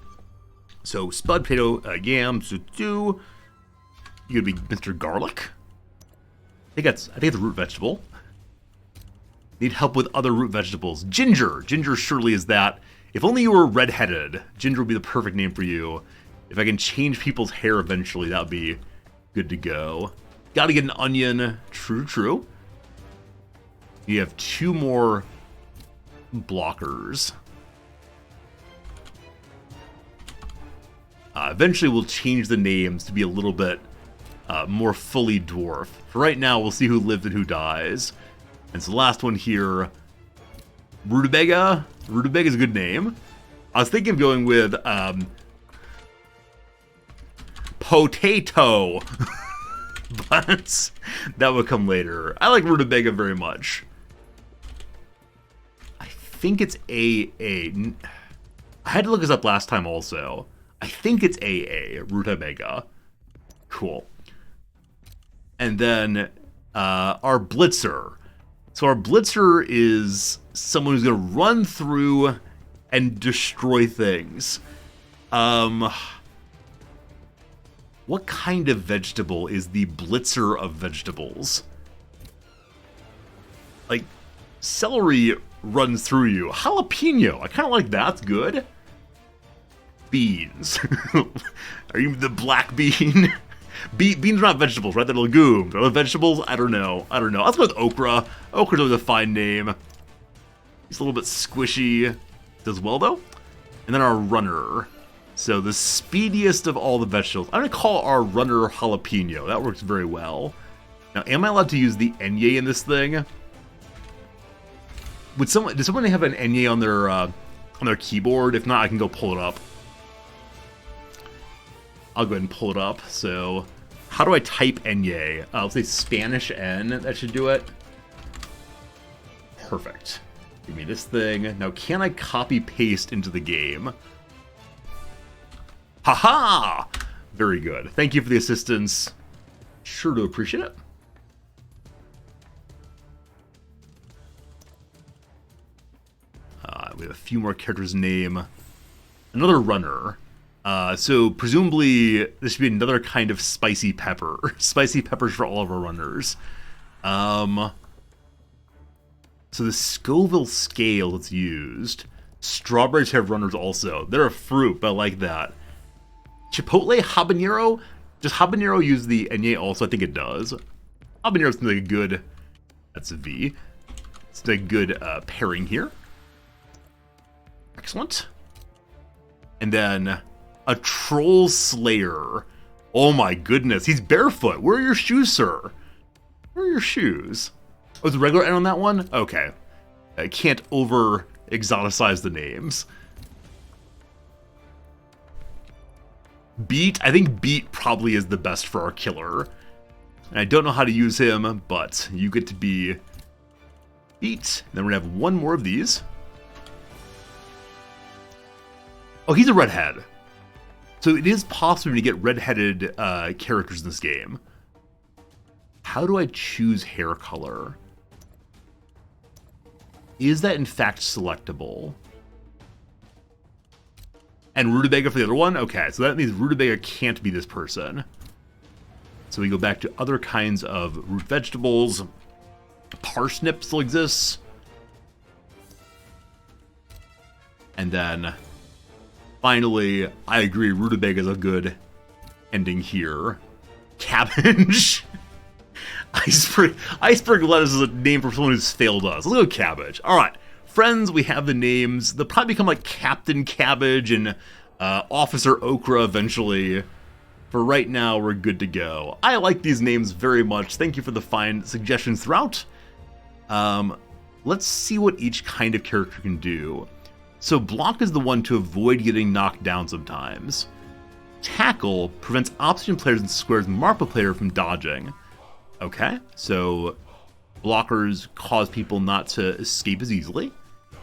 So Spud, Potato, Yam, Zutu. You're going to be Mr. Garlic. I think it's a root vegetable. Need help with other root vegetables. Ginger. Ginger surely is that. If only you were redheaded, Ginger would be the perfect name for you. If I can change people's hair eventually, that would be good to go. Gotta get an onion. True. You have 2 more blockers. Eventually, we'll change the names to be a little bit more fully dwarf. For right now, we'll see who lives and who dies. And so the last one here, Rutabaga. Rutabaga is a good name. I was thinking of going with Potato, but that would come later. I like Rutabaga very much. I think it's AA. I had to look this up last time also. I think it's AA, Rutabaga. Cool. And then our Blitzer. So our Blitzer is someone who's going to run through and destroy things. What kind of vegetable is the Blitzer of vegetables? Like, celery runs through you. Jalapeno, I kind of like that. That's good. Beans. Are you the black bean? Beans are not vegetables, right? They're legumes. Are they vegetables? I don't know. Let's go with okra. Okra's always a fine name. He's a little bit squishy. Does well, though. And then our runner. So the speediest of all the vegetables. I'm going to call our runner jalapeno. That works very well. Now, am I allowed to use the enye in this thing? Does someone have an enye on their keyboard? If not, I can go pull it up. I'll go ahead and pull it up. So, how do I type enye? I'll say Spanish N. That should do it. Perfect. Give me this thing. Now, can I copy paste into the game? Haha! Very good. Thank you for the assistance. Sure to appreciate it. We have a few more characters' name. Another runner. So presumably this should be another kind of spicy pepper. Spicy peppers for all of our runners. So the Scoville scale that's used. Strawberries have runners also. They're a fruit, but I like that. Chipotle habanero? Does habanero use the enye also? I think it does. Habanero seems like a good... That's a V. It's a good pairing here. Excellent. And then a troll slayer. Oh my goodness, he's barefoot. Where are your shoes, sir? Where are your shoes? Oh, it's a regular N on that one? Okay. I can't over exoticize the names. Beat. I think Beat probably is the best for our killer. And I don't know how to use him, but you get to be Beat. Then we're going to have one more of these. Oh, he's a redhead. So it is possible to get redheaded characters in this game. How do I choose hair color? Is that in fact selectable? And rutabaga for the other one? Okay, so that means rutabaga can't be this person. So we go back to other kinds of root vegetables. Parsnip still exists. And then, finally, I agree, rutabaga is a good ending here. Cabbage. Iceberg lettuce is a name for someone who's failed us. Let's go cabbage. All right, friends, we have the names. They'll probably become like Captain Cabbage and Officer Okra eventually. For right now, we're good to go. I like these names very much. Thank you for the fine suggestions throughout. Let's see what each kind of character can do. So block is the one to avoid getting knocked down sometimes. Tackle prevents opposition players and squares mark a player from dodging. Okay, so blockers cause people not to escape as easily.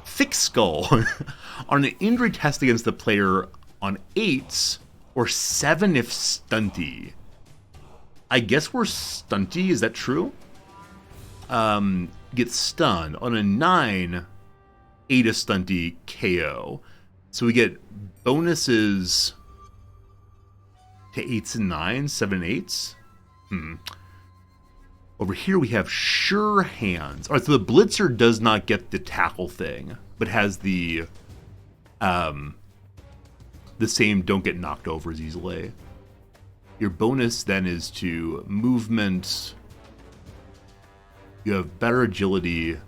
Thick Skull. On an injury test against the player on 8s, or 7 if stunty. I guess we're stunty, is that true? Get stunned. On a 9, 8 is stunty, KO. So we get bonuses to 8s and 9s, 7 and 8s. Over here we have Sure Hands. Alright, so the Blitzer does not get the tackle thing, but has the same don't get knocked over as easily. Your bonus then is to movement. You have better agility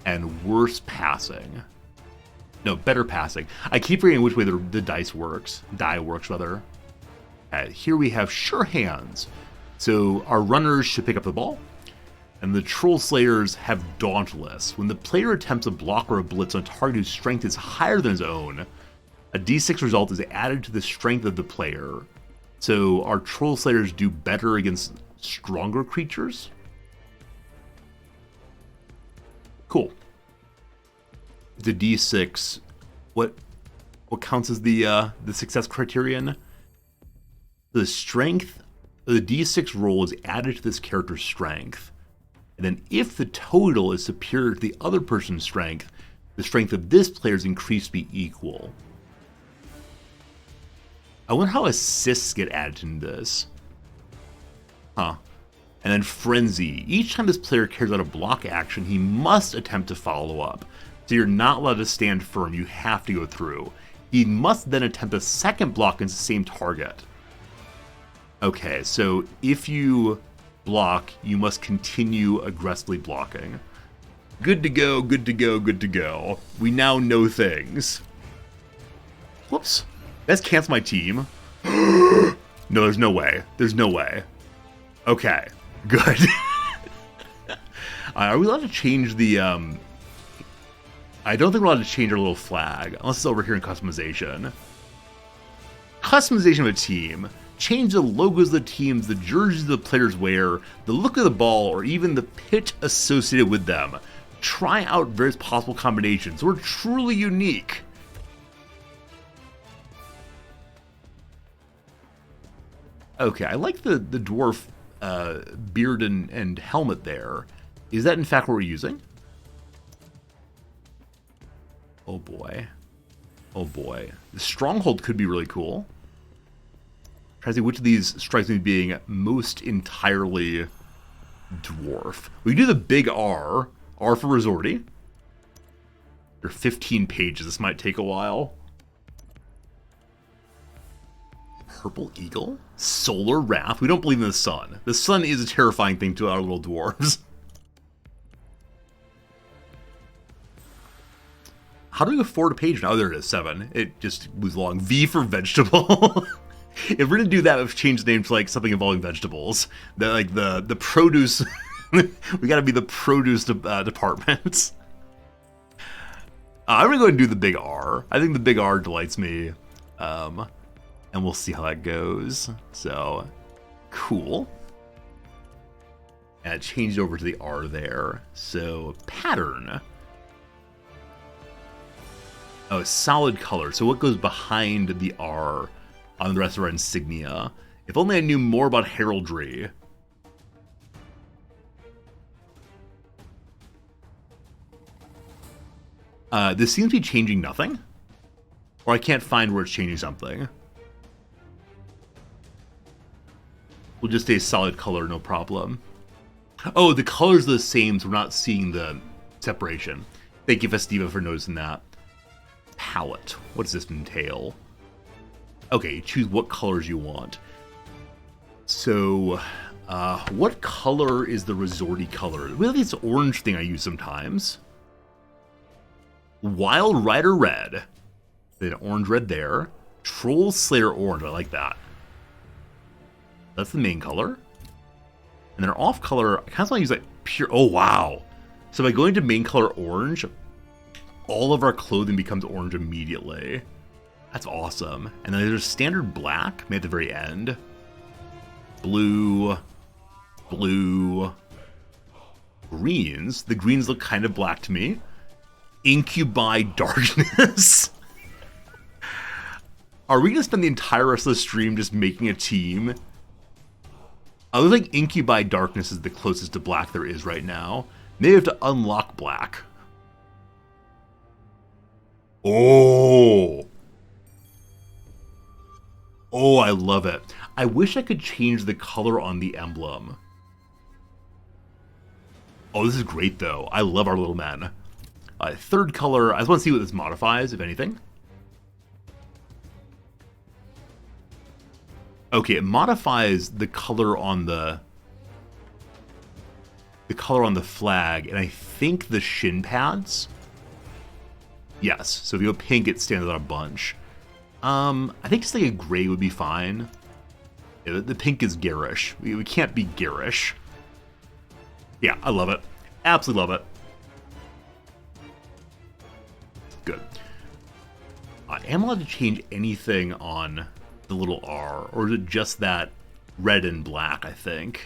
and worse passing. No, better passing. I keep forgetting which way the dice works. Die works, rather. Here we have Sure Hands. So our runners should pick up the ball. And the Troll Slayers have Dauntless. When the player attempts a block or a blitz on a target whose strength is higher than his own, a d6 result is added to the strength of the player. So our Troll Slayers do better against stronger creatures. Cool. The d6, what counts as the success criterion? The strength, the d6 roll is added to this character's strength. And then if the total is superior to the other person's strength, the strength of this player is increased to be equal. I wonder how assists get added into this. And then Frenzy. Each time this player carries out a block action, he must attempt to follow up. So you're not allowed to stand firm, you have to go through. He must then attempt a second block against the same target. Okay, so if you block, you must continue aggressively blocking. Good to go, good to go, good to go. We now know things. Whoops. Let's cancel my team. No, there's no way. There's no way. Okay, good. Are we allowed to change the... I don't think we're allowed to change our little flag, unless it's over here in customization. Customization of a team. Change the logos of the teams, the jerseys the players wear, the look of the ball, or even the pitch associated with them. Try out various possible combinations. We're truly unique. Okay, I like the dwarf beard and helmet there. Is that in fact what we're using? Oh boy. Oh boy. The stronghold could be really cool. Trying to see which of these strikes me being most entirely dwarf. We do the big R. R for Resorty. There are 15 pages. This might take a while. Purple Eagle? Solar Wrath? We don't believe in the sun. The sun is a terrifying thing to our little dwarves. How do we go forward a page now? Oh, there it is, 7. It just moves along. V for vegetable. If we're gonna do that, we've changed the name to like something involving vegetables. Like the produce. We gotta be the produce department. I'm gonna go ahead and do the big R. I think the big R delights me. And we'll see how that goes. So, cool. And it changed over to the R there. So, pattern. Oh, solid color. So what goes behind the R on the rest of our insignia? If only I knew more about heraldry. This seems to be changing nothing. Or I can't find where it's changing something. We'll just stay solid color, no problem. Oh, the colors are the same, so we're not seeing the separation. Thank you, Festiva, for noticing that. Palette. What does this entail? Okay, choose what colors you want. So, what color is the resorty color? Well, this orange thing I use sometimes. Wild Rider Red. Then orange red there. Troll Slayer orange. I like that. That's the main color. And then our off color, I kind of want to use like pure. Oh, wow. So by going to main color orange, all of our clothing becomes orange immediately. That's awesome. And then there's standard black, maybe at the very end. Blue. Blue. Greens. The greens look kind of black to me. Incubi Darkness. Are we going to spend the entire rest of the stream just making a team? I look like Incubi Darkness is the closest to black there is right now. Maybe we have to unlock black. Oh. Oh, I love it. I wish I could change the color on the emblem. Oh, this is great, though. I love our little men. Third color, I just want to see what this modifies, if anything. Okay, it modifies the color on the flag, and I think the shin pads. Yes, so if you go pink, it stands out a bunch. I think just like a gray would be fine. Yeah, the pink is garish. We can't be garish. Yeah, I love it. Absolutely love it. Good. Am I allowed to change anything on the little R, or is it just that red and black? I think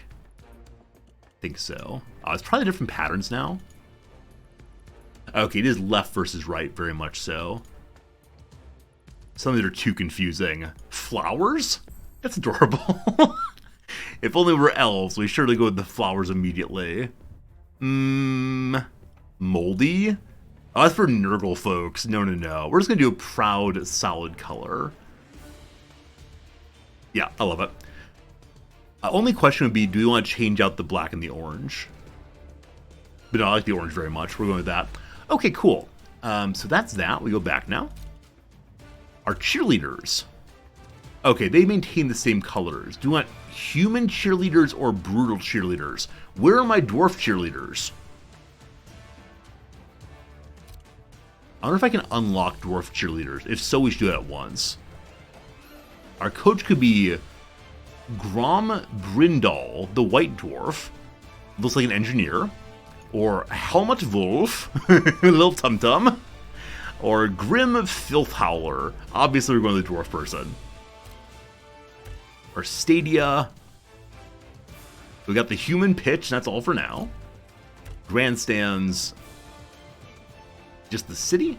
so. It's probably different patterns now. Okay, it is left versus right, very much so. Some of them are too confusing. Flowers? That's adorable. If only we're elves, we surely go with the flowers immediately. Moldy? Oh, that's for Nurgle folks. No. We're just going to do a proud, solid color. Yeah, I love it. Only question would be, do we want to change out the black and the orange? But no, I like the orange very much. We're going with that. Okay, cool. So that's that. We go back now. Our cheerleaders. Okay, they maintain the same colors. Do you want human cheerleaders or brutal cheerleaders? Where are my dwarf cheerleaders? I wonder if I can unlock dwarf cheerleaders. If so, we should do it at once. Our coach could be Grom Brindal, the white dwarf. Looks like an engineer. Or Helmut Wolf, little tum-tum. Or Grim Filthhowler. Obviously, we're going with the dwarf person. Or Stadia. We got the human pitch, and that's all for now. Grandstands. Just the city?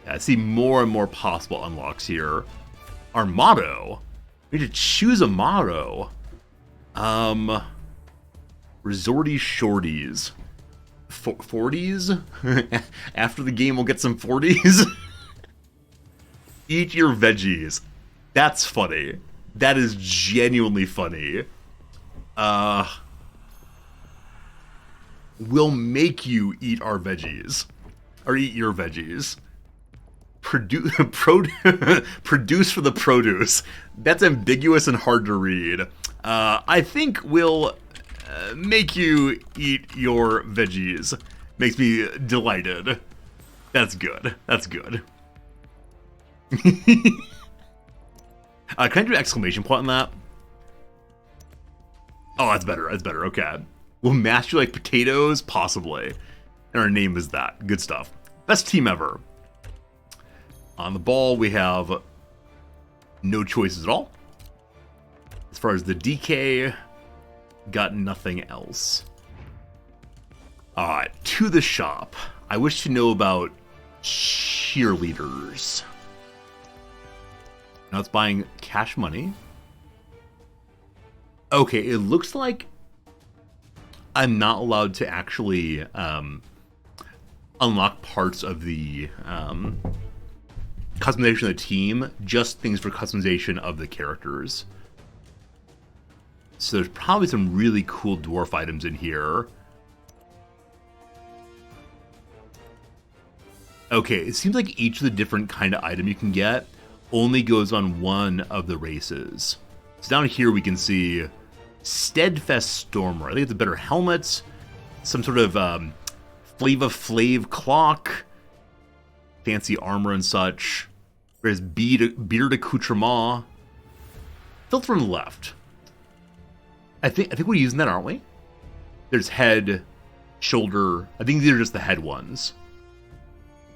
Yeah, I see more and more possible unlocks here. Our motto. We need to choose a motto. Resorty shorties. 40s? After the game, we'll get some 40s. Eat your veggies. That's funny. That is genuinely funny. We'll make you eat our veggies. Or eat your veggies. Produce for the produce. That's ambiguous and hard to read. I think we'll make you eat your veggies. Makes me delighted. That's good. That's good. Can I do an exclamation point on that? Oh, that's better. That's better. Okay. We'll mash you like potatoes? Possibly. And our name is that. Good stuff. Best team ever. On the ball, we have no choices at all. As far as the DK, got nothing else. Alright, to the shop. I wish to know about cheerleaders. Now it's buying cash money. Okay, it looks like I'm not allowed to actually unlock parts of the customization of the team, just things for customization of the characters. So there's probably some really cool dwarf items in here. Okay, it seems like each of the different kind of item you can get only goes on one of the races. So down here we can see Steadfast Stormer. I think it's a better helmet, some sort of Flava Flav clock, fancy armor and such. There's beard accoutrement. Filter on the left. I think we're using that, aren't we? There's head, shoulder. I think these are just the head ones,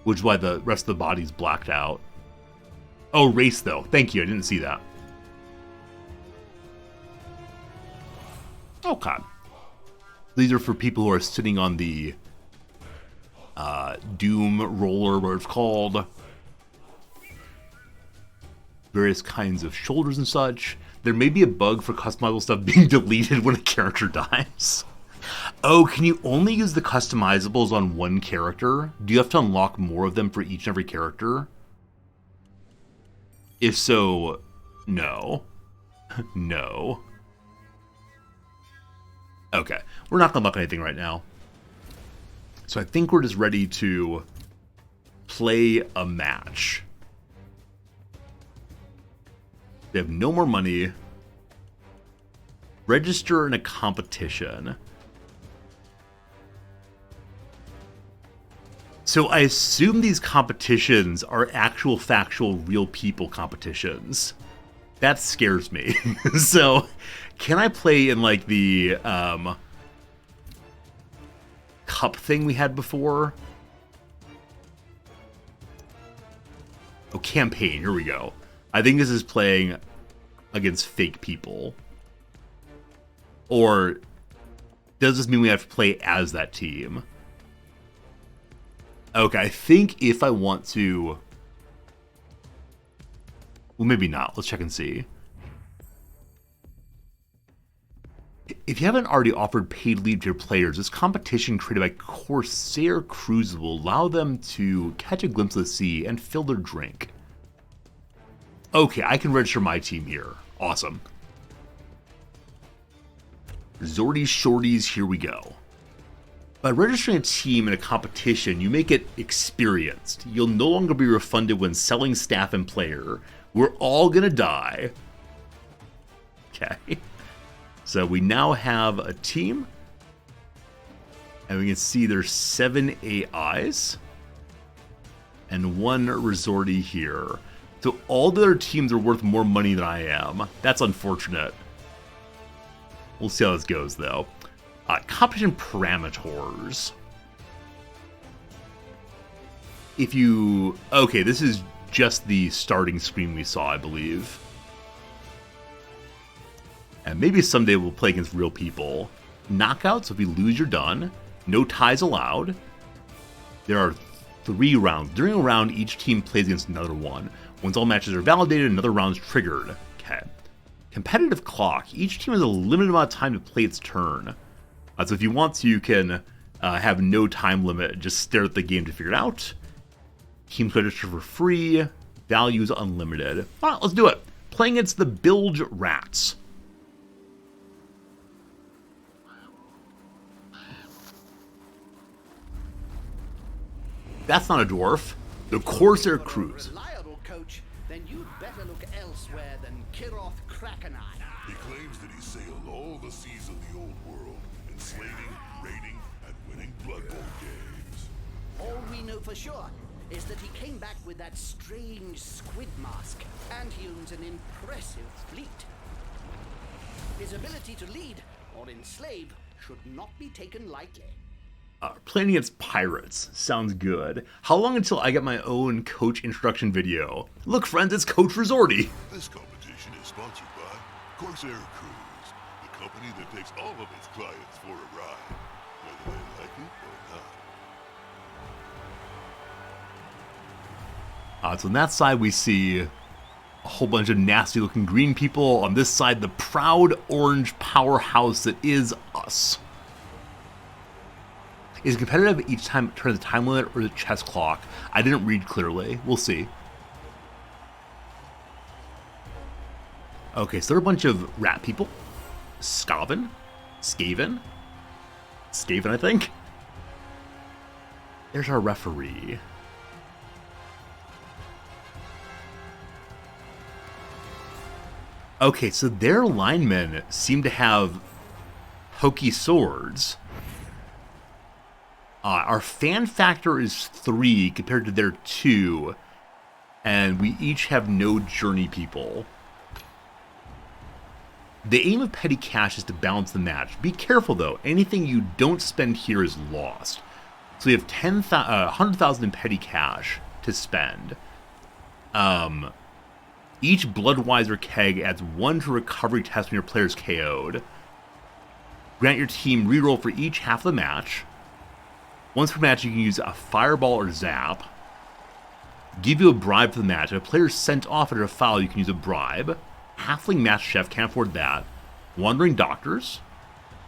which is why the rest of the body's blacked out. Oh, race though. Thank you. I didn't see that. Okay. These are for people who are sitting on the Doom roller, whatever it's called. Various kinds of shoulders and such. There may be a bug for customizable stuff being deleted when a character dies. Oh, can you only use the customizables on one character? Do you have to unlock more of them for each and every character? If so, no. No. Okay, we're not going to unlock anything right now. So I think we're just ready to play a match. They have no more money. Register in a competition. So I assume these competitions are actual, factual, real people competitions. That scares me. So, can I play in like the cup thing we had before? Oh, campaign. Here we go. I think this is playing against fake people. Or does this mean we have to play as that team? Okay, I think if I want to... Well, maybe not. Let's check and see. If you haven't already offered paid leave to your players, this competition created by Corsair Cruises will allow them to catch a glimpse of the sea and fill their drink. Okay, I can register my team here. Awesome. Zordy Shorties, here we go. By registering a team in a competition, you make it experienced. You'll no longer be refunded when selling staff and player. We're all gonna die. Okay. So we now have a team. And we can see there's 7 AIs. And 1 resorty here. So all the other teams are worth more money than I am. That's unfortunate. We'll see how this goes, though. Competition parameters. If you... Okay, this is just the starting screen we saw, I believe. And maybe someday we'll play against real people. Knockouts, if you lose, you're done. No ties allowed. There are 3 rounds. During a round, each team plays against another one. Once all matches are validated, another round's triggered. Okay. Competitive clock. Each team has a limited amount of time to play its turn. So if you want to, you can have no time limit. Just stare at the game to figure it out. Teams register for free. Values unlimited. All right, let's do it. Playing against the Bilge Rats. That's not a dwarf. The Corsair Cruise. Reliable coach, then you'd better look elsewhere than Kiroth Krakenai. He claims that he sailed all the seas of the old world, enslaving, raiding, and winning Blood Bowl games. All we know for sure is that he came back with that strange squid mask, and he owns an impressive fleet. His ability to lead or enslave should not be taken lightly. Playing against pirates. Sounds good. How long until I get my own coach introduction video? Look, friends, it's Coach Resorty. This competition is sponsored by Corsair Cruise, the company that takes all of its clients for a ride, whether they like it or not. So on that side, we see a whole bunch of nasty-looking green people. On this side, the proud orange powerhouse that is us. Is it competitive each time it turns the time limit or the chess clock? I didn't read clearly. We'll see. Okay, so there are a bunch of rat people. Skaven, I think. There's our referee. Okay, so their linemen seem to have hokey swords. Our fan factor is 3 compared to their 2, and we each have no journey people. The aim of petty cash is to balance the match. Be careful though, anything you don't spend here is lost. So we have 100,000 in petty cash to spend. Each Bloodweiser keg adds 1 to recovery test when your player's KO'd. Grant your team reroll for each half of the match. Once per match, you can use a fireball or zap. Give you a bribe for the match. If a player is sent off after a foul, you can use a bribe. Halfling Master Chef, can't afford that. Wandering Doctors.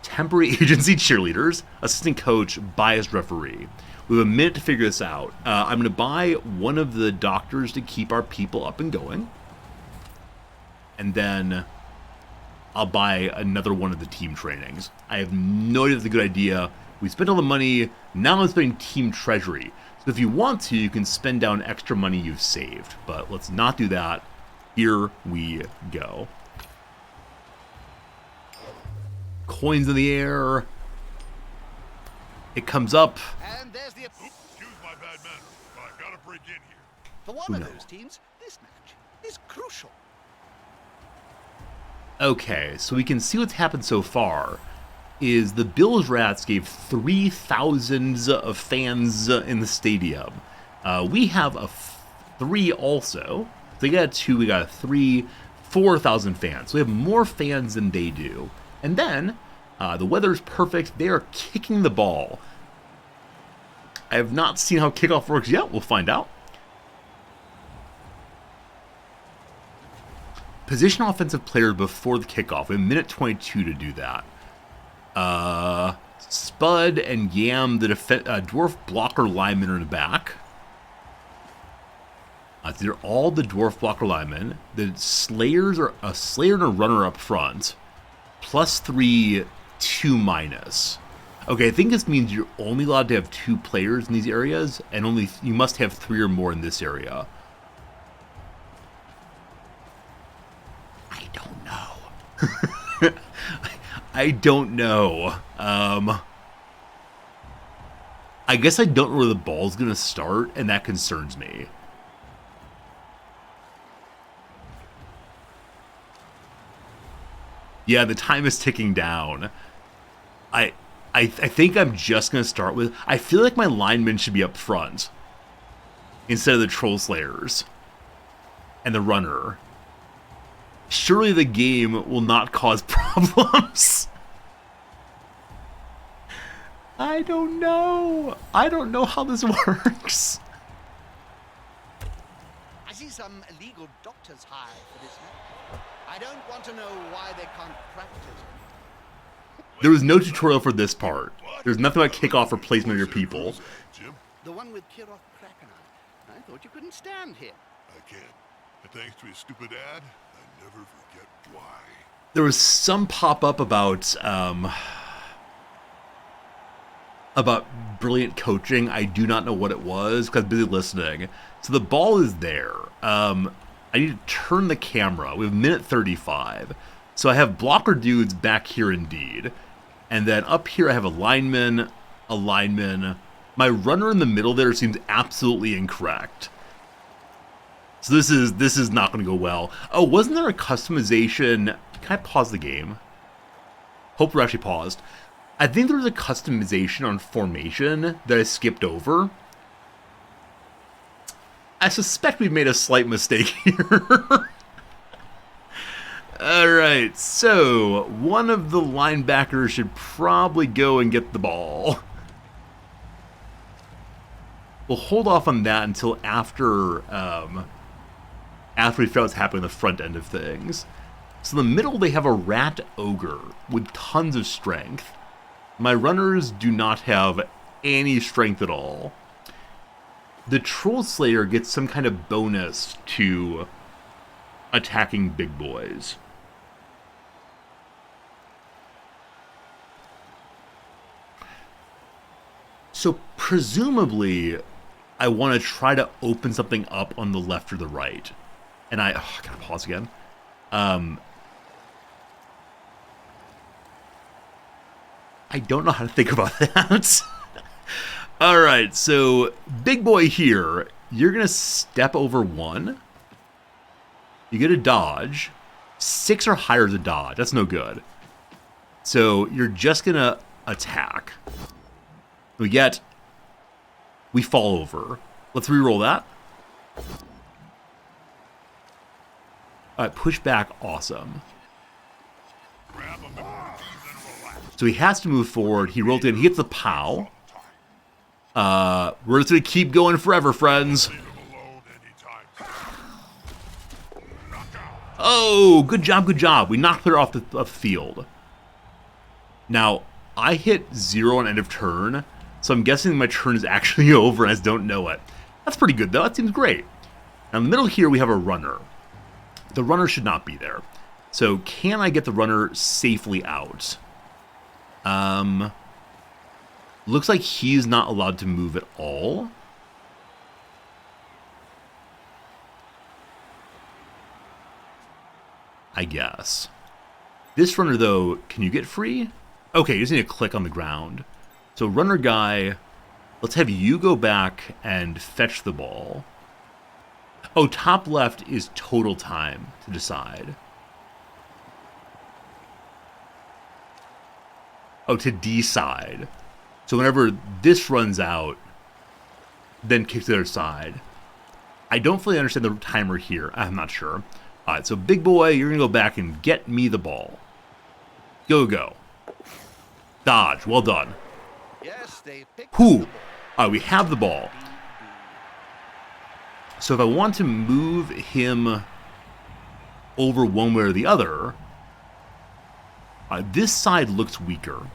Temporary Agency Cheerleaders. Assistant Coach, Biased Referee. We have a minute to figure this out. I'm going to buy one of the doctors to keep our people up and going. And then I'll buy another one of the team trainings. I have no idea if it's a good idea. We spent all the money, now I'm spending team treasury. So if you want to, you can spend down extra money you've saved. But let's not do that. Here we go. Coins in the air. It comes up. And there's the... Excuse my bad manners, but I've got to break in here. For one of those teams, this match is crucial. Okay, so we can see what's happened so far. Is the Bills Rats gave 3,000 of fans in the stadium. We have a 3 also. So they got a 2, we got a 3, 4,000 fans. So we have more fans than they do. And then, the weather's perfect. They are kicking the ball. I have not seen how kickoff works yet. We'll find out. Position offensive players before the kickoff. We have a minute 22 to do that. Spud and Yam, the dwarf blocker linemen, are in the back. They're all the dwarf blocker linemen. The Slayers are a Slayer and a runner up front. +3, 2-. Okay, I think this means you're only allowed to have 2 players in these areas, and only you must have 3 or more in this area. I don't know. I don't know. I guess I don't know where the ball's gonna start, and that concerns me. Yeah, the time is ticking down. I think I'm just gonna start with... I feel like my linemen should be up front instead of the Troll Slayers and the runner. Surely the game will not cause problems. I don't know. I don't know how this works. I see some illegal doctors hired for this match. I don't want to know why they can't practice. There was no tutorial for this part. There's nothing about kickoff or placement of your people. Jim, The one with Kirov Kraken. I thought you couldn't stand him. I can't. And thanks to his stupid ad, I never forget why. There was some pop-up about brilliant coaching. I do not know what it was because I'm busy listening. So the ball is there. I need to turn the camera. We have minute 35. So I have blocker dudes back here indeed. And then up here I have a lineman. My runner in the middle there seems absolutely incorrect. So this is not going to go well. Oh, wasn't there a customization? Can I pause the game? Hope we're actually paused. I think there was a customization on formation that I skipped over. I suspect we've made a slight mistake here. Alright, so one of the linebackers should probably go and get the ball. we'll hold off on that until after after we figure out what's happening on the front end of things. So in the middle, they have a rat ogre with tons of strength. My runners do not have any strength at all. The Troll Slayer gets some kind of bonus to attacking big boys. So presumably, I want to try to open something up on the left or the right. And I gotta pause again. I don't know how to think about that. All right, so big boy here, you're going to step over 1. You get a dodge. 6 or higher is a dodge. That's no good. So you're just going to attack. We fall over. Let's re-roll that. All right, push back, awesome. So he has to move forward. He rolled in. He gets the POW. We're just going to keep going forever, friends. Oh, good job, good job. We knocked her off the field. Now, I hit 0 on end of turn, so I'm guessing my turn is actually over and I just don't know it. That's pretty good, though. That seems great. Now, in the middle here, we have a runner. The runner should not be there. So, can I get the runner safely out? Looks like he's not allowed to move at all. I guess. This runner, though, can you get free? Okay, you just need to click on the ground. So runner guy, let's have you go back and fetch the ball. Oh, top left is total time to decide. Oh, to decide. So whenever this runs out, then kick to the other side. I don't fully understand the timer here. I'm not sure. All right, so big boy, you're going to go back and get me the ball. Go, go. Dodge. Well done. Yes, they picked Whew. up the ball. All right, we have the ball. So if I want to move him over one way or the other, this side looks weaker.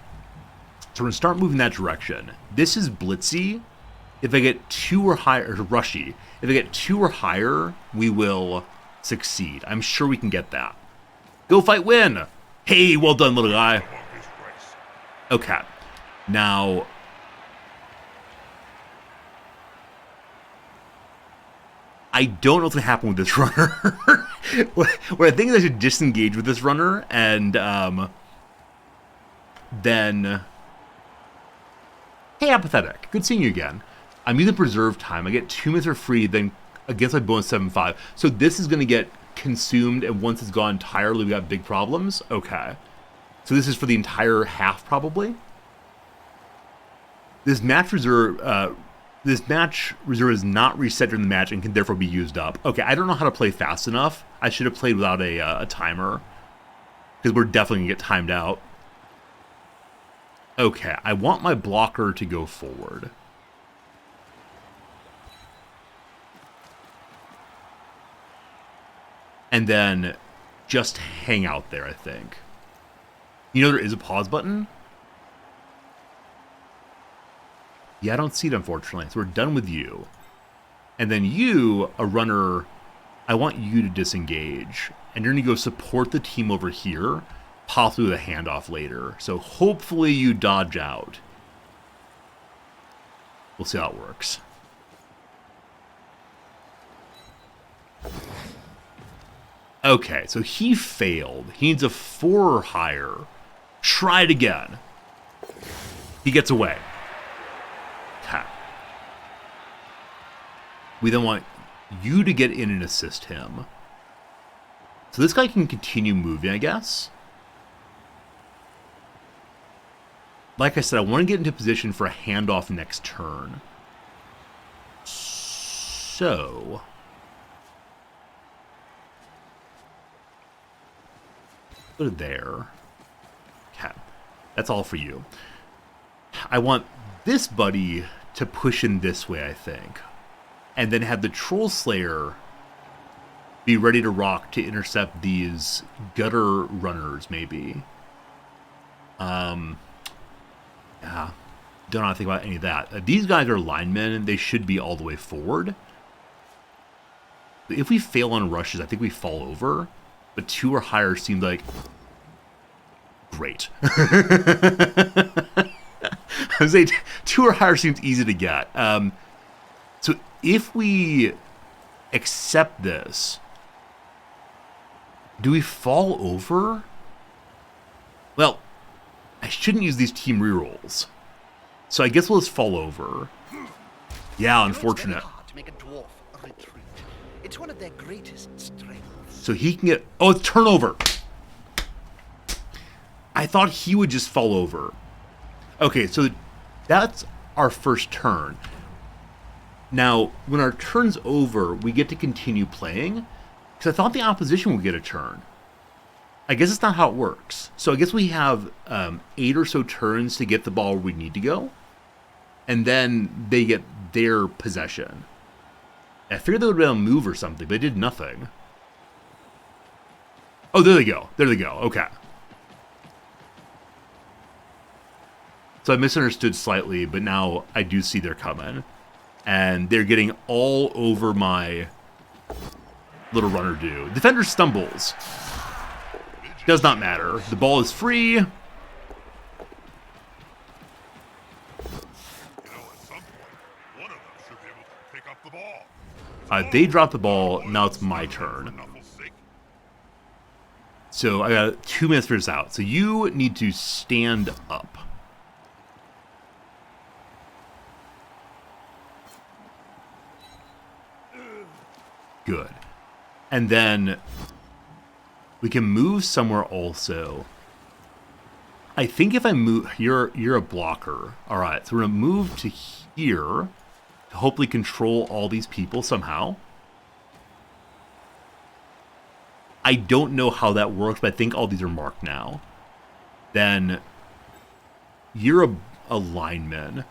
So we're going to start moving that direction. This is blitzy. If I get 2 or higher, or rushy, if I get 2 or higher, we will succeed. I'm sure we can get that. Go fight, win! Hey, well done, little guy. Okay. Now, I don't know what's going to happen with this runner. What I think is I should disengage with this runner, and then... Hey, Apathetic. Good seeing you again. I'm using preserve time. I get 2 minutes for free, then against my bonus 7-5. So this is going to get consumed, and once it's gone entirely, we got big problems? Okay. So this is for the entire half, probably? This match reserve is not reset during the match and can therefore be used up. Okay, I don't know how to play fast enough. I should have played without a timer, because we're definitely going to get timed out. Okay, I want my blocker to go forward. And then just hang out there, I think. You know there is a pause button? Yeah, I don't see it, unfortunately. So we're done with you. And then you, a runner, I want you to disengage. And you're going to go support the team over here, possibly with a handoff later. So hopefully you dodge out. We'll see how it works. Okay, so he failed. He needs a 4 or higher. Try it again. He gets away. Okay. We then want you to get in and assist him. So this guy can continue moving, I guess. Like I said, I want to get into position for a handoff next turn. So... go to there. Okay. That's all for you. I want this buddy to push in this way, I think. And then have the Troll Slayer be ready to rock to intercept these gutter runners, maybe. Yeah. Don't know how to think about any of that. These guys are linemen. They should be all the way forward. If we fail on rushes, I think we fall over. But 2 or higher seemed like... great. I was saying 2 or higher seems easy to get. So if we accept this, do we fall over? Well, I shouldn't use these team rerolls. So I guess we'll just fall over. Yeah, unfortunate. It's very hard to make a dwarf retreat. It's one of their greatest strengths. So he can get... oh, it's turnover. I thought he would just fall over. Okay, so that's our first turn. Now, when our turn's over, we get to continue playing. Because I thought the opposition would get a turn. I guess it's not how it works. So I guess we have 8 or so turns to get the ball where we need to go. And then they get their possession. I figured they would be able to move or something, but they did nothing. Oh, there they go. There they go. Okay. So I misunderstood slightly, but now I do see they're coming. And they're getting all over my little runner dude. Defender stumbles. Does not matter. The ball is free. You know, at some point, one of them should be able to pick up the ball. They drop the ball. Now it's my turn. So I got 2 minutes for this out. So you need to stand up. Good. And then we can move somewhere also. I think if I move... You're a blocker. All right, so we're going to move to here to hopefully control all these people somehow. I don't know how that works, but I think all these are marked now. Then you're a lineman.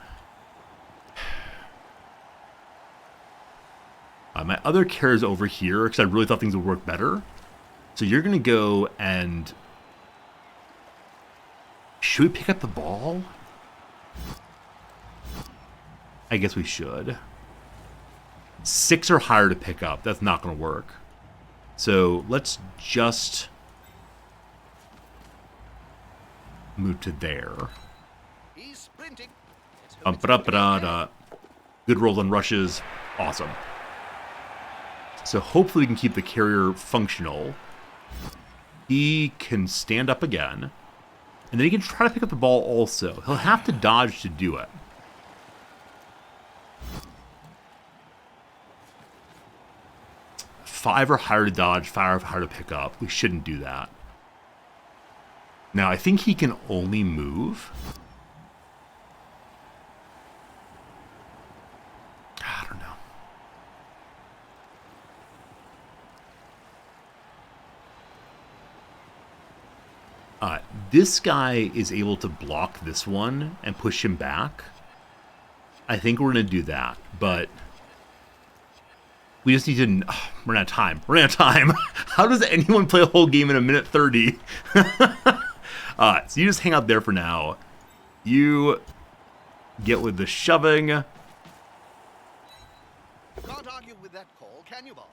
My other care is over here because I really thought things would work better. So you're going to go and... should we pick up the ball? I guess we should. 6 or higher to pick up. That's not going to work. So let's just move to there. He's sprinting. Good rolls on rushes. Awesome. So hopefully we can keep the carrier functional. He can stand up again. And then he can try to pick up the ball also. He'll have to dodge to do it. Five or higher to dodge, 5 or higher to pick up. We shouldn't do that. Now, I think he can only move. I don't know. This guy is able to block this one and push him back. I think we're going to do that, but we just need to... run out of time. Run out of time. How does anyone play a whole game in 1:30? So you just hang out there for now. You get with the shoving. Can't argue with that call, can you, Bob?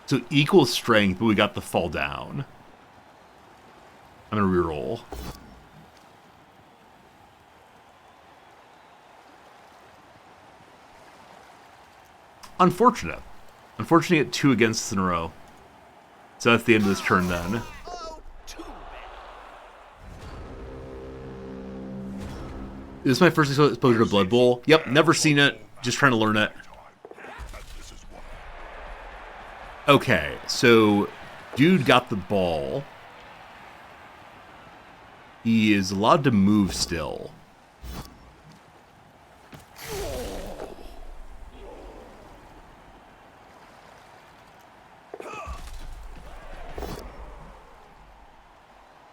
So equal strength, but we got the fall down. I'm going to reroll. Unfortunate. Unfortunately, get 2 against us in a row. So that's the end of this turn then. Oh, too bad. This is my first exposure to Blood Bowl. Yep, never seen it. Just trying to learn it. Okay, so dude got the ball. He is allowed to move still.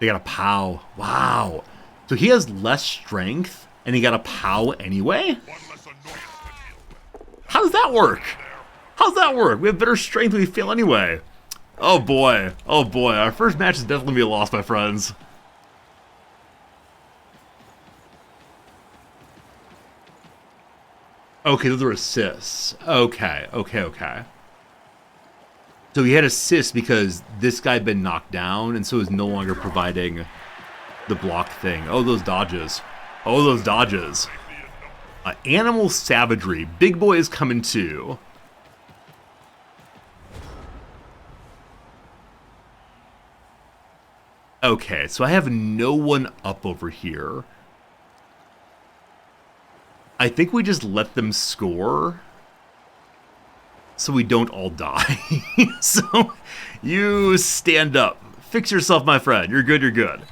They got a POW. Wow. So he has less strength, and he got a POW anyway? One less annoyance to deal with. How does that work? How's that work? We have better strength when we fail anyway. Oh boy. Oh boy. Our first match is definitely going to be a loss, my friends. Okay, those are assists. Okay. So he had assists because this guy had been knocked down, and so is no longer providing the block thing. Oh, those dodges. Animal savagery. Big boy is coming too. Okay, so I have no one up over here. I think we just let them score so we don't all die. So you stand up. Fix yourself, my friend. You're good.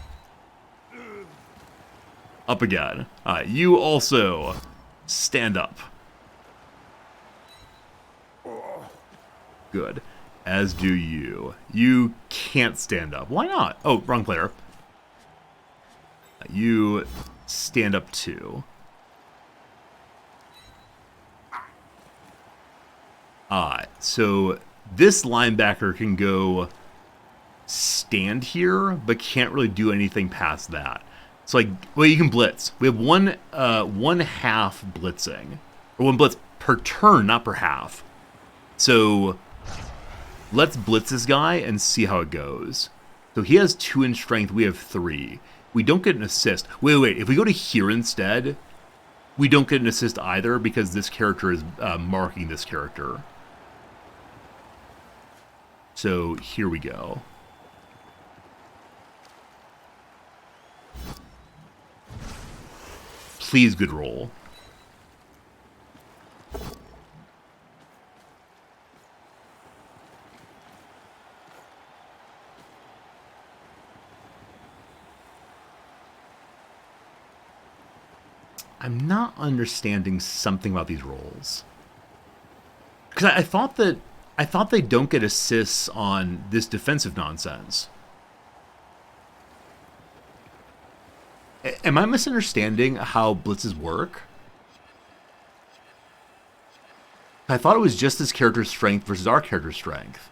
Up again. You also stand up. Good. As do you. You can't stand up. Why not? Oh, wrong player. You stand up too. So this linebacker can go stand here, but can't really do anything past that. So like, well, you can blitz. We have one half blitzing, or one blitz per turn, not per half. So let's blitz this guy and see how it goes. So he has 2 in strength. We have 3. We don't get an assist. Wait. If we go to here instead, we don't get an assist either because this character is marking this character. So here we go. Please, good roll. I'm not understanding something about these rolls. Because I thought they don't get assists on this defensive nonsense. Am I misunderstanding how blitzes work? I thought it was just this character's strength versus our character's strength.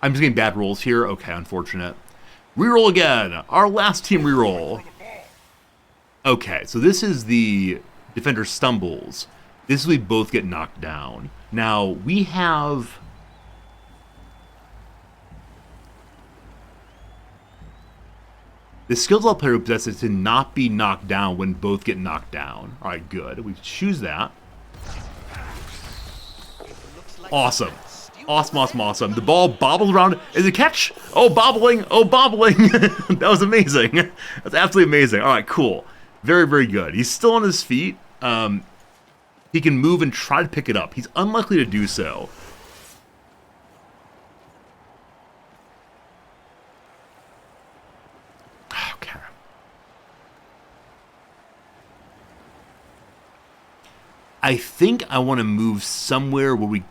I'm just getting bad rolls here. Okay, unfortunate. Reroll again. Our last team reroll. Okay, so this is the defender stumbles. This is we both get knocked down. Now, we have... the skills all player possesses to not be knocked down when both get knocked down. Alright, good. We choose that. Awesome. Awesome. The ball bobbles around. Is it catch? Oh, bobbling. That was amazing. That's absolutely amazing. Alright, cool. Very good. He's still on his feet. He can move and try to pick it up. He's unlikely to do so. Okay. I think I want to move somewhere where we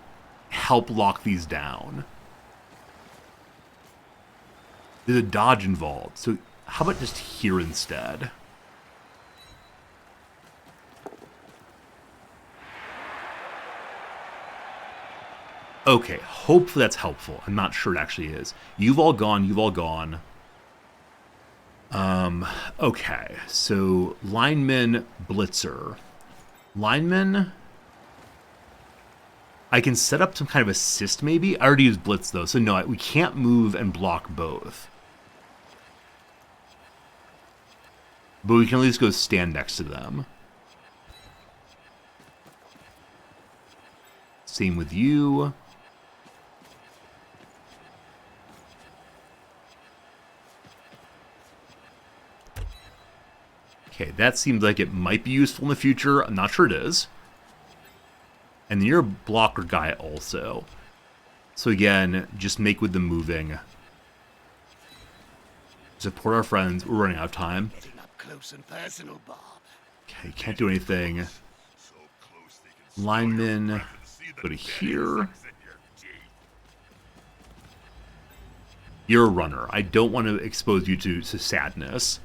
help lock these down. There's a dodge involved. So how about just here instead? Okay, hopefully that's helpful. I'm not sure it actually is. You've all gone. Okay, so lineman, blitzer. Lineman, I can set up some kind of assist maybe. I already used blitz though, so no, we can't move and block both. But we can at least go stand next to them. Same with you. Okay, that seems like it might be useful in the future. I'm not sure it is. And then you're a blocker guy also. So again, just make with the moving. Support our friends. We're running out of time. Getting up close and personal, Bob. Okay, can't do anything. Lineman, go to here. You're a runner. I don't want to expose you to sadness.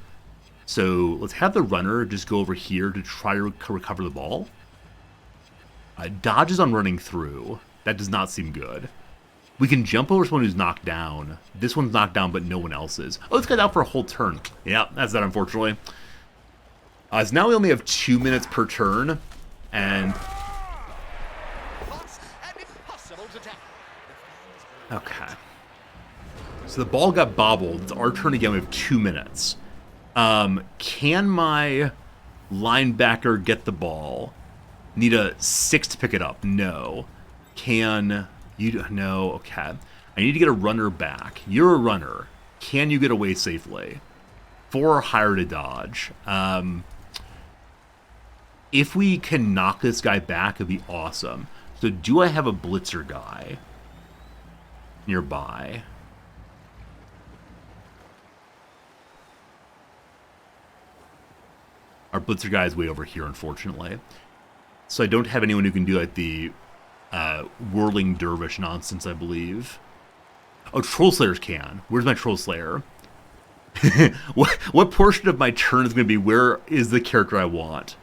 So let's have the runner just go over here to try to recover the ball. Dodges on running through. That does not seem good. We can jump over someone who's knocked down. This one's knocked down, but no one else is. Oh, this guy's out for a whole turn. Yeah, that's that, unfortunately. So now we only have 2 minutes per turn, and... Okay. So the ball got bobbled. It's our turn again. We have 2 minutes. Can my linebacker get the ball? Need a 6 to pick it up. No. Can you? No. Okay. I need to get a runner back. You're a runner. Can you get away safely? 4 or higher to dodge. If we can knock this guy back, it'd be awesome. So do I have a blitzer guy nearby? Our blitzer guy is way over here, unfortunately. So I don't have anyone who can do like the whirling dervish nonsense, I believe. Oh, Troll Slayers can. Where's my Troll Slayer? what portion of my turn is going to be where is the character I want?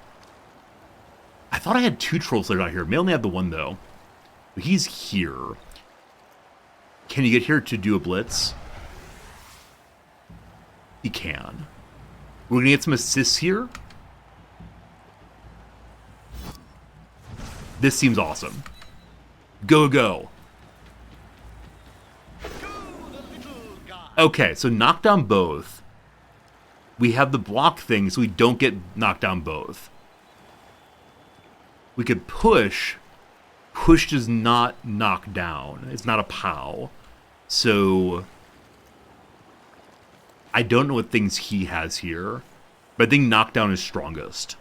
I thought I had 2 Troll Slayers out here. May only have the one, though. He's here. Can you get here to do a blitz? He can. We're going to get some assists here. This seems awesome. Go, go. Okay, so knock down both. We have the block thing, so we don't get knocked down both. We could push. Push does not knock down. It's not a POW. So I don't know what things he has here, but I think knockdown is strongest.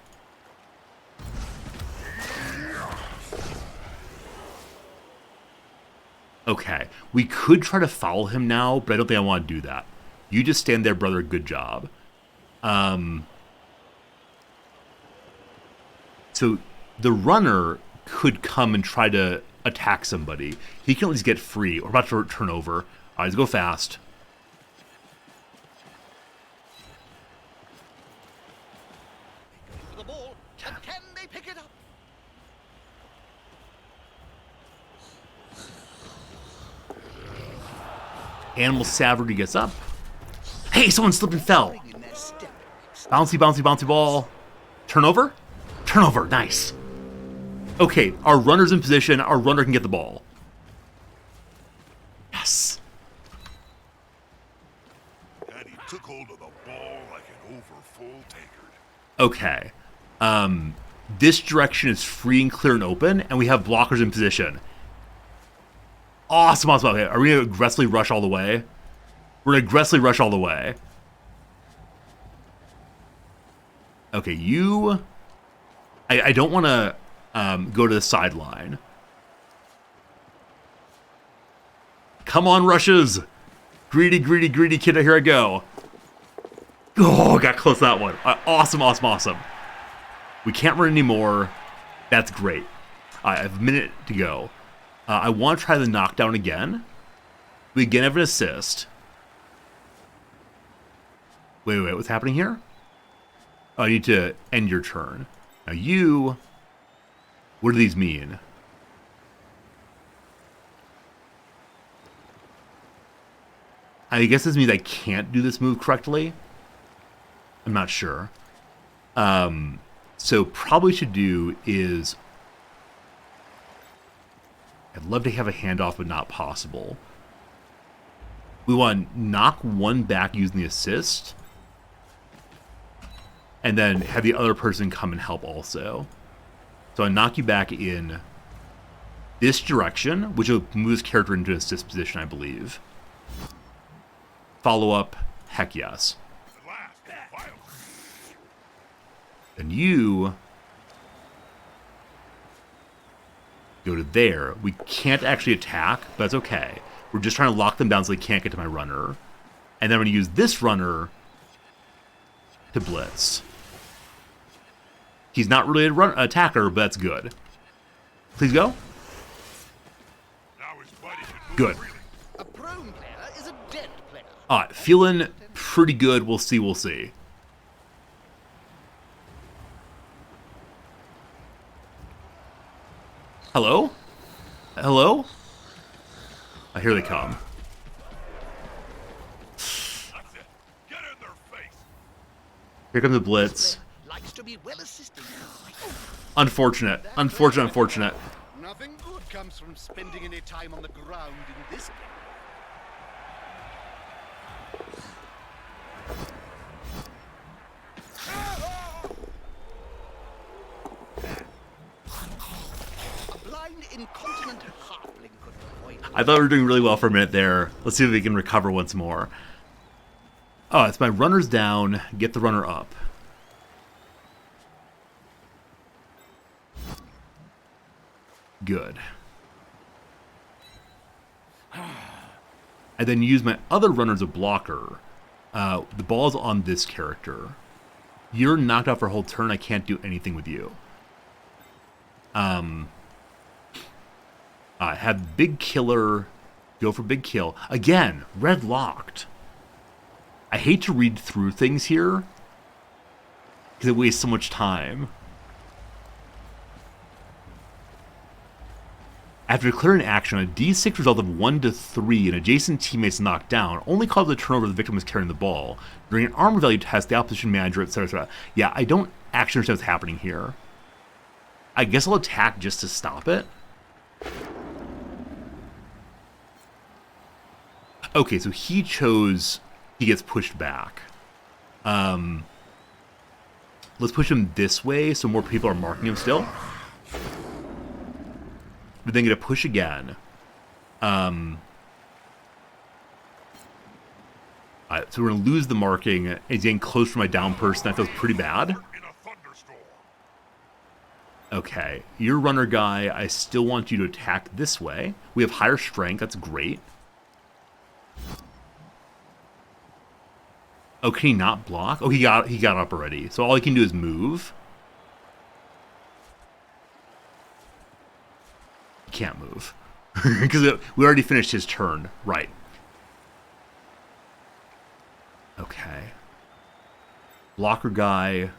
Okay, we could try to foul him now, but I don't think I want to do that. You just stand there, brother. Good job. So the runner could come and try to attack somebody. He can at least get free. We're about to turn over. All right, let's go fast. For the ball, and can they pick it up? Animal Savagery gets up. Hey, someone slipped and fell. Bouncy, bouncy, bouncy ball. Turnover? Turnover, nice. Okay, our runner's in position. Our runner can get the ball. Yes. And he took hold of the ball like an overfull tankard. Okay. This direction is free and clear and open, and we have blockers in position. Awesome, awesome. Okay, are we going to aggressively rush all the way? We're going to aggressively rush all the way. Okay, you... I don't want to go to the sideline. Come on, rushes! Greedy, greedy, greedy kid, here I go. Oh, got close to that one. Awesome, awesome, awesome. We can't run anymore. That's great. I have a minute to go. I want to try the knockdown again. We again have an assist. Wait, what's happening here? Oh, I need to end your turn. Now you... What do these mean? I guess this means I can't do this move correctly. I'm not sure. So probably should do is... I'd love to have a handoff, but not possible. We want to knock one back using the assist. And then have the other person come and help also. So I knock you back in this direction, which will move this character into assist position, I believe. Follow up, heck yes. And you go to there. We can't actually attack, but that's okay. We're just trying to lock them down so they can't get to my runner. And then I'm going to use this runner to blitz. He's not really an attacker, but that's good. Please go. Good. A prone player is a dead player. All right, feeling pretty good. We'll see, we'll see. Hello? Hello? Oh, here they come. That's it. Get in their face. Here comes the blitz. Likes to be well assisted. Unfortunate. Unfortunate, unfortunate. Nothing good comes from spending any time on the ground in this game. A blind, incontinent halfling could avoid. I thought we were doing really well for a minute there. Let's see if we can recover once more. Oh, it's my runner's down. Get the runner up. Good. I then use my other runner as a blocker. The ball's on this character. You're knocked out for a whole turn. I can't do anything with you. I have big killer. Go for big kill. Again, red locked. I hate to read through things here because it wastes so much time. After declaring action, a D6 result of 1 to 3 and adjacent teammates knocked down only causes a turnover the victim is carrying the ball. During an armor value test, the opposition manager, etc., etc. Yeah, I don't actually understand what's happening here. I guess I'll attack just to stop it. Okay, so he chose... He gets pushed back. Let's push him this way so more people are marking him still. But then get a push again. Alright, so we're going to lose the marking. He's getting close to my down person. That feels pretty bad. In a thunderstorm. Okay, you're runner guy. I still want you to attack this way. We have higher strength. That's great. Oh, can he not block? Oh, he got up already. So all he can do is move. He can't move. Because we already finished his turn. Right. Okay. Blocker guy.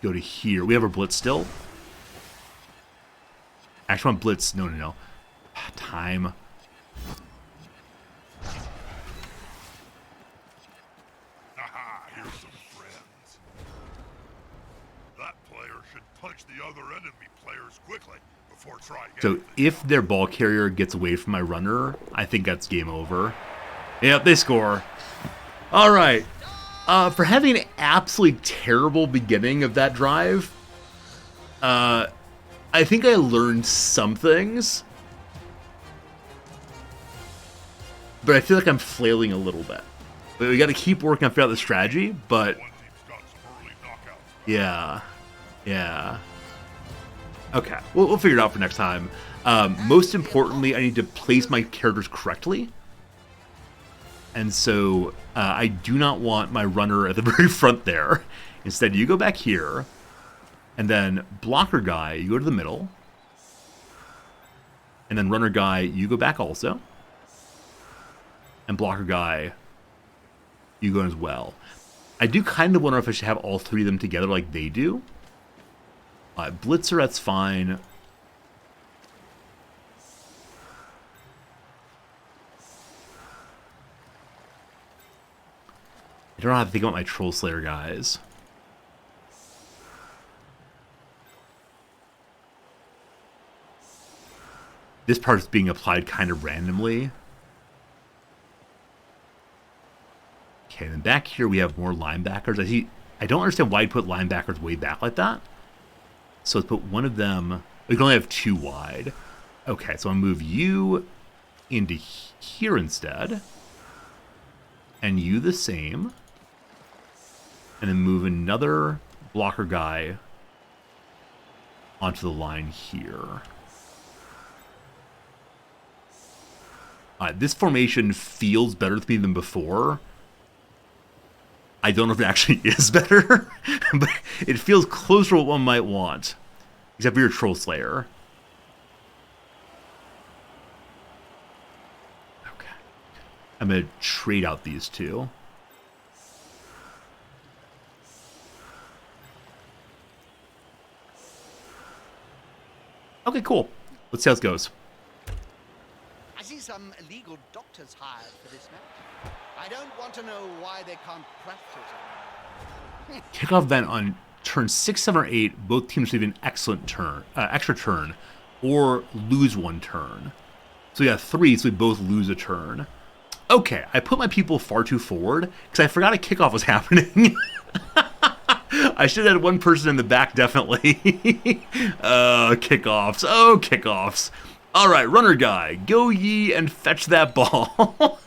Go to here. We have our blitz still. Actually, I want blitz. No, no, no. Time. Haha, here's some friends. That player should punch the other enemy players quickly before trying So anything. if their ball carrier gets away from my runner, I think that's game over. Yep, they score. All right. For having an absolutely terrible beginning of that drive, I think I learned some things. But I feel like I'm flailing a little bit. We got to keep working on figuring out the strategy, but One team's got some early knockouts. yeah. Yeah. Okay, we'll figure it out for next time. Most importantly, I need to place my characters correctly. And so I do not want my runner at the very front there. Instead, you go back here. And then blocker guy, you go to the middle. And then runner guy, you go back also. And blocker guy, you go as well. I do kind of wonder if I should have all three of them together like they do. Blitzer, that's fine. I don't know how to think about my Troll Slayer guys. This part is being applied kind of randomly. Okay, then back here we have more linebackers. I don't understand why you put linebackers way back like that. So let's put one of them. We can only have two wide. Okay, so I'll move you into here instead. And you the same. And then move another blocker guy onto the line here. This formation feels better to me than before. I don't know if it actually is better, but it feels closer to what one might want. Except for your Troll Slayer. Okay. I'm going to trade out these two. Okay, cool. Let's see how this goes. I see some illegal doctors hired for this match. I don't want to know why they can't practice. Kickoff then on turn 6, 7, or 8. Both teams receive an excellent turn, extra turn, or lose 1 turn. So we got 3, so we both lose a turn. Okay, I put my people far too forward because I forgot a kickoff was happening. I should have had one person in the back, definitely. Kickoffs. Oh, kickoffs. All right, runner guy, go ye and fetch that ball.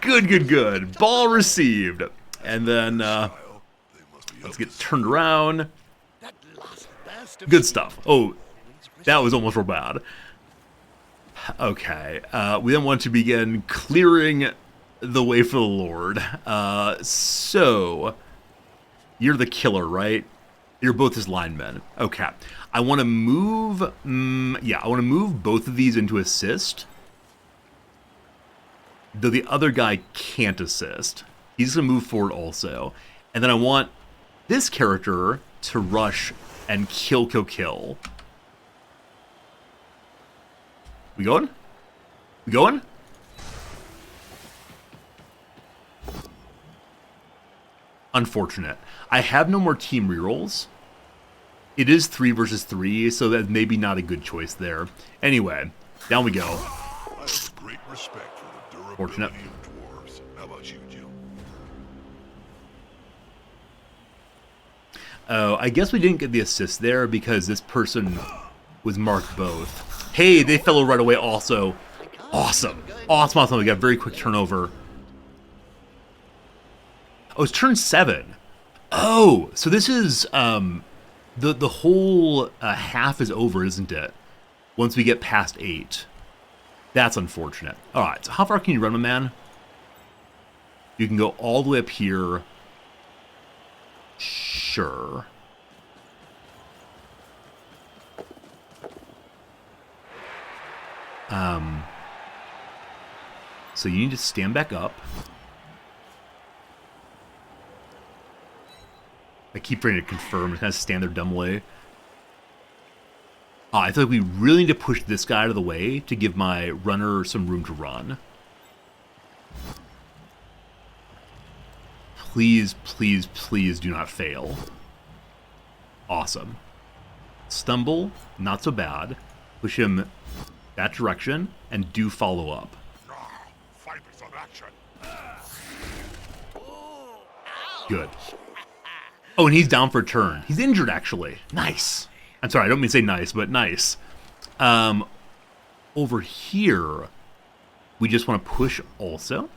Good. Ball received. And then let's get turned around. Good stuff. Oh, that was almost real bad. Okay, we then want to begin clearing the way for the Lord. So, you're the killer, right? You're both his linemen. Okay. I want to move... I want to move both of these into assist. Though the other guy can't assist. He's going to move forward also. And then I want this character to rush and kill. We going? We going? Unfortunate. I have no more team rerolls. It is 3 versus 3, so that's maybe not a good choice there. Anyway, down we go. I have great respect for the durability Fortunate. of dwarves. How about you, Jim? Oh, I guess we didn't get the assist there because this person was marked both. Hey, they fell right away also. Awesome. Awesome. We got a very quick turnover. Oh, it's turn 7. Oh, so this is, the whole half is over, isn't it? Once we get past 8. That's unfortunate. All right, so how far can you run, my man? You can go all the way up here. Sure. So you need to stand back up. I keep trying to confirm, just kind of stand there dumb way. I feel like we really need to push this guy out of the way to give my runner some room to run. Please do not fail. Awesome. Stumble, not so bad. Push him that direction, and do follow up. Fight with some action. Good. Oh, and he's down for a turn. He's injured, actually. Nice. I'm sorry, I don't mean to say nice, but nice. Over here, we just want to push also.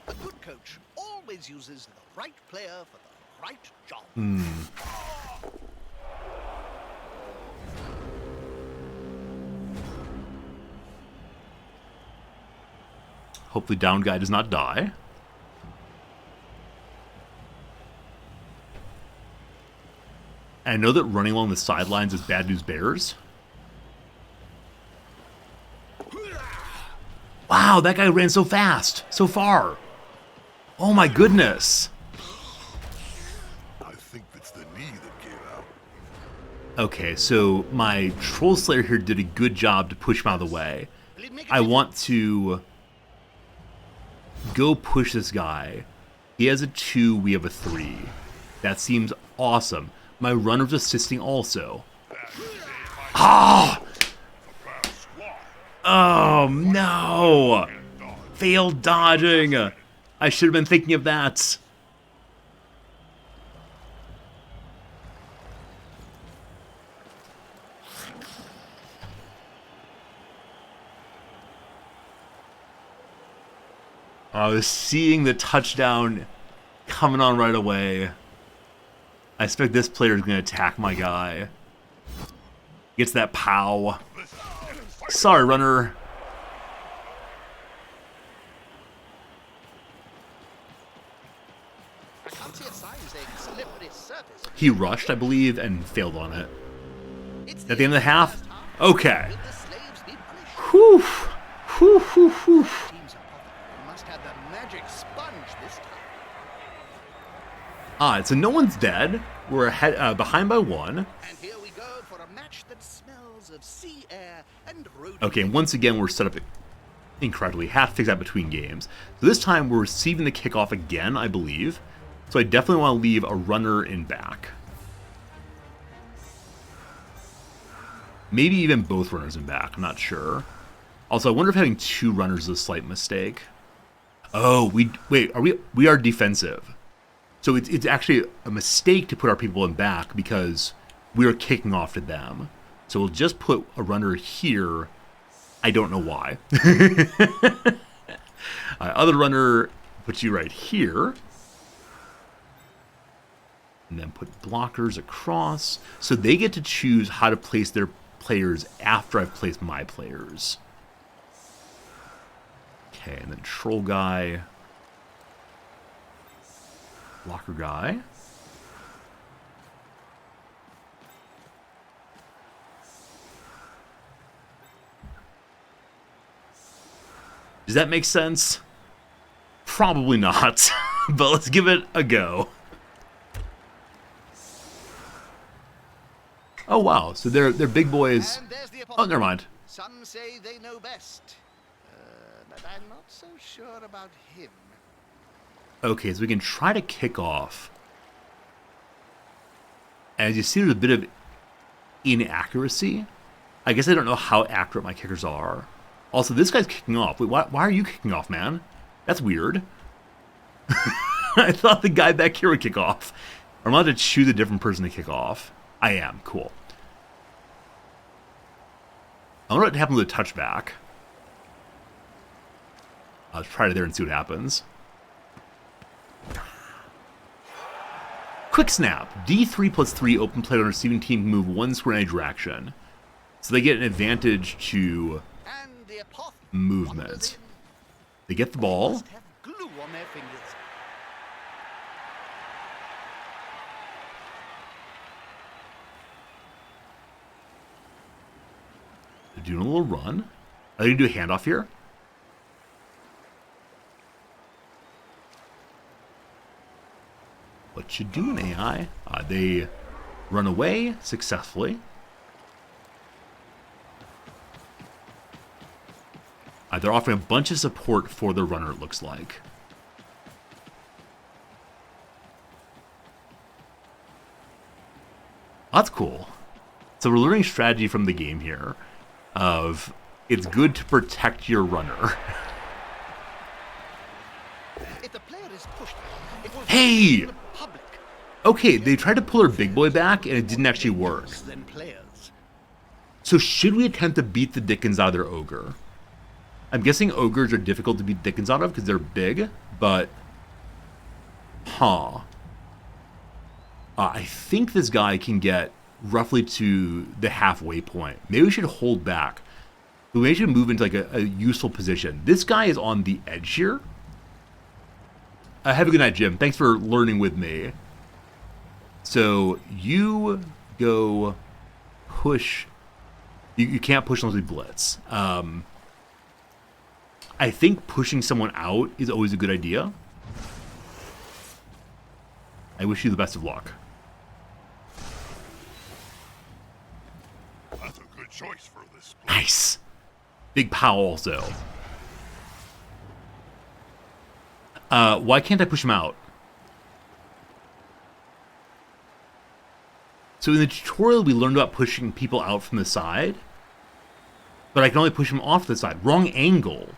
A good coach always uses the right player for the right job. Hopefully down guy does not die. I know that running along the sidelines is bad news bears. Wow, that guy ran so fast, so far. Oh my goodness. I think it's the knee that gave out. Okay, so my Troll Slayer here did a good job to push him out of the way. I want to go push this guy. He has a 2, we have a 3. That seems awesome. My runner's assisting also. Ah! Oh no! Failed dodging! I should have been thinking of that. I was seeing the touchdown coming on right away. I expect this player is going to attack my guy. Gets that pow. Sorry, runner. I can't see a sign saying slippery surface. He rushed, I believe, and failed on it. It's At the end of the half? Okay. Will the slaves be punished? Whew. Whew, whew, whew. Teams are popular and must have the magic sponge this time. So no one's dead. We're ahead, behind by 1. And here we go for a match that smells of sea air and road. Okay, and once again, we're set up incorrectly. Have to fix that between games. So this time, we're receiving the kickoff again, I believe. So I definitely want to leave a runner in back. Maybe even both runners in back. I'm not sure. Also, I wonder if having 2 runners is a slight mistake. Oh, we are defensive. So it's actually a mistake to put our people in back because we are kicking off to them. So we'll just put a runner here. I don't know why. Other runner, put you right here. And then put blockers across. So they get to choose how to place their players after I've placed my players. Okay, and then troll guy. Blocker guy. Does that make sense? Probably not, but let's give it a go. Oh wow, so they're big boys. Oh, never mind. Some say they know best, but I'm not so sure about him. Okay, so we can try to kick off. As you see, there's a bit of inaccuracy. I guess I don't know how accurate my kickers are. Also, this guy's kicking off. Wait, why are you kicking off, man? That's weird. I thought the guy back here would kick off. I'm allowed to choose a different person to kick off. I am. Cool. I wonder what happened to the touchback. I'll try it there and see what happens. Quick snap. D3 plus 3 open play on receiving team can move 1 square in any direction. So they get an advantage to movement. They get the ball. Must have glue on their fingers. They're doing a little run. Are they going to do a handoff here? What you doing, AI? They run away successfully. They're offering a bunch of support for the runner, it looks like. That's cool. So we're learning strategy from the game here of it's good to protect your runner. If the player is pushed, it will Hey! the public. Okay, they tried to pull their big boy back and it didn't actually work. Than players. So should we attempt to beat the dickens out of their ogre? I'm guessing ogres are difficult to beat dickens out of because they're big, but... I think this guy can get roughly to the halfway point. Maybe we should hold back. We should move into like a useful position. This guy is on the edge here. Have a good night, Jim. Thanks for learning with me. So you go push. You can't push unless we blitz. I think pushing someone out is always a good idea. I wish you the best of luck. That's a good choice for this. Nice. Big pow also. Why can't I push him out? So in the tutorial, we learned about pushing people out from the side. But I can only push them off the side. Wrong angle.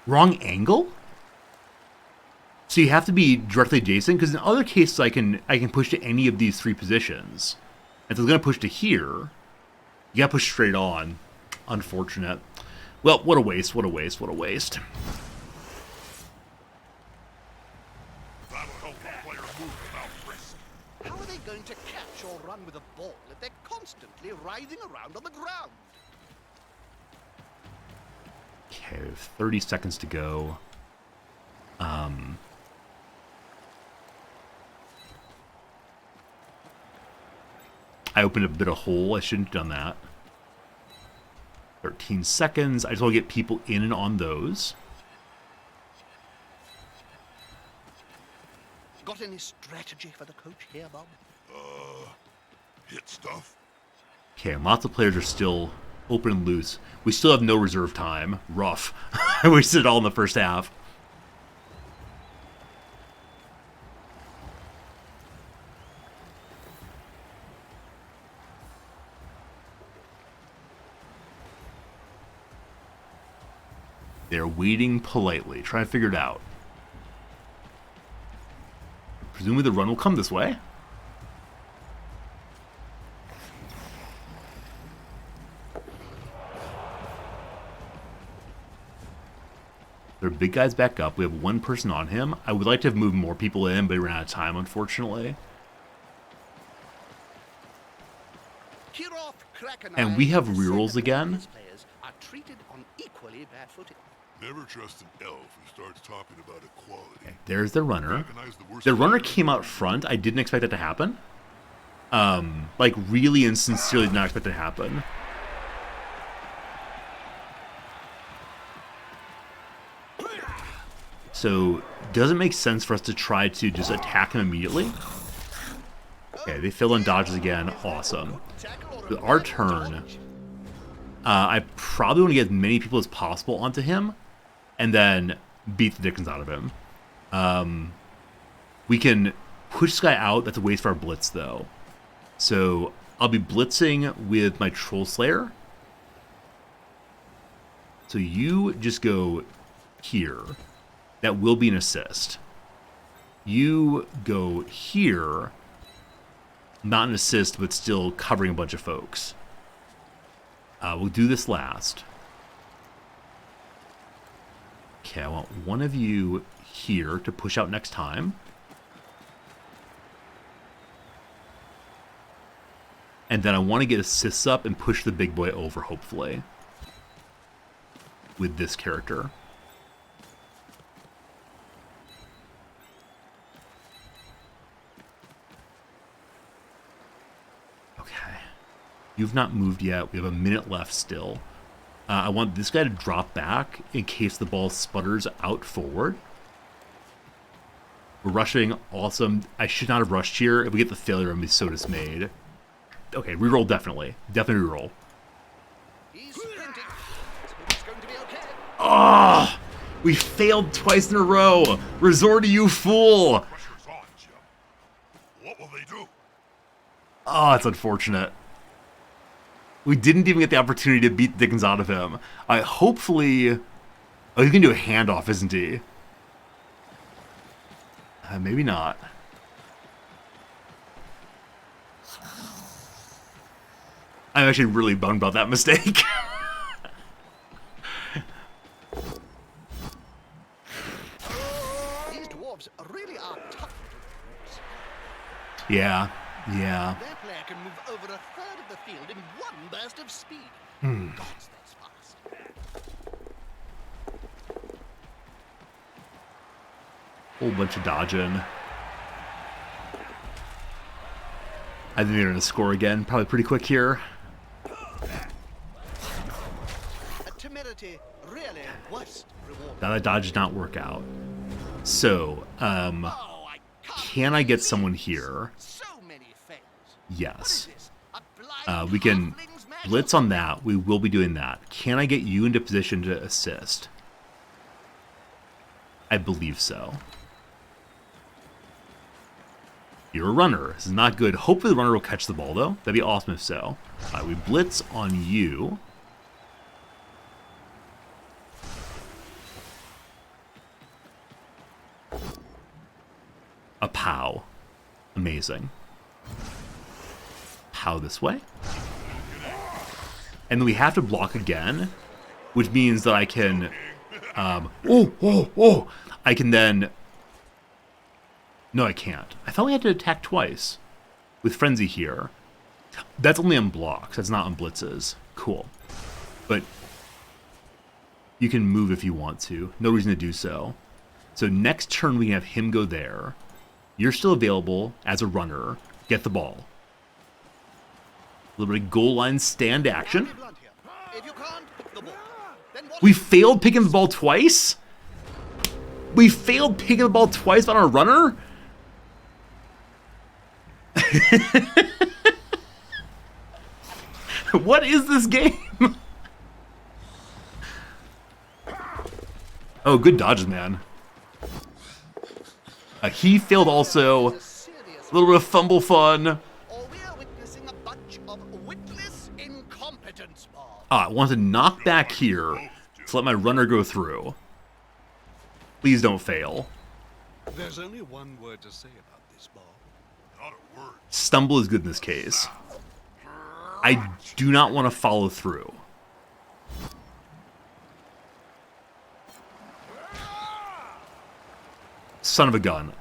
Wrong angle? So you have to be directly adjacent, because in other cases I can push to any of these 3 positions. And so I'm going to push to here. You got to push straight on. Unfortunate. Well, what a waste, what a waste, what a waste. That'll help a player move without risk. How are they going to catch or run with a ball if they're constantly writhing around on the ground? Okay, 30 seconds to go. I opened a bit of hole. I shouldn't have done that. 13 seconds. I just want to get people in and on those. Got any strategy for the coach here, Bob? Hit stuff? Okay, lots of players are still open and loose. We still have no reserve time. Rough. I wasted it all in the first half. They're waiting politely, trying to figure it out. Presumably the run will come this way. Their big guy's back up. We have one person on him. I would like to have moved more people in, but we ran out of time, unfortunately. And we have rerolls again. Are treated on equally bad footing. Never trust an elf who starts talking about equality. Okay, there's the runner. Recognize the worst The runner player came out front. I didn't expect that to happen. Like, really and sincerely did not expect it to happen. So, doesn't make sense for us to try to just attack him immediately. Okay, they fill in dodges again. Awesome. With our turn, I probably want to get as many people as possible onto him, and then beat the dickens out of him. We can push this guy out. That's a waste for our blitz, though. So I'll be blitzing with my Troll Slayer. So you just go here. That will be an assist. You go here. Not an assist, but still covering a bunch of folks. We'll do this last. Okay, I want one of you here to push out next time. And then I want to get assists up and push the big boy over, hopefully. With this character. You've not moved yet. We have a minute left still. I want this guy to drop back in case the ball sputters out forward. We're rushing. Awesome. I should not have rushed here. If we get the failure, I'm be so dismayed. Okay, reroll definitely. Definitely reroll. He's sprinting. It's going to be okay. Ah! We failed twice in a row. Resort to you, fool. Pressure's on, Jim. What will they do? Oh, it's unfortunate. We didn't even get the opportunity to beat Dickens out of him. Hopefully... Oh, he's going to do a handoff, isn't he? Maybe not. I'm actually really bummed about that mistake. These dwarves really are tough. Yeah, yeah. Their player can move over a third of the field in one burst of speed. Gods, that's fast. Whole bunch of dodging. I think they're going to score again. Probably pretty quick here. A timidity really worst reward. Now that dodge did not work out. So, Oh, I can't can I get believe someone it. here? So many fails. Yes. What is this? A blind We can halfling's magic? blitz on that. We will be doing that. Can I get you into position to assist? I believe so. You're a runner. This is not good. Hopefully the runner will catch the ball, though. That'd be awesome if so. All right, we blitz on you. A pow. Amazing. Pow this way. And then we have to block again, which means that I can... I can then... No, I can't. I thought we had to attack twice. With Frenzy here. That's only on blocks. That's not on blitzes. Cool. But you can move if you want to. No reason to do so. So next turn we can have him go there. You're still available as a runner. Get the ball. A little bit of goal line stand action. Be blunt here. If you can't pick the ball, then what? We failed picking the ball twice? We failed picking the ball twice on our runner? What is this game? Oh, good dodges, man. He failed also. A little bit of fumble fun. Or we're witnessing a bunch of witless incompetence, Bob. I want to knock back here to let my runner go through. Please don't fail. There's only one word to say about this, Bob. Not a word. Stumble is good in this case. I do not want to follow through. Son of a gun.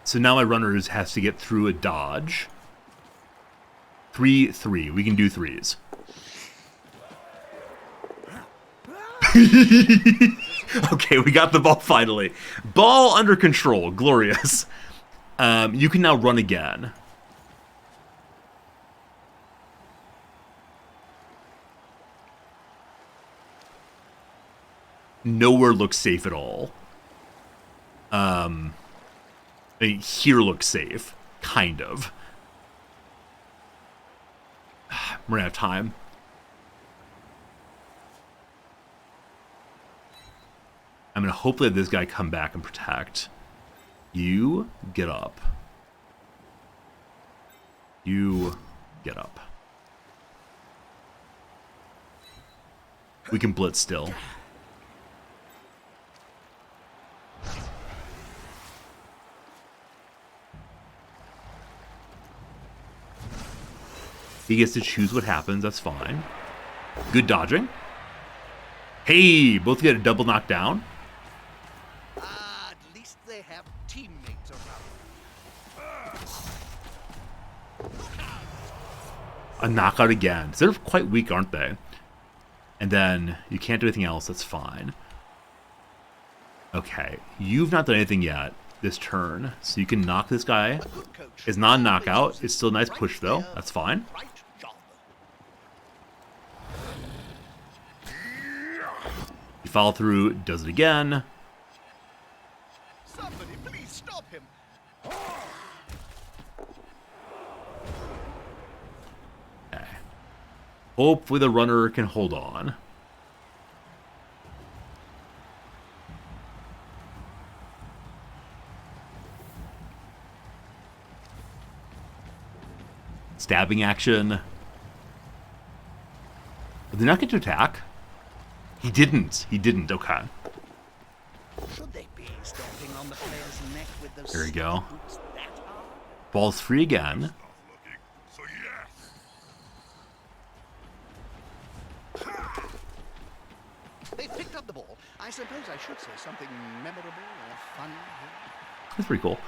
So now my runner has to get through a dodge. 3-3. We can do threes. Okay, we got the ball finally. Ball under control. Glorious. You can now run again. Nowhere looks safe at all. I mean, here looks safe. Kind of. We're gonna have time. I'm gonna hope that this guy come back and protect. You get up. You get up. We can blitz still. He gets to choose what happens, that's fine. Good dodging. Hey, both get a double knockdown. At least they have teammates around. A knockout again. So they're quite weak, aren't they? And then you can't do anything else, that's fine. Okay, you've not done anything yet this turn, so you can knock this guy. It's not a knockout, it's still a nice push though, that's fine. Right job. You follow through, does it again. Somebody please stop him. Okay. Hopefully the runner can hold on. Stabbing action. Did he not get to attack? He didn't. He didn't. Okay. Should they be stamping on the player's neck with those There you go. boots that hard? Ball's free again. Not looking. So yes. They picked up the ball. I suppose I should say something memorable or funny. That's pretty cool.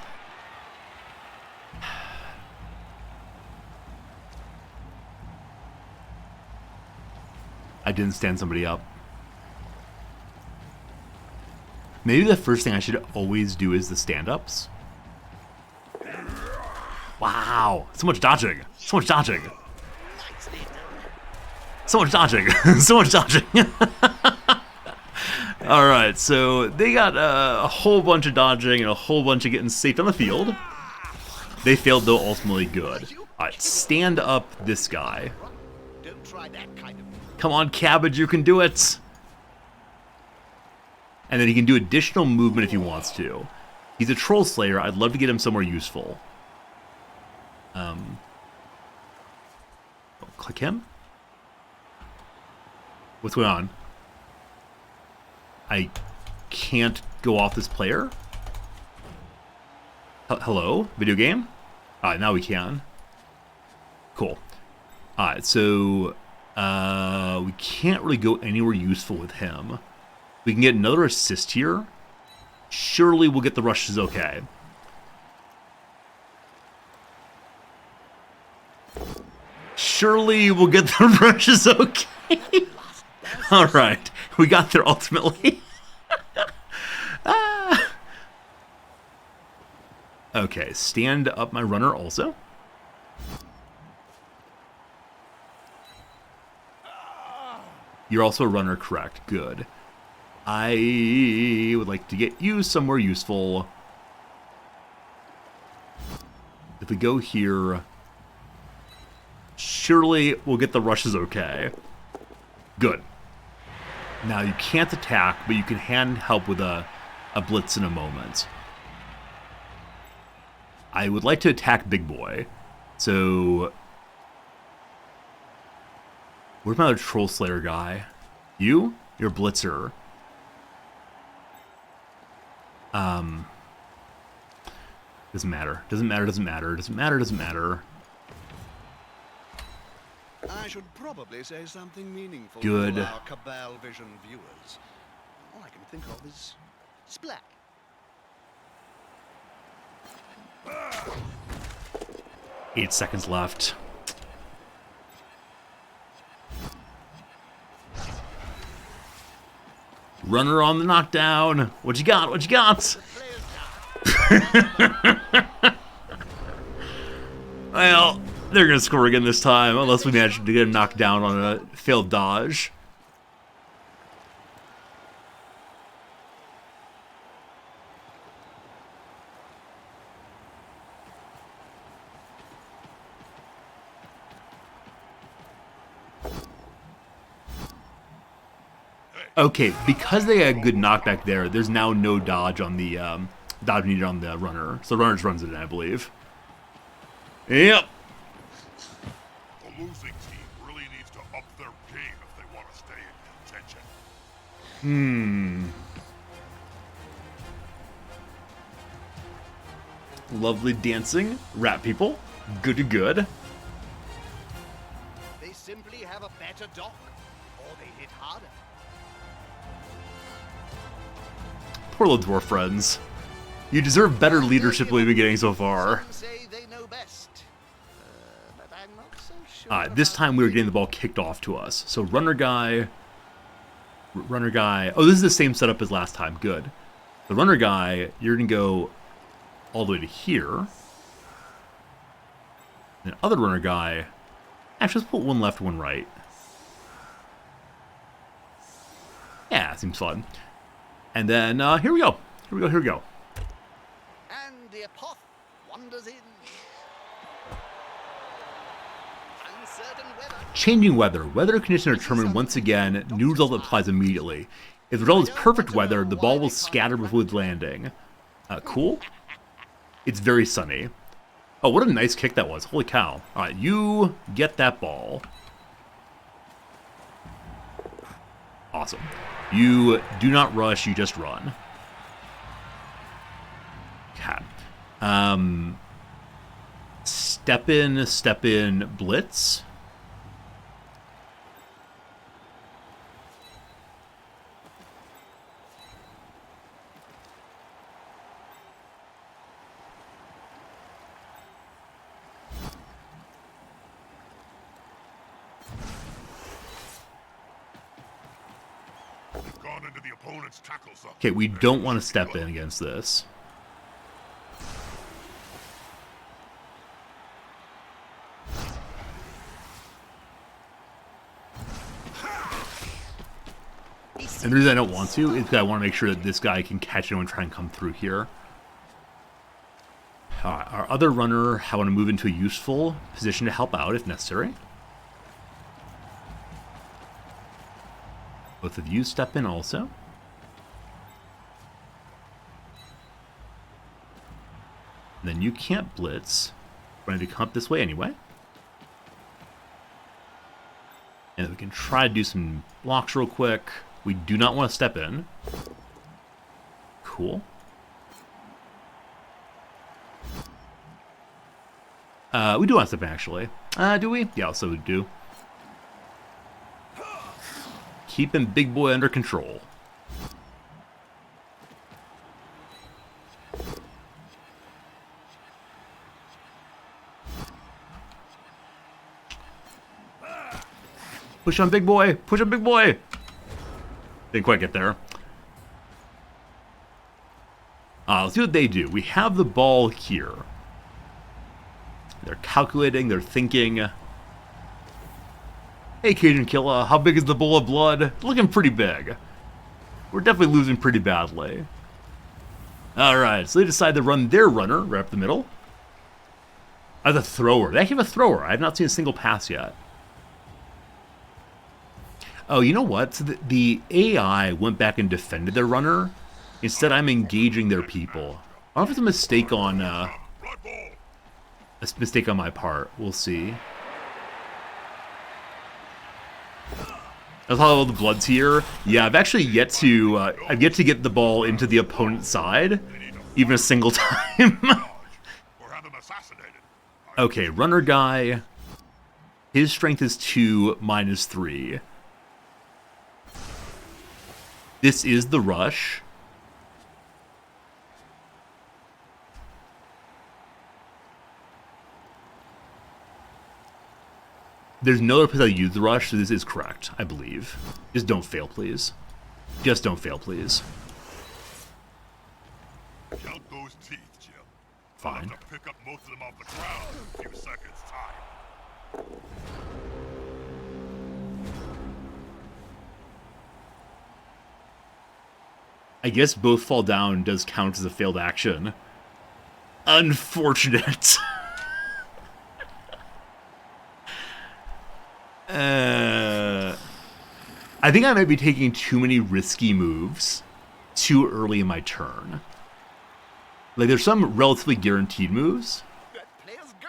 I didn't stand somebody up. Maybe the first thing I should always do is the stand-ups. Wow. So much dodging. So much dodging. Nicely done. So much dodging. So much dodging. Alright, so they got a whole bunch of dodging and a whole bunch of getting safe on the field. They failed, though, ultimately good. Alright, stand up this guy. Don't try that kind of. Come on, Cabbage, you can do it! And then he can do additional movement if he wants to. He's a Troll Slayer. I'd love to get him somewhere useful. Click him? What's going on? I can't go off this player? Hello? Video game? Alright, now we can. Cool. Alright, so we can't really go anywhere useful with him. We can get another assist here. Surely we'll get the rushes okay. Surely we'll get the rushes okay. Alright, we got there ultimately. Okay, stand up my runner also. You're also a runner, correct. Good. I would like to get you somewhere useful. If we go here, surely we'll get the rushes okay. Good. Now, you can't attack, but you can hand help with a blitz in a moment. I would like to attack Big Boy. So... where's my other Troll Slayer guy? You? You're Blitzer. Doesn't matter. Doesn't matter, doesn't matter. Doesn't matter, doesn't matter. I should probably say something meaningful Good. to our Cabal Vision viewers. All I can think of is splat. 8 seconds left. Runner on the knockdown. What you got? What you got? Well, they're going to score again this time, unless we manage to get a knockdown on a failed dodge. Okay, because they had a good knockback there, there's now no dodge on the dodge needed on the runner. So the runner just runs it in, I believe. Yep. The losing team really needs to up their game if they want to stay in contention. Lovely dancing. Rat people. Good to good. They simply have a better dock, or they hit harder. Poor little dwarf friends. You deserve better leadership than we've been getting so far. Some say they know best, but I'm not so sure. Alright, this time we were getting the ball kicked off to us. So runner guy. Oh, this is the same setup as last time. Good. The runner guy, you're going to go all the way to here. And the other runner guy, actually, let's put one left, one right. Yeah, seems fun. And then, here we go. Here we go, here we go. And the apoth wanders in. Uncertain weather. Changing weather. Weather conditions are determined once again. New result applies immediately. If the result is perfect weather, the ball will scatter before landing. Cool. It's very sunny. Oh, what a nice kick that was. Holy cow. Alright, you get that ball. Awesome. You do not rush, you just run. Okay. Step in, blitz. They've gone into the opponent's tackle zone. Okay, we don't want to step in against this. And the reason I don't want to is because I want to make sure that this guy can catch it and try and come through here. Our other runner, I want to move into a useful position to help out if necessary. Both of you step in also. And then you can't blitz. We're going to come up this way anyway. And we can try to do some blocks real quick. We do not want to step in. Cool. We do want to step in, actually. Do we? Yeah, so we do. Keeping Big Boy under control. Push on Big Boy! Push on Big Boy! Didn't quite get there. Let's see what they do. We have the ball here. They're calculating, they're thinking. Hey, Cajun Killa, how big is the bowl of blood? Looking pretty big. We're definitely losing pretty badly. Alright, so they decide to run their runner right up the middle. As a thrower. They actually have a thrower. I have not seen a single pass yet. Oh, you know what? So the AI went back and defended their runner. Instead, I'm engaging their people. I don't know if it's a mistake on my part. We'll see. That's how all the blood's here. Yeah, I've actually yet to get the ball into the opponent's side, even a single time. Okay, runner guy. His strength is 2, minus 3. This is the rush. There's no other place I use the rush, so this is correct, I believe. Just don't fail, please. Just don't fail, please. Count those teeth, Jim. Fine. I'll have to pick up most of them off the ground in a few seconds' time. I guess both fall down does count as a failed action. Unfortunate. I think I might be taking too many risky moves too early in my turn. Like, there's some relatively guaranteed moves.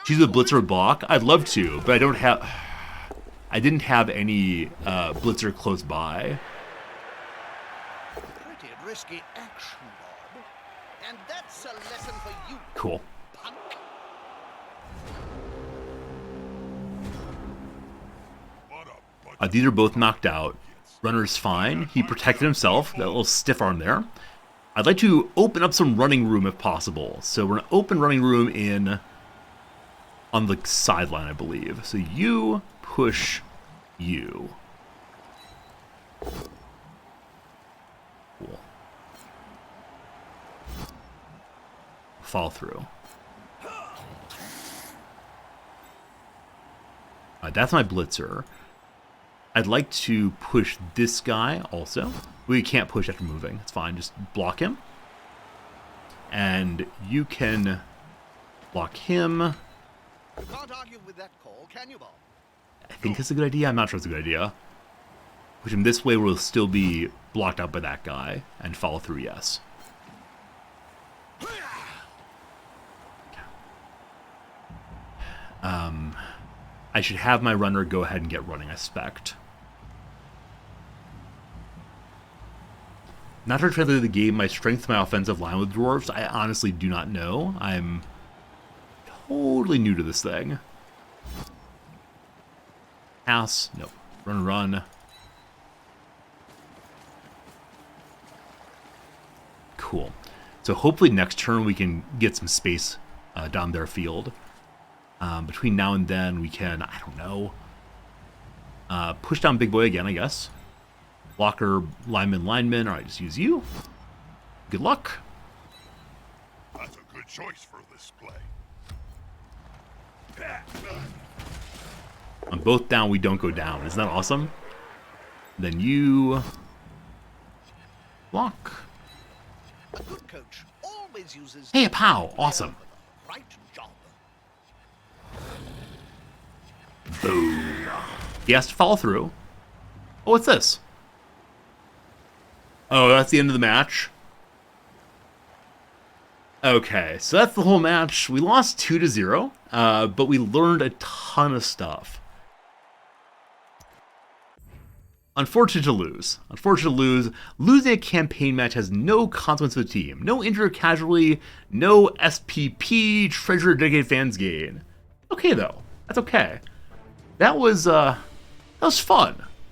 Choose a blitzer or block. I'd love to, but I didn't have any blitzer close by. Pretty risky action, Bob. And that's a lesson for you, Cool. punk. These are both knocked out. Runner's fine. He protected himself. That little stiff arm there. I'd like to open up some running room if possible. So we're going to open running room on the sideline, I believe. So you push you. Cool. Fall through. That's my blitzer. I'd like to push this guy also. We can't push after moving. It's fine. Just block him. And you can block him. You can't argue with that call, can you, Bob? I think that's a good idea. I'm not sure it's a good idea. Push him this way where we'll still be blocked out by that guy. And follow through, yes. I should have my runner go ahead and get running, I suspect. Not sure to the game, my strength, my offensive line with dwarves, I honestly do not know. I'm totally new to this thing. Pass, nope. Run. Cool. So hopefully next turn we can get some space down their field. Between now and then we can, I don't know, push down Big Boy again, I guess. Blocker, lineman. All right, just use you. Good luck. That's a good choice for this play. On both down, we don't go down. Isn't that awesome? Then you block. A good coach always uses. Hey, a pow! Awesome. Right job. Boom. He has to follow through. Oh, what's this? Oh, that's the end of the match. Okay, so that's the whole match. We lost 2-0, but we learned a ton of stuff. Unfortunate to lose. Losing a campaign match has no consequence for the team. No injured casualty, no SPP, treasure dedicated fans gain. Okay, though. That's okay. That was fun.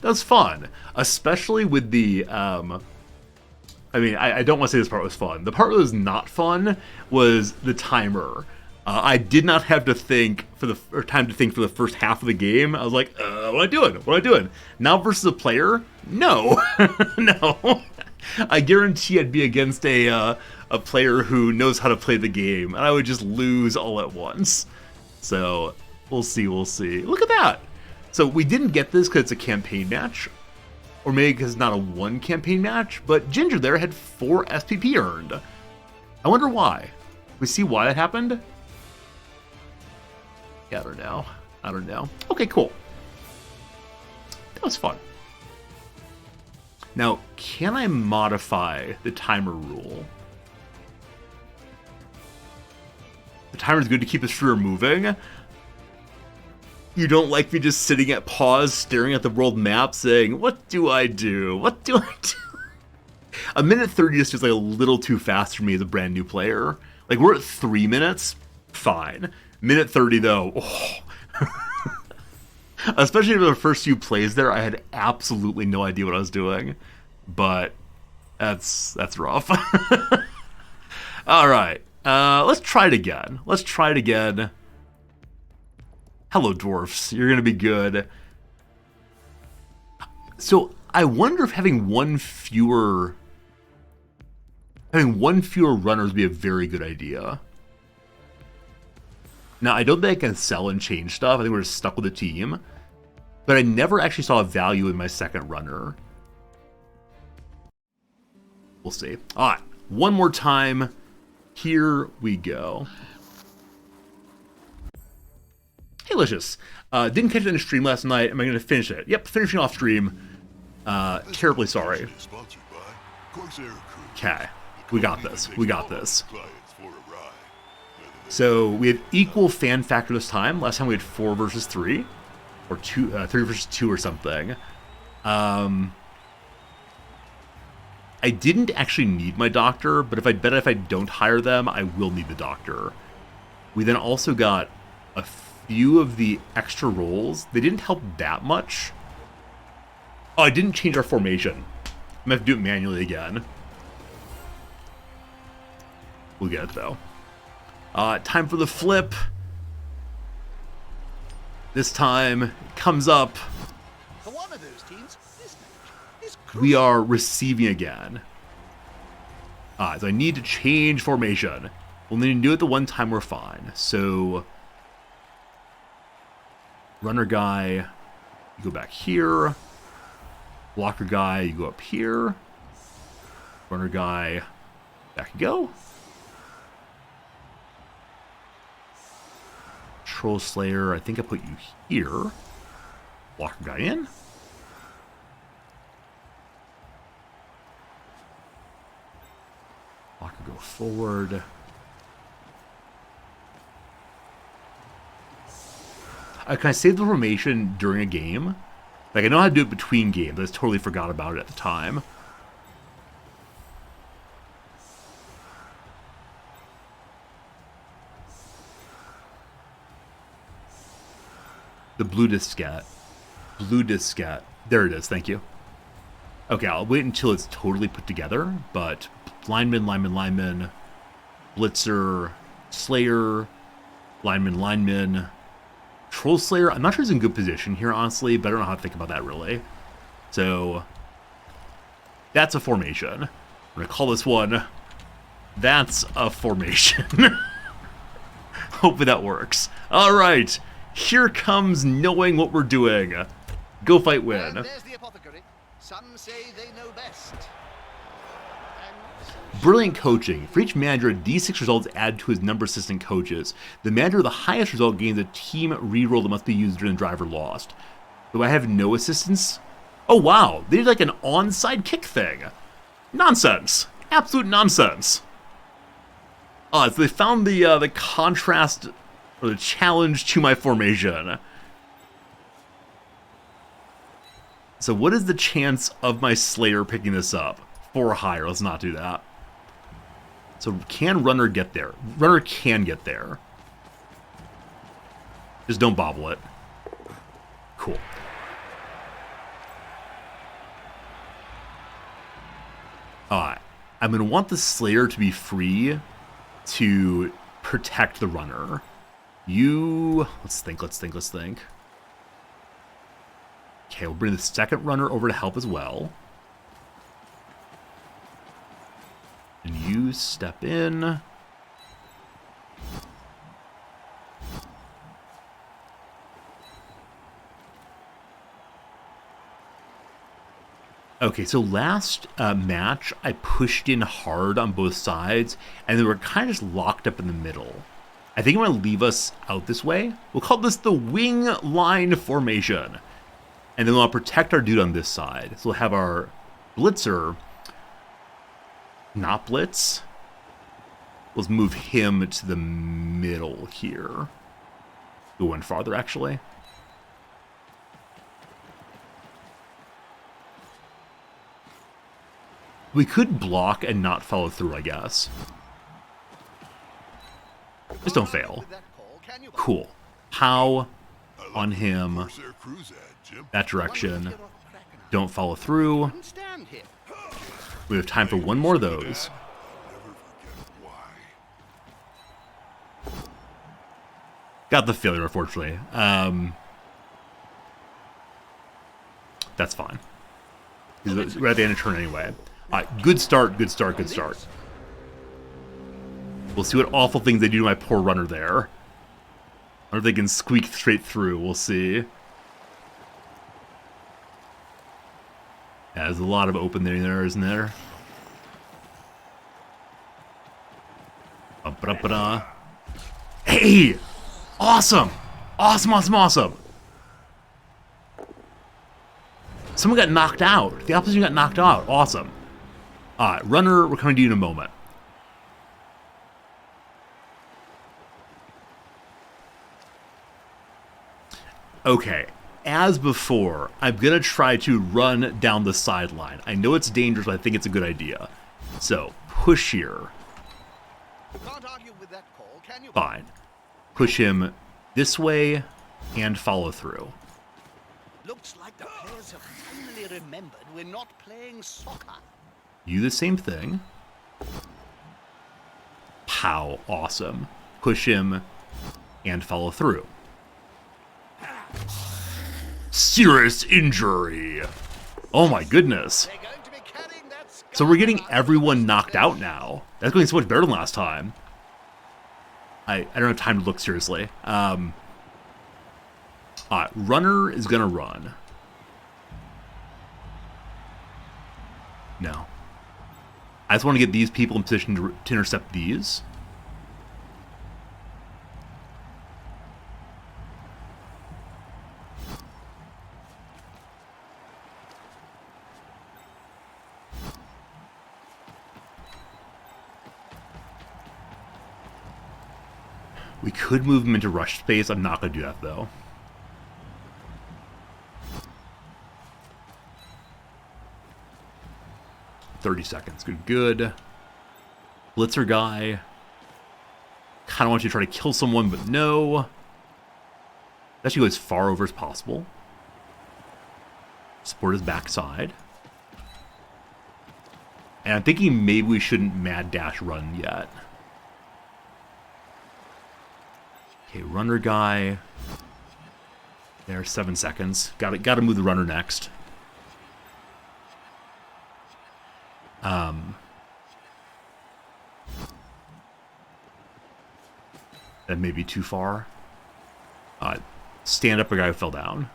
That was fun. Especially with the, I don't want to say this part was fun. The part that was not fun was the timer. I did not have to think time to think for the first half of the game. I was like, what am I doing? Now versus a player? No. No. I guarantee I'd be against a player who knows how to play the game, and I would just lose all at once. So, we'll see. Look at that! So, we didn't get this because it's a campaign match, or maybe because it's not a one campaign match, but Ginger there had 4 SPP earned. I wonder why. We see why that happened? Yeah, I don't know. Okay, cool. That was fun. Now, can I modify the timer rule? The timer is good to keep the streamer moving. You don't like me just sitting at pause, staring at the world map, saying, what do I do? What do I do? A minute 30 just feels like a little too fast for me as a brand new player. Like, we're at 3 minutes, fine. Minute 30, though, oh. Especially for the first few plays there, I had absolutely no idea what I was doing. But that's rough. All right, let's try it again. Hello, dwarfs. You're gonna be good. So I wonder if having one fewer runners would be a very good idea. Now, I don't think I can sell and change stuff. I think we're just stuck with a team. But I never actually saw a value in my second runner. We'll see. All right, one more time. Here we go. Hey, Licious. Didn't catch it in the stream last night. Am I going to finish it? Yep, finishing off stream. Terribly sorry. Okay, we got this. So we have equal fan factor this time. Last time we had 4 versus 3. Or 3 versus 2 or something. I didn't actually need my doctor, but if I don't hire them, I will need the doctor. We then also got a few of the extra rolls. They didn't help that much. Oh, I didn't change our formation. I'm gonna have to do it manually again. We'll get it though. Time for the flip. This time it comes up. For one of those teams, this match is We are receiving again. So I need to change formation. We'll need to do it the one time we're fine. So, runner guy, you go back here. Blocker guy, you go up here. Runner guy, back you go. Troll Slayer, I think I put you here. Blocker guy in. Blocker go forward. Can I save the formation during a game? Like, I know how to do it between games. I just totally forgot about it at the time. The blue diskette. Blue diskette. There it is, thank you. Okay, I'll wait until it's totally put together, but lineman, blitzer, slayer, lineman, troll slayer. I'm not sure he's in good position here, honestly, but I don't know how to think about that really. So, that's a formation. I'm going to call this one, that's a formation. Hopefully that works. All right. Here comes knowing what we're doing. Go fight win. And there's the apothecary. Some say they know best. Brilliant coaching. For each manager, D6 results add to his number of assistant coaches. The manager with the highest result gains a team reroll that must be used during the driver lost. Do I have no assistants? Oh wow, they did like an onside kick thing. Nonsense. Absolute nonsense. So they found the contrast or the challenge to my formation. So what is the chance of my Slayer picking this up? 4 or higher. Let's not do that. So can runner get there? Runner can get there. Just don't bobble it. Cool. Alright. I'm going to want the Slayer to be free to protect the runner. Let's think. Okay, we'll bring the second runner over to help as well. And you step in. Okay, so last match, I pushed in hard on both sides, and they were kind of just locked up in the middle. I think I'm going to leave us out this way. We'll call this the wing line formation. And then we'll protect our dude on this side. So we'll have our Blitzer, not blitz. Let's move him to the middle here. Go one farther, actually. We could block and not follow through, I guess. Just don't fail. Cool. How on him. Where's their cruise at, Jim? That direction. Don't follow through. We have time for one more of those. Never forget why. Got the failure, unfortunately. That's fine. We're at the end of turn anyway. Alright, good start, good start, good start. We'll see what awful things they do to my poor runner there. Or if they can squeak straight through, we'll see. Yeah, there's a lot of open there, isn't there? Ba-da-ba-da. Hey! Awesome! Awesome, awesome, awesome! Someone got knocked out. The opposition got knocked out. Awesome. Alright, runner, we're coming to you in a moment. Okay, as before, I'm going to try to run down the sideline. I know it's dangerous, but I think it's a good idea. So, push here. Can't argue with that call, can you? Fine. Push him this way and follow through. Looks like the players have finally remembered we're not playing soccer. You the same thing. Pow, awesome. Push him and follow through. Serious injury. Oh my goodness. They're going to be carrying that So we're getting everyone knocked out now. That's going so much better than last time. I don't have time to look seriously. Runner is going to run. No. I just want to get these people in position to intercept these. We could move them into rush space. I'm not going to do that, though. $30 seconds. Good. Blitzer guy. Kind of want you to try to kill someone, but no. Actually go as far over as possible. Support his backside. And I'm thinking maybe we shouldn't mad dash run yet. Okay, runner guy. There's 7 seconds. Got to move the runner next. That may be too far. Stand up a guy who fell down.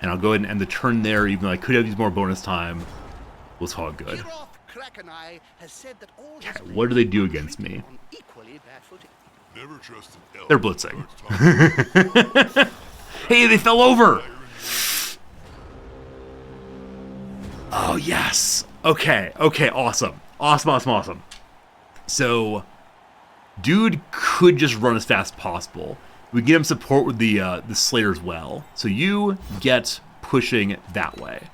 And I'll go ahead and end the turn there, even though I could have used more bonus time. We'll call it good. Okay, what do they do against me? Never trust an elf. They're blitzing. Hey, they fell over! Oh, yes! Okay, awesome. Awesome. So, dude could just run as fast as possible. We get him support with the Slayer as well. So you get pushing that way.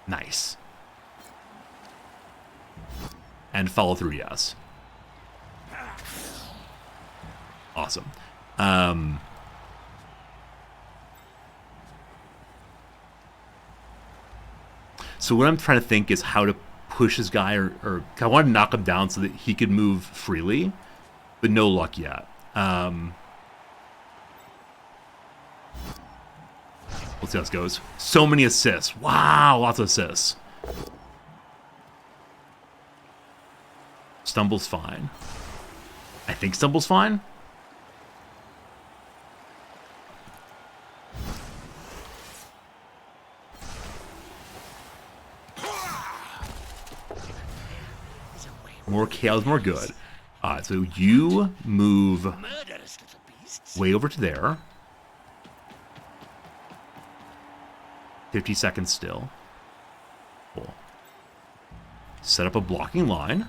Nice. And follow through, yes. Awesome. So what I'm trying to think is how to push this guy, or I want to knock him down so that he could move freely, but no luck yet. Let's see how this goes. So many assists. Wow, lots of assists. Stumble's fine. I think Stumble's fine. More chaos, more good. Alright, so you move way over to there. 50 seconds still. Cool. Set up a blocking line.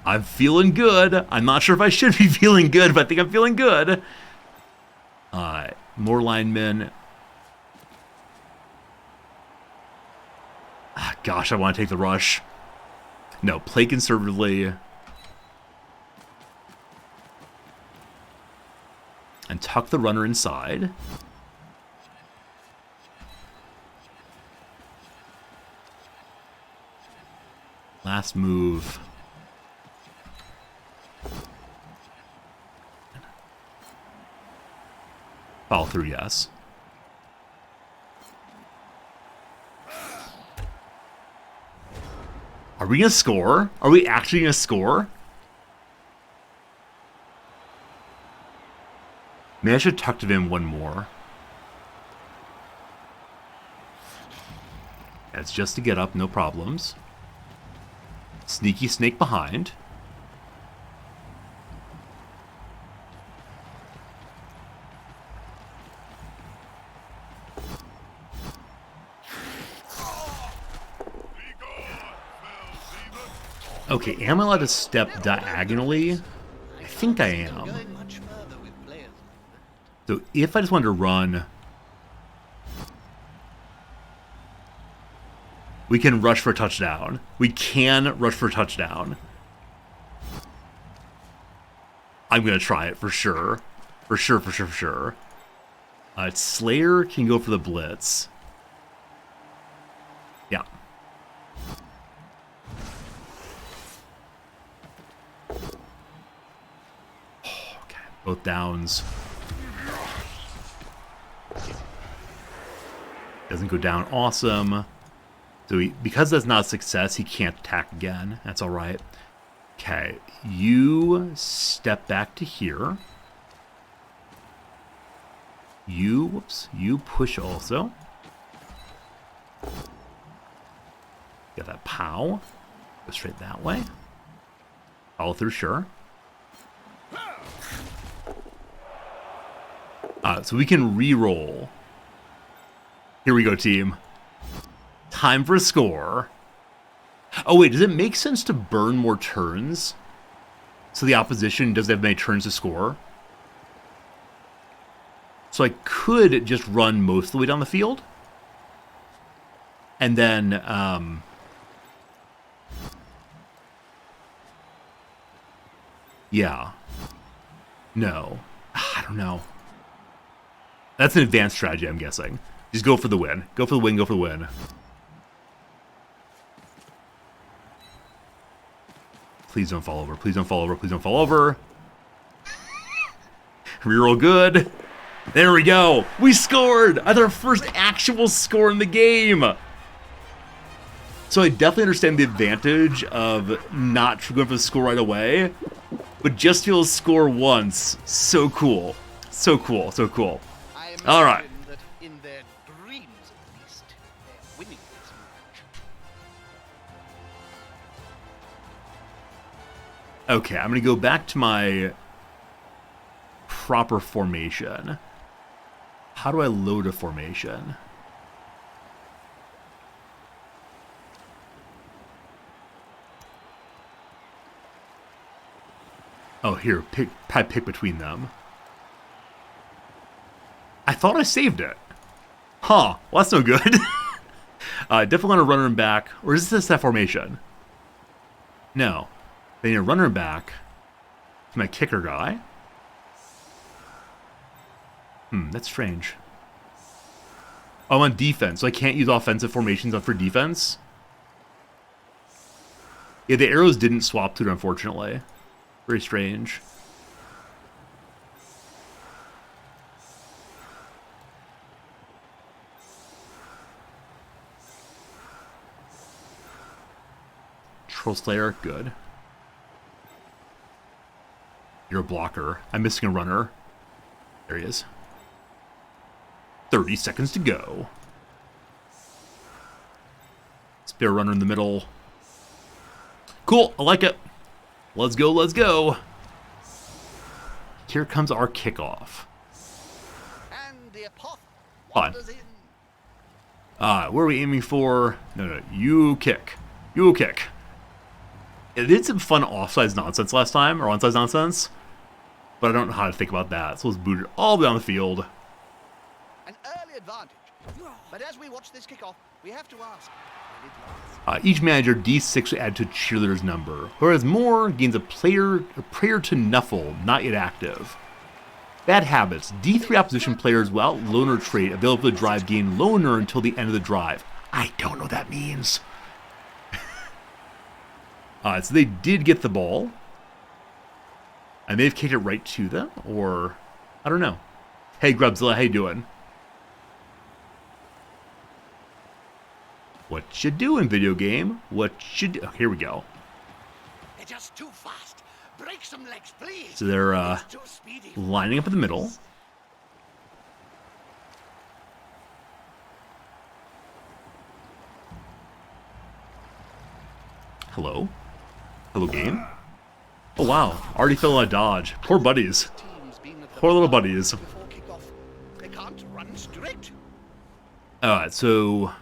I'm feeling good. I'm not sure if I should be feeling good, but I think I'm feeling good. More linemen. Gosh, I want to take the rush. No, play conservatively. And tuck the runner inside. Last move. Follow through, yes. Are we going to score? Are we actually going to score? Maybe I should tuck it in one more. That's just to get up, no problems. Sneaky snake behind. Okay, am I allowed to step diagonally? I think I am. Going much further with players like that. So if I just wanted to run, we can rush for a touchdown. We can rush for a touchdown. I'm going to try it for sure. For sure. Slayer can go for the blitz. Yeah. Okay, both downs. Doesn't go down. Awesome. So because that's not a success, he can't attack again. That's all right. Okay, you step back to here. You push also. Get that pow. Go straight that way. Follow through, sure. So we can re-roll. Here we go, team. Time for a score. Oh, wait, does it make sense to burn more turns? So the opposition doesn't have many turns to score? So I could just run most of the way down the field. And then, yeah. No. I don't know. That's an advanced strategy, I'm guessing. Just go for the win. Go for the win, go for the win. Please don't fall over. Please don't fall over. Please don't fall over. Reroll good. There we go. We scored. That's our first actual score in the game. So I definitely understand the advantage of not going for the score right away, but just to be able to score once. So cool. So cool. So cool. All right. That in their dreams, at least, they're winning this match. Okay, I'm going to go back to my proper formation. How do I load a formation? Oh, here, pick between them. I thought I saved it. Huh, well that's no good. Definitely want to run him back. Or is this that formation? No. They need to run him back to my kicker guy. That's strange. Oh, I'm on defense, so I can't use offensive formations for defense? Yeah, the arrows didn't swap to it, unfortunately. Very strange. Troll Slayer, good. You're a blocker. I'm missing a runner. There he is. 30 seconds to go. Spare runner in the middle. Cool, I like it. Let's go, let's go. Here comes our kickoff. And the apoth Fine. wanders in. Where are we aiming for? No, you kick. You kick. It did some fun offsides nonsense last time, or onside nonsense, but I don't know how to think about that. So let's boot it all down the field. An early advantage. But as we watch this kickoff, we have to ask, will it last? Each manager D6 will add to cheerleader's number, whereas more gains a prayer to Nuffle, not yet active. Bad habits. D3 opposition players without loner trait available to drive gain loner until the end of the drive. I don't know what that means. So they did get the ball. I may have kicked it right to them, or I don't know. Hey Grubzilla, how you doing? What you doing, video game? What you do? Oh, here we go. They're just too fast. Break some legs, please. So they're It's too speedy. lining up in the middle. Hello? Hello, game? Oh, wow. Already fell out of dodge. Poor buddies. Teams been at the Poor little park buddies. Before kickoff, they can't run straight. Alright, so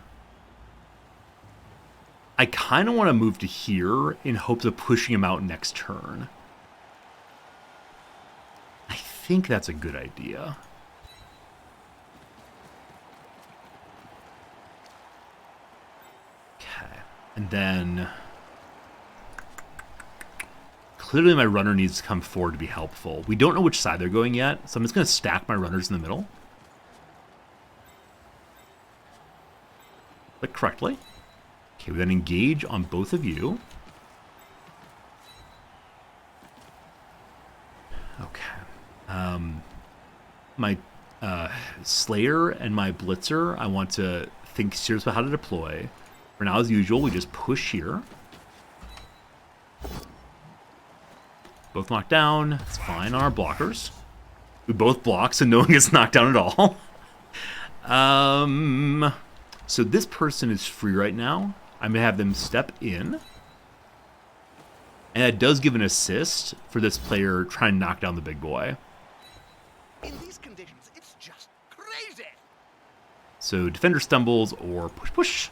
I kind of want to move to here in hopes of pushing him out next turn. I think that's a good idea. Okay, and then clearly my runner needs to come forward to be helpful. We don't know which side they're going yet, so I'm just going to stack my runners in the middle. Click correctly. Okay, we then engage on both of you. Okay. My Slayer and my Blitzer, I want to think seriously about how to deploy. For now, as usual, we just push here. Both knocked down. It's fine on our blockers. We both block, so no one gets knocked down at all. So this person is free right now. I'm going to have them step in. And that does give an assist for this player trying to knock down the big boy. In these conditions, it's just crazy. So defender stumbles or push.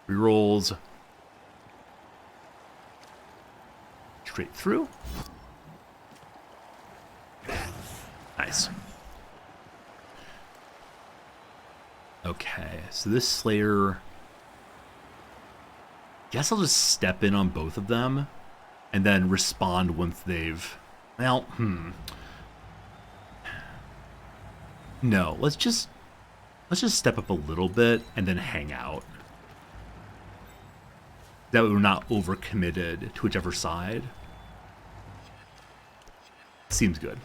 Rerolls. Straight through. Nice. Okay, so this Slayer... Guess I'll just step in on both of them and then respond once they've... Well, No, let's just step up a little bit and then hang out. That way we're not overcommitted to whichever side. Seems good.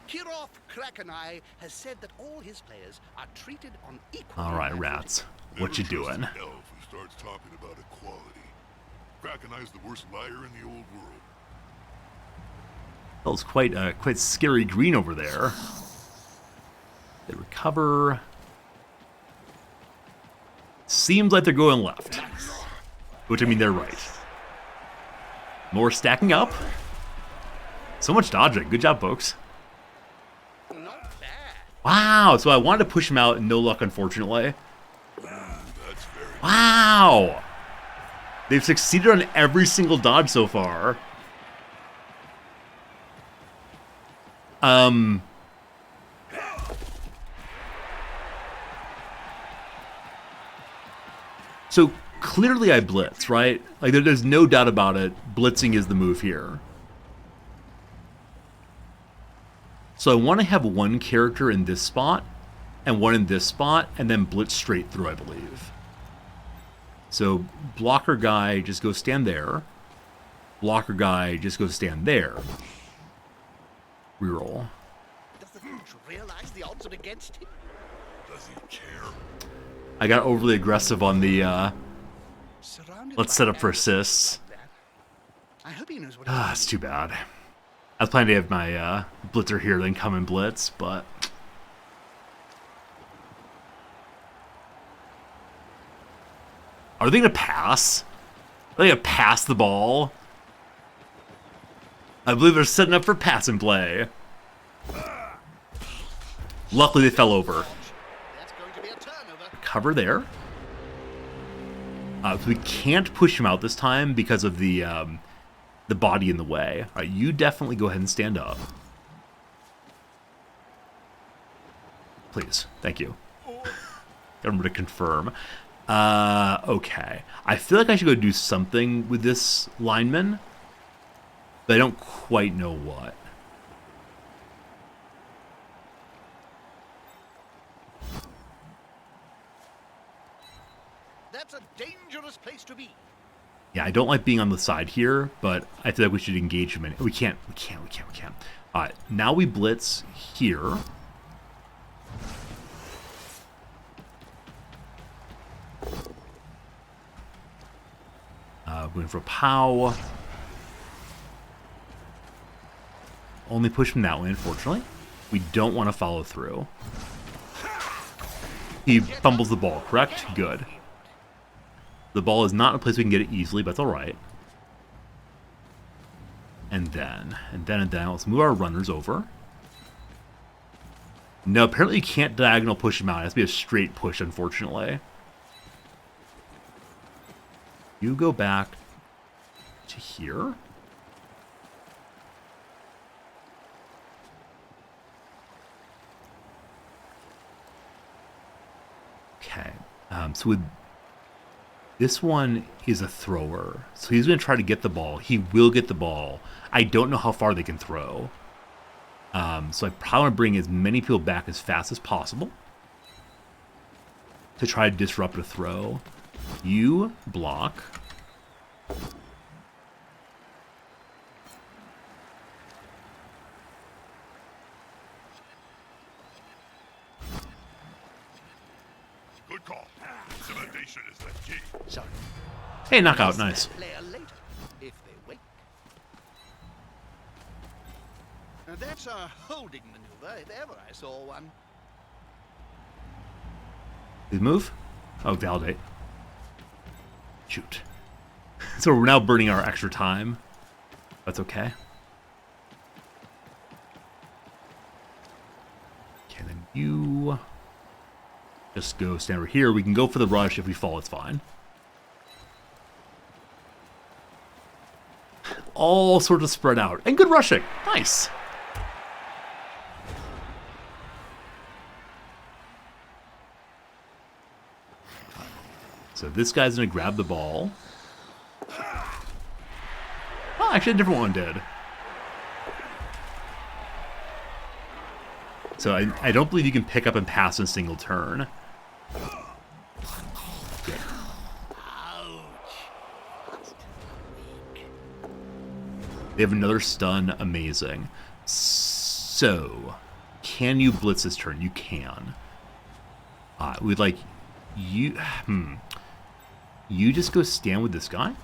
Kirov Krakenai has said that all his players are treated on equal. All right, rats. What you Never trust doing? an elf who starts talking about equality. Krakenai's the worst liar in the old world. That was quite scary green over there. They recover. Seems like they're going left. Which, I mean, they're right. More stacking up. So much dodging. Good job, folks. Not bad. Wow, so I wanted to push him out, and no luck, unfortunately. That's very Wow! They've succeeded on every single dodge so far. So clearly I blitz, right? Like there's no doubt about it. Blitzing is the move here. So I want to have one character in this spot and one in this spot and then blitz straight through, I believe. So blocker guy, just go stand there. Blocker guy, just go stand there. Reroll. Does the coach realize the odds are against him? does he care? I got overly aggressive on the, Surrounded let's by set up for arrows assists. like that. I hope he knows what Ah, he's it's too bad. I was planning to have my blitzer here, then come and blitz, but... Are they going to pass? They gotta pass the ball. I believe they're setting up for pass and play. Luckily, they fell over. That's going to be a turnover. Cover there. So we can't push him out this time because of the body in the way. All right, you definitely go ahead and stand up. Please, thank you. Got him to confirm. Okay. I feel like I should go do something with this lineman, but I don't quite know what. That's a dangerous place to be. Yeah, I don't like being on the side here, but I feel like we should engage him in it. We can't. All right, now we blitz here. Going for a pow. Only push him that way, unfortunately. We don't want to follow through. He fumbles the ball, correct? Good. The ball is not in a place we can get it easily, but it's all right. And then, let's move our runners over. No, apparently you can't diagonal push him out. It has to be a straight push, unfortunately. You go back to here. Okay. So with this one is a thrower. So he's going to try to get the ball. He will get the ball. I don't know how far they can throw. So I probably want to bring as many people back as fast as possible to try to disrupt a throw. You block. Good call. Intimidation is the key. Sorry. Hey, knockout, nice. Player later, if they wake. Now that's a holding maneuver, if ever I saw one. Please move. Oh, validate. Shoot. So we're now burning our extra time. That's okay. Okay, then you just go stand over here. We can go for the rush. If we fall, it's fine. All sorts of spread out. And good rushing. Nice. So this guy's going to grab the ball. Oh, actually a different one did. So I don't believe you can pick up and pass in a single turn. Good. They have another stun. Amazing. So, can you blitz this turn? You can. We'd like you. You just go stand with this guy.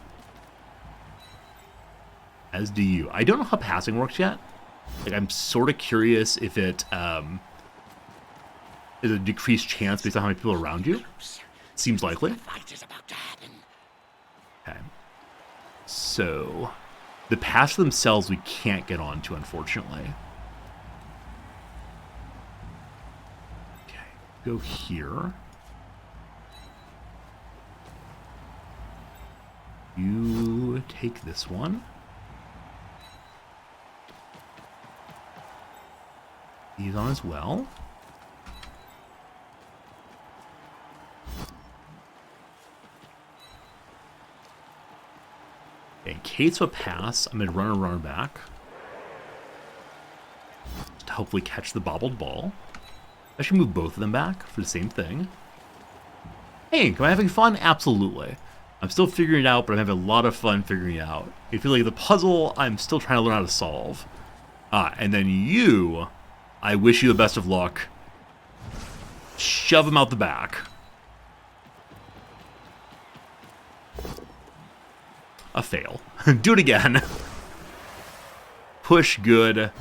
As do you. I don't know how passing works yet. Like, I'm sort of curious if it is a decreased chance based on how many people are around you. Seems likely. Fight is about to happen. Okay. So, the pass themselves we can't get onto, unfortunately. Okay. Go here. You take this one. He's on as well. In case of a pass, I'm going to run a runner back to hopefully catch the bobbled ball. I should move both of them back for the same thing. Hey, am I having fun? Absolutely. I'm still figuring it out, but I'm having a lot of fun figuring it out. I feel like the puzzle I'm still trying to learn how to solve. And then you, I wish you the best of luck. Shove him out the back. A fail. Do it again. Push good.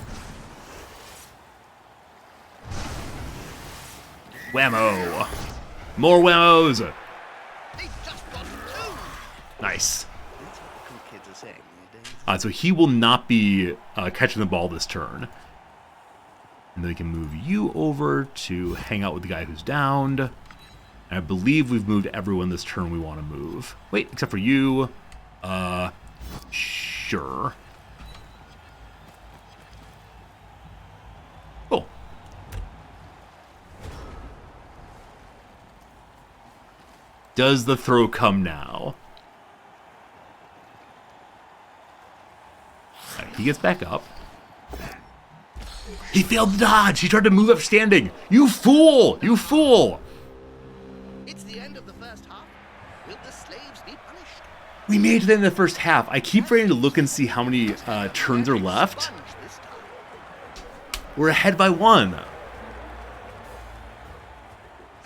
Whammo. More whammos. They just got two. Nice. That's what the cool kids are saying these days. So he will not be catching the ball this turn. And then we can move you over to hang out with the guy who's downed. And I believe we've moved everyone this turn we want to move. Wait, except for you. Sure. Cool. Does the throw come now? Right, he gets back up. He failed the dodge. He tried to move up standing. You fool! You fool! It's the end of the first half. Will the slaves be punished? We made it to the end of the first half. I keep forgetting to look and see how many turns are left. Sponge this time. We're ahead by 1.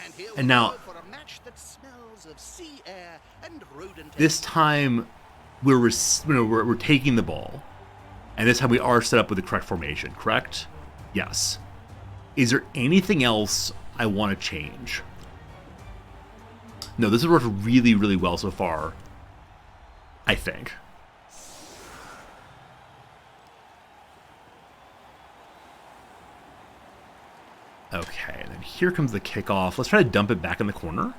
And here And we now- go for a match that smells of sea air and rodent This time, we're taking the ball. And this time we are set up with the correct formation, correct? Yes. Is there anything else I want to change? No, this has worked really, really well so far. I think. Okay, and then here comes the kickoff. Let's try to dump it back in the corner.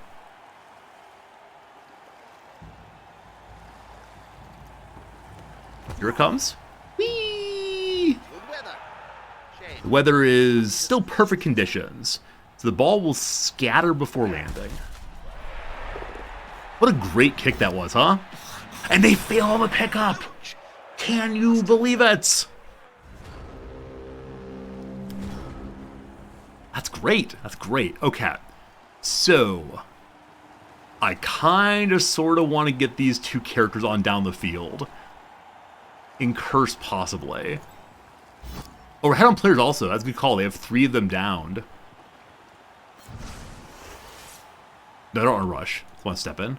Here it comes. Whee! good weather. Shame. The weather is still perfect conditions, so the ball will scatter before landing. What a great kick that was, huh? And they fail on the pickup! Can you believe it? That's great. That's great. Okay. So, I kind of sort of want to get these two characters on down the field. In curse, possibly. Oh, we're ahead on players also. That's a good call. They have 3 of them downed. No, I don't want to rush. Just want to step in.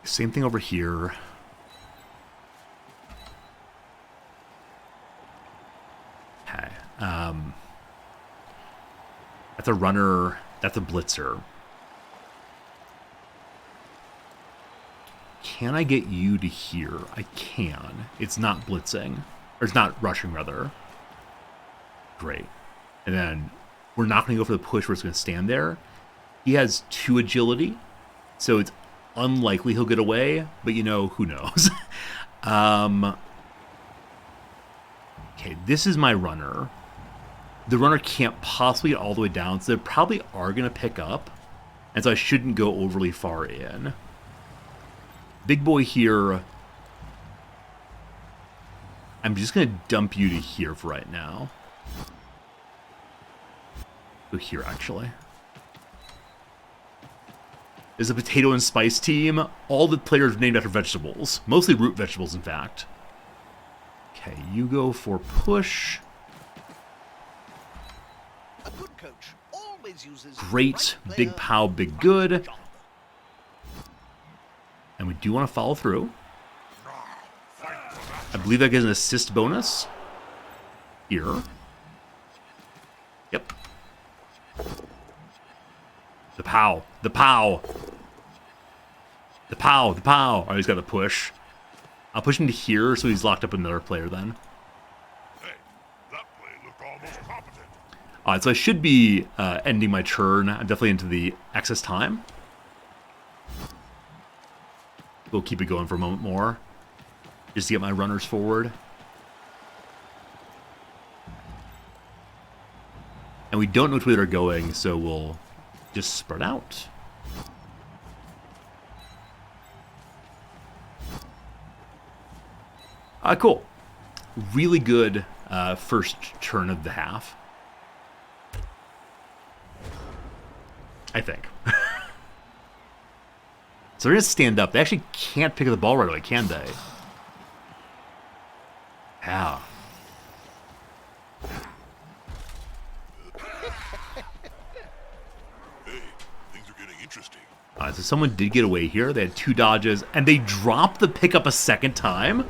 Same thing over here. Okay. That's a runner. That's a blitzer. Can I get you to here? I can. It's not blitzing. Or it's not rushing, rather. Great. And then we're not going to go for the push where it's going to stand there. He has 2 agility, so it's unlikely he'll get away, but you know, who knows. Okay, this is my runner. The runner can't possibly get all the way down, so they probably are going to pick up, and so I shouldn't go overly far in. Big boy here, I'm just going to dump you to here for right now. Go here, actually. Is a potato and spice team. All the players are named after vegetables. Mostly root vegetables, in fact. Okay, you go for push. A good coach always uses Great. right Big player, pow, big right good. job. And we do want to follow through. I believe that gives an assist bonus. Here. Yep. The pow. The pow. The pow. The pow. Oh, he's got the push. I'll push him to here so he's locked up with another player then. Hey, that play looked almost competent. Alright, so I should be ending my turn. I'm definitely into the excess time. We'll keep it going for a moment more. Just to get my runners forward. And we don't know which way they're going, so we'll just spread out. Cool. Really good first turn of the half. I think. So they're going to stand up. They actually can't pick up the ball right away, can they? Yeah. Hey, things are getting interesting. So someone did get away here. They had 2 dodges, and they dropped the pickup a second time?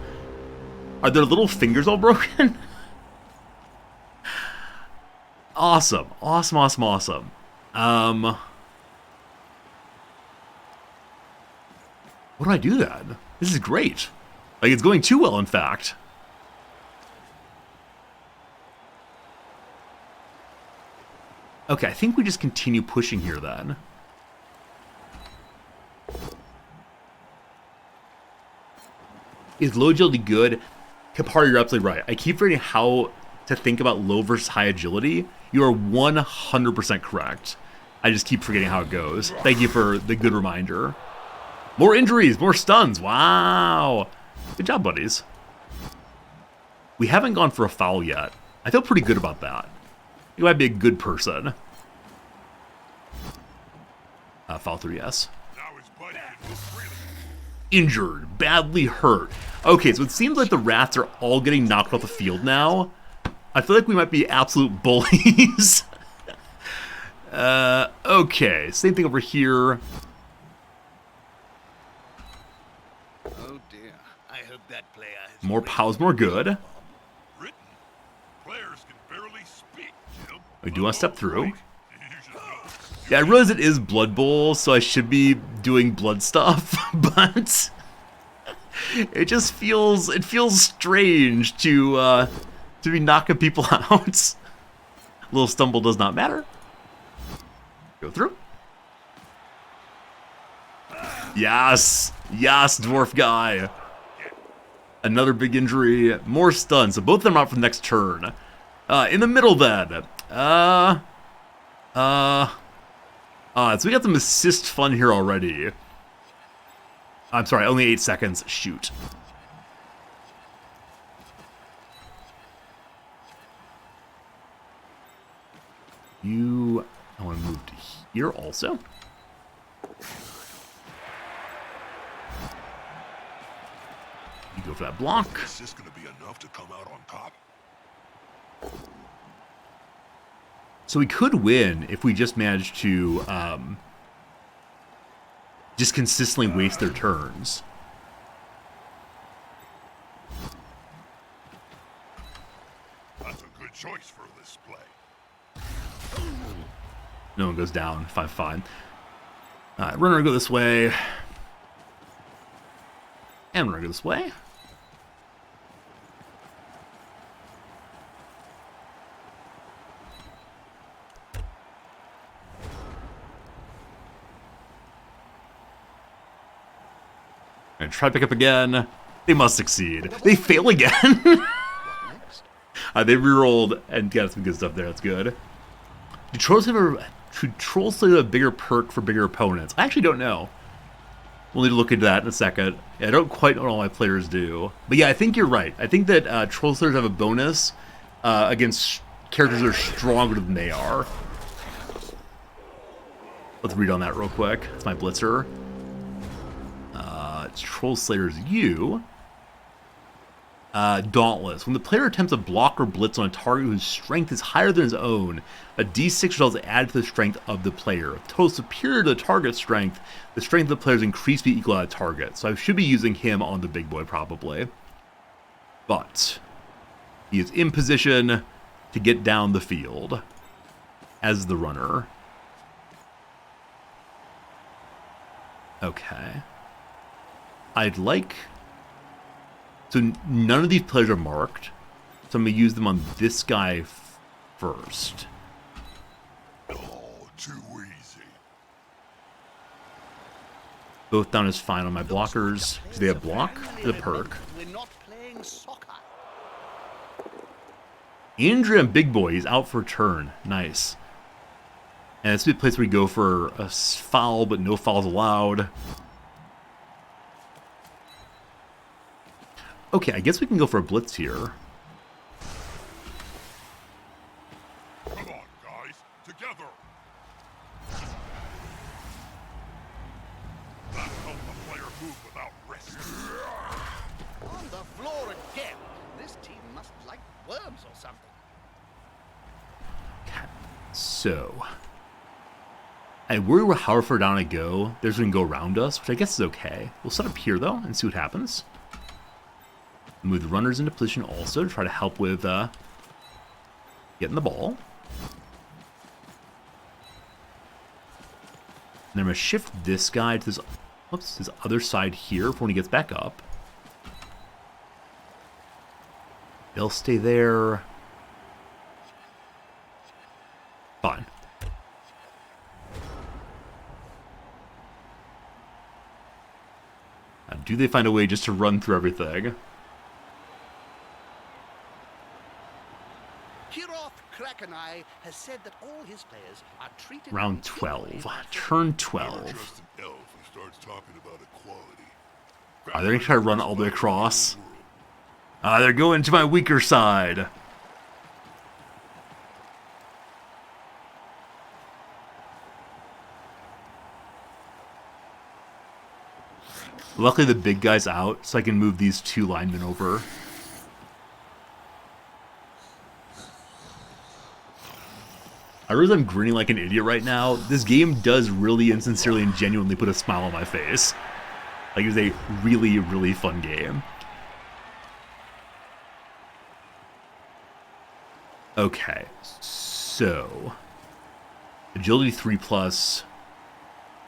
Are their little fingers all broken? Awesome. Awesome, awesome, awesome. What do I do then? This is great. Like, it's going too well, in fact. Okay, I think we just continue pushing here then. Is low agility good? Kapar, you're absolutely right. I keep forgetting how to think about low versus high agility. You are 100% correct. I just keep forgetting how it goes. Thank you for the good reminder. More injuries, more stuns. Wow. Good job, buddies. We haven't gone for a foul yet. I feel pretty good about that. You might be a good person. Foul 3, yes. Injured, badly hurt. Okay, so it seems like the rats are all getting knocked off the field now. I feel like we might be absolute bullies. Okay, same thing over here. Oh dear, I hope that player has More pals, more good. Written. Players can barely speak, Jim. I do want to step through. You should know. Yeah, I realize it is Blood Bowl, so I should be doing blood stuff, but it just feels strange to be knocking people out. A little stumble does not matter. Go through. Yes, yes, dwarf guy. Another big injury, more stuns. So both of them out for the next turn. In the middle then. So we got some assist fun here already. I'm sorry, only 8 seconds. Shoot. I want to move to here also. You go for that block. Is this going to be enough to come out on top? So we could win if we just manage to just consistently waste their turns. That's a good choice for this play. No one goes down. Fine. Runner go this way. And runner go this way. And try to pick up again. They must succeed. They fail again. They rerolled and got some good stuff there. That's good. Do trolls have a bigger perk for bigger opponents? I actually don't know. We'll need to look into that in a second. Yeah, I don't quite know what all my players do. But yeah, I think you're right. I think that troll slayers have a bonus against characters that are stronger than they are. Let's read on that real quick. It's my blitzer. It's Troll Slayer's U. Dauntless. When the player attempts a block or blitz on a target whose strength is higher than his own, a d6 result is added to the strength of the player. If total superior to the target's strength, the strength of the player is increased to be equal to that target. So I should be using him on the big boy probably. But he is in position to get down the field as the runner. Okay. I'd like... So none of these players are marked. So I'm going to use them on this guy first. Oh, too easy. Both down is fine on my blockers. Do they have block? The perk. We're not playing soccer. Andrea and Big Boy, he's out for a turn. Nice. And this is a place where we go for a foul, but no fouls allowed. Okay, I guess we can go for a blitz here. Come on, guys. Together. That helped the player move without risk. On the floor again. This team must like worms or something. So, I worry how far down I go. There's going to go around us, which I guess is okay. We'll set up here, though, and see what happens. Move the runners into position also to try to help with getting the ball. then I'm going to shift this guy to this, whoops, this other side here for when he gets back up. They'll stay there. Fine. Now, do they find a way just to run through everything? Krakenai has said that all his players are treated Round 12. Turn 12. Trust an elf who starts talking about equality. Are they going to try to run all the way across? They're going to my weaker side. Luckily the big guy's out, so I can move these two linemen over. I realize I'm grinning like an idiot right now. This game does really and sincerely and genuinely put a smile on my face. Like, it's a really, really fun game. Okay, so agility 3 plus,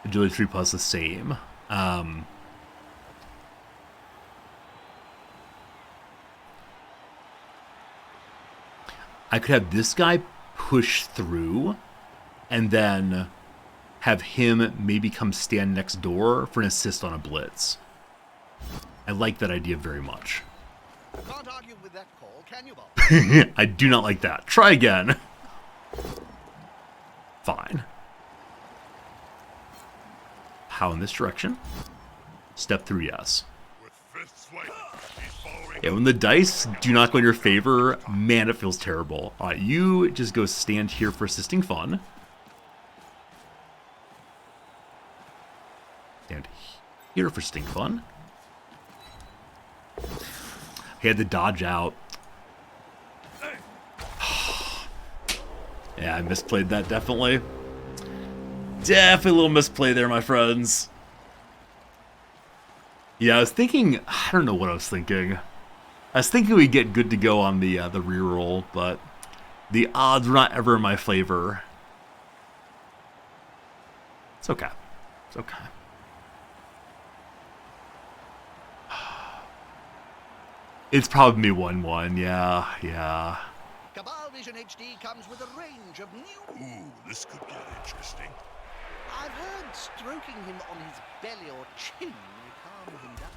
agility 3 plus the same. I could have this guy push through and then have him maybe come stand next door for an assist on a blitz. I like that idea very much. Can't argue with that call, can you, Bob? I do not like that. Try again. Fine. How in this direction? Step through, yes. With fists swinging, he's following. Yeah, when the dice do not go in your favor, man, it feels terrible. Alright, you just go stand here for assisting fun. Stand here for assisting fun. He had to dodge out. Yeah, I misplayed that, definitely. Definitely a little misplay there, my friends. Yeah, I was thinking... I don't know what I was thinking. I was thinking we'd get good to go on the reroll, but the odds were not ever in my favor. It's okay. It's okay. It's probably 1-1, yeah. Cabal Vision HD comes with a range of new... Ooh, this could get interesting. I've heard stroking him on his belly or chin may calm him down.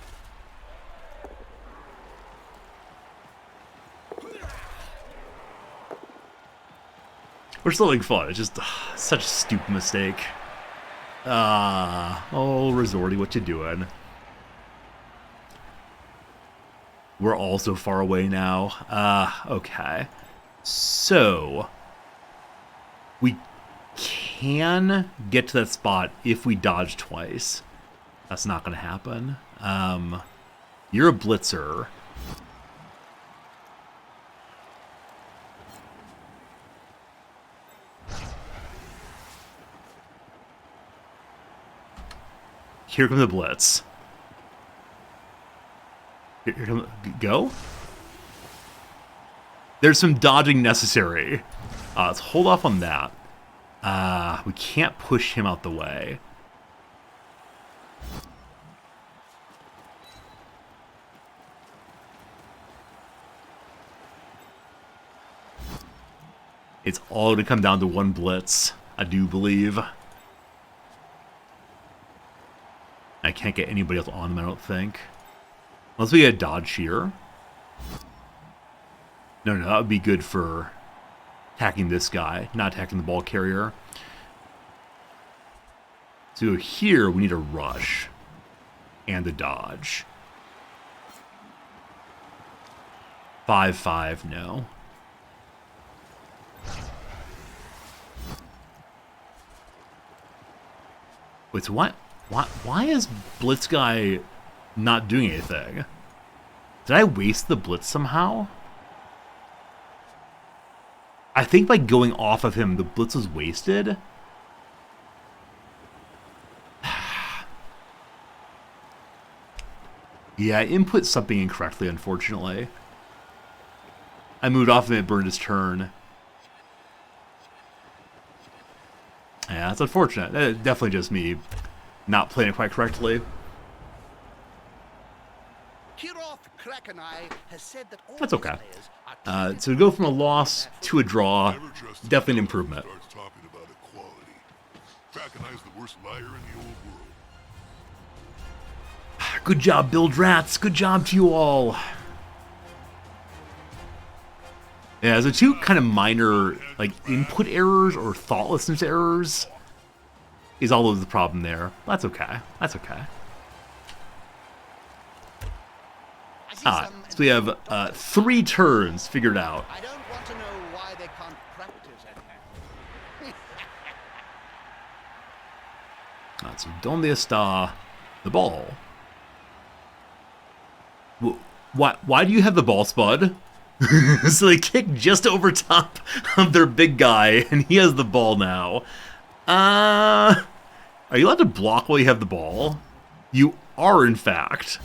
We're still having fun. It's just such a stupid mistake. Oh, Resorty, what you doing? We're all so far away now. Okay. So, we can get to that spot if we dodge twice. That's not going to happen. You're a blitzer. Here comes the blitz. Here come, go. There's some dodging necessary. Let's hold off on that. We can't push him out the way. It's all going to come down to one blitz, I do believe. I can't get anybody else on them, I don't think. Unless we get a dodge here. No, that would be good for attacking this guy, not attacking the ball carrier. So here we need a rush and a dodge. 5-5, no. Wait, so why is Blitz guy not doing anything? Did I waste the blitz somehow? I think by going off of him, the blitz was wasted. Yeah, I input something incorrectly, unfortunately. I moved off of him, it burned his turn. Yeah, Yeah, that's unfortunate. That's definitely just me not playing it quite correctly. Kirov Krakenai has said that all That's his okay. players are So to go from a loss to a draw, Never trust definitely an anyone who improvement. starts talking about equality. Krakenai's the worst liar in the old world. Good job, Build Rats. Good job to you all. Yeah, the two kind of minor, like, input errors or thoughtlessness errors is all of the problem there. That's okay. That's okay. Alright, so we have 3 turns figured out. I don't want to know why they can't practice at home. Alright, so ¿Dónde está the ball? Why do you have the ball, Spud? So they kick just over top of their big guy, and he has the ball now. Are you allowed to block while you have the ball? You are, in fact.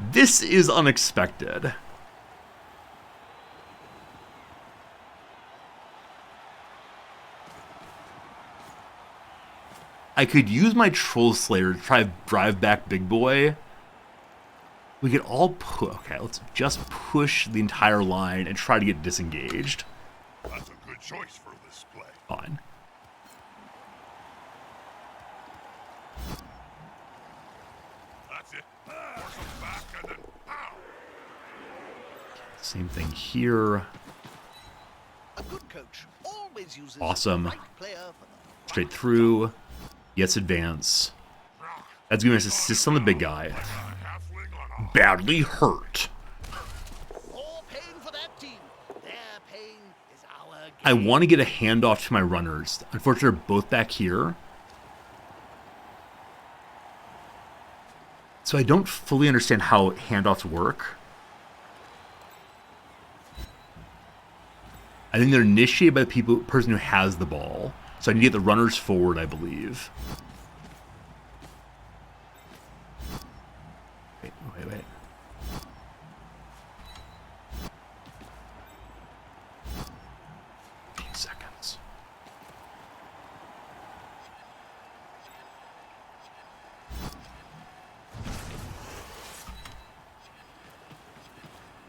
This is unexpected. I could use my Troll Slayer to try to drive back Big Boy. We could all okay, let's just push the entire line and try to get disengaged. That's a good choice for this play. Fine. That's it. Force him back and then pow! Same thing here. A good coach always uses Awesome. the right player for the Straight through. Yes, advance. That's giving us assist on the big guy. Halfling on a Badly hurt. more pain for that team. Their pain is our gain. I want to get a handoff to my runners. Unfortunately, they're both back here. So I don't fully understand how handoffs work. I think they're initiated by the person who has the ball. So I need to get the runners forward, I believe. Wait. 15 seconds.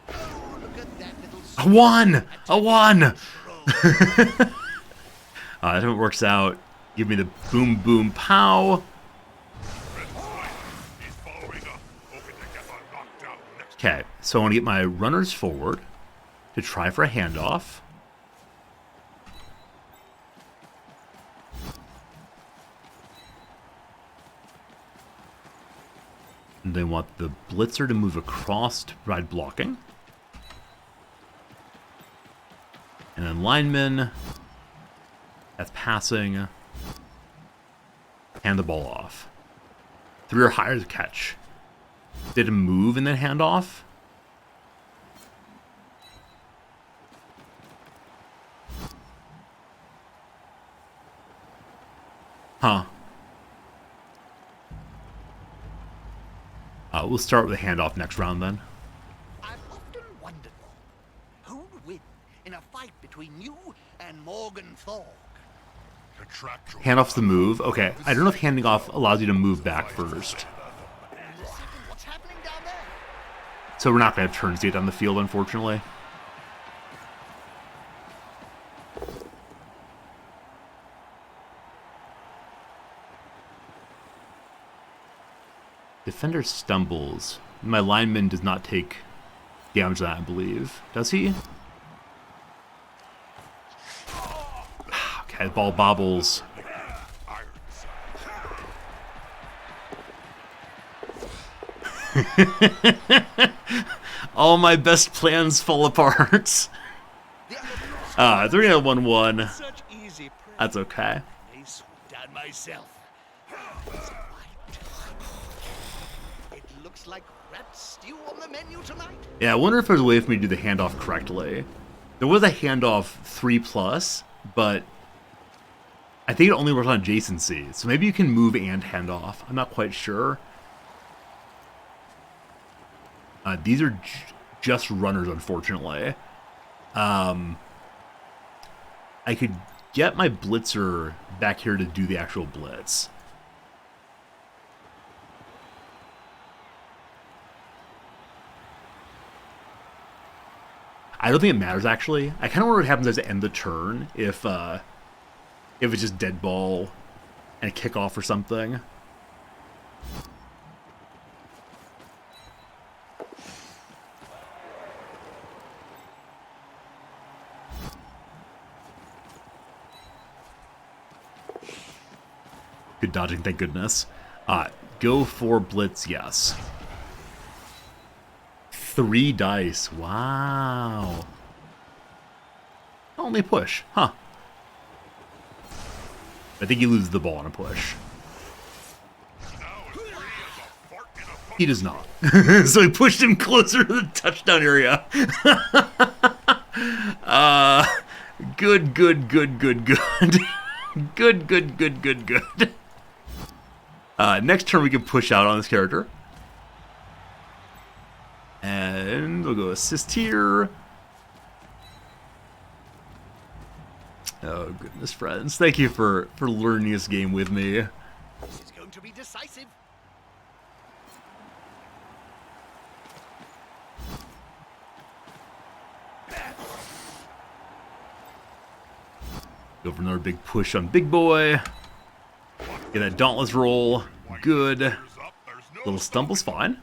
Oh, look at that little I won! I won! If it works out, give me the boom, boom, pow. He's following up, hoping to get a knockdown next. Okay, so I want to get my runners forward to try for a handoff. And they want the blitzer to move across to provide blocking. And then linemen, that's passing. Hand the ball off. 3 or higher to catch. Did it move and then hand off? Huh. We'll start with a handoff next round then. I've often wondered who would win in a fight between you and Morgan Thorg. Contractual. Handoff's the move. Okay, I don't know if handing off allows you to move back first. What's happening down there? So we're not going to have turns yet on the field, unfortunately. Defender stumbles. My lineman does not take damage to that, I believe. Does he? Okay, the ball bobbles. All my best plans fall apart. 3-1-1. Such easy prey. That's okay. I swoop down myself. It looks like rat stew on the menu tonight. Yeah, I wonder if there's a way for me to do the handoff correctly. There was a handoff 3+, but I think it only works on adjacency. So maybe you can move and hand off. I'm not quite sure. These are just runners, unfortunately. I could get my blitzer back here to do the actual blitz. I don't think it matters, actually. I kind of wonder what happens at the end of the turn if it's just dead ball and a kickoff or something. Good dodging, thank goodness. Go for blitz, yes. 3 dice, wow. Only push, huh. I think he loses the ball on a push. He does not. So he pushed him closer to the touchdown area. Good. Good. Next turn we can push out on this character. And we'll go assist here. Oh, goodness, friends. Thank you for learning this game with me. This is going to be decisive. Go for another big push on Big Boy. Get that dauntless roll. Good. Little stumble's fine.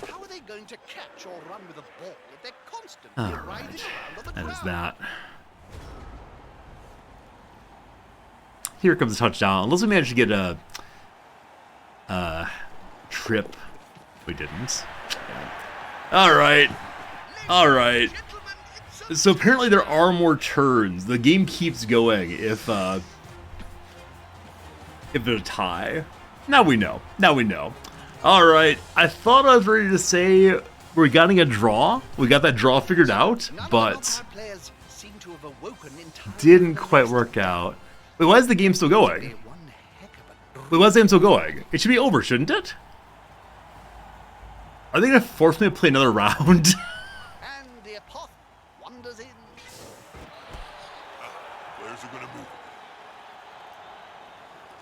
How are they going to catch or run with a ball if they're constantly writhing under the That is ground? that. Here comes a touchdown. Unless we manage to get a trip. We didn't. Yeah. All right. Gentlemen, it's So apparently there are more turns. The game keeps going if there's a tie. Now we know. All right. I thought I was ready to say we're getting a draw. We got that draw figured out, none of but the players seem to have awoken entirely didn't from quite their work out. Wait, why is the game still sleep. going? One heck of a Wait, why is the game still going? It should be over, shouldn't it? Are they going to force me to play another round? and the apoth wanders in. Players are gonna move.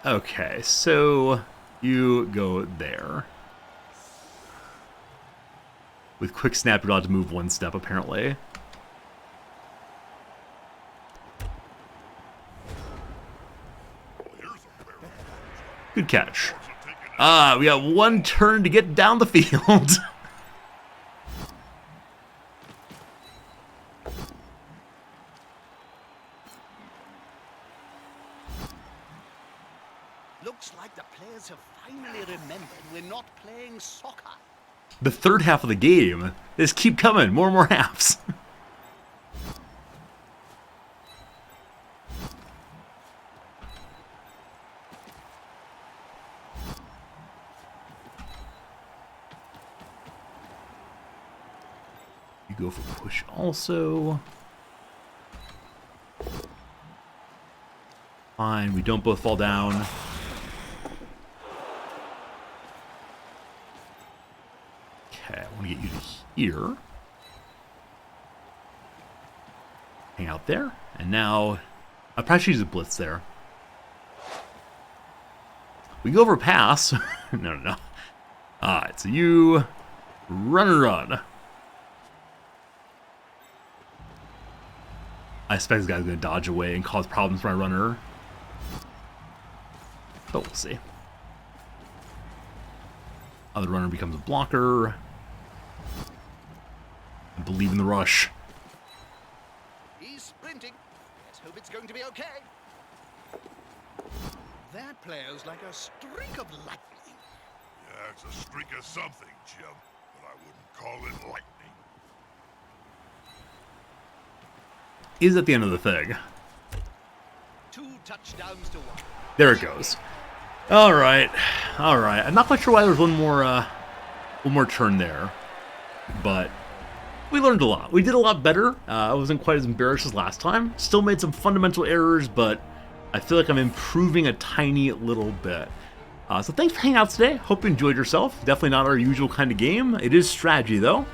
Okay, so you go there. With quick snap, you're allowed to move 1 step, apparently. Good catch. We got 1 turn to get down the field. Looks like the players have finally remembered we're not playing soccer. The third half of the game. They just keep coming. More and more halves. You go for push also. Fine, we don't both fall down. Okay, I want to get you to here. Hang out there. And now, I probably should use a blitz there. We go over pass. No. Alright, so you run. I expect this guy's going to dodge away and cause problems for my runner. But we'll see. Other runner becomes a blocker. I believe in the rush. He's sprinting. Let's hope it's going to be okay. That player's like a streak of lightning. Yeah, it's a streak of something, Jim, but I wouldn't call it lightning. Is at the end of the thing. 2 touchdowns to 1. There it goes. All right. I'm not quite sure why there was one more turn there, but we learned a lot. We did a lot better. I wasn't quite as embarrassed as last time. Still made some fundamental errors, but I feel like I'm improving a tiny little bit. So thanks for hanging out today. Hope you enjoyed yourself. Definitely not our usual kind of game. It is strategy, though.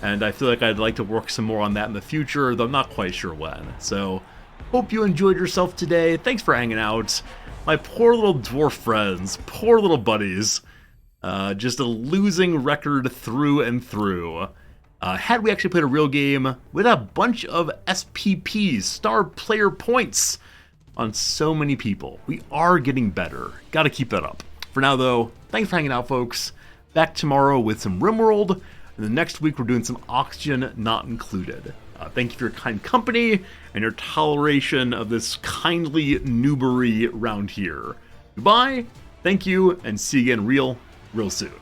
and I feel like I'd like to work some more on that in the future, though I'm not quite sure when. So, hope you enjoyed yourself today. Thanks for hanging out. My poor little dwarf friends, poor little buddies. Just a losing record through and through. Had we actually played a real game with a bunch of SPPs, star player points, on so many people. We are getting better. Gotta keep that up. For now, though, thanks for hanging out, folks. Back tomorrow with some RimWorld, and the next week we're doing some Oxygen Not Included. Thank you for your kind company and your toleration of this kindly noobery round here. Goodbye, thank you, and see you again real soon.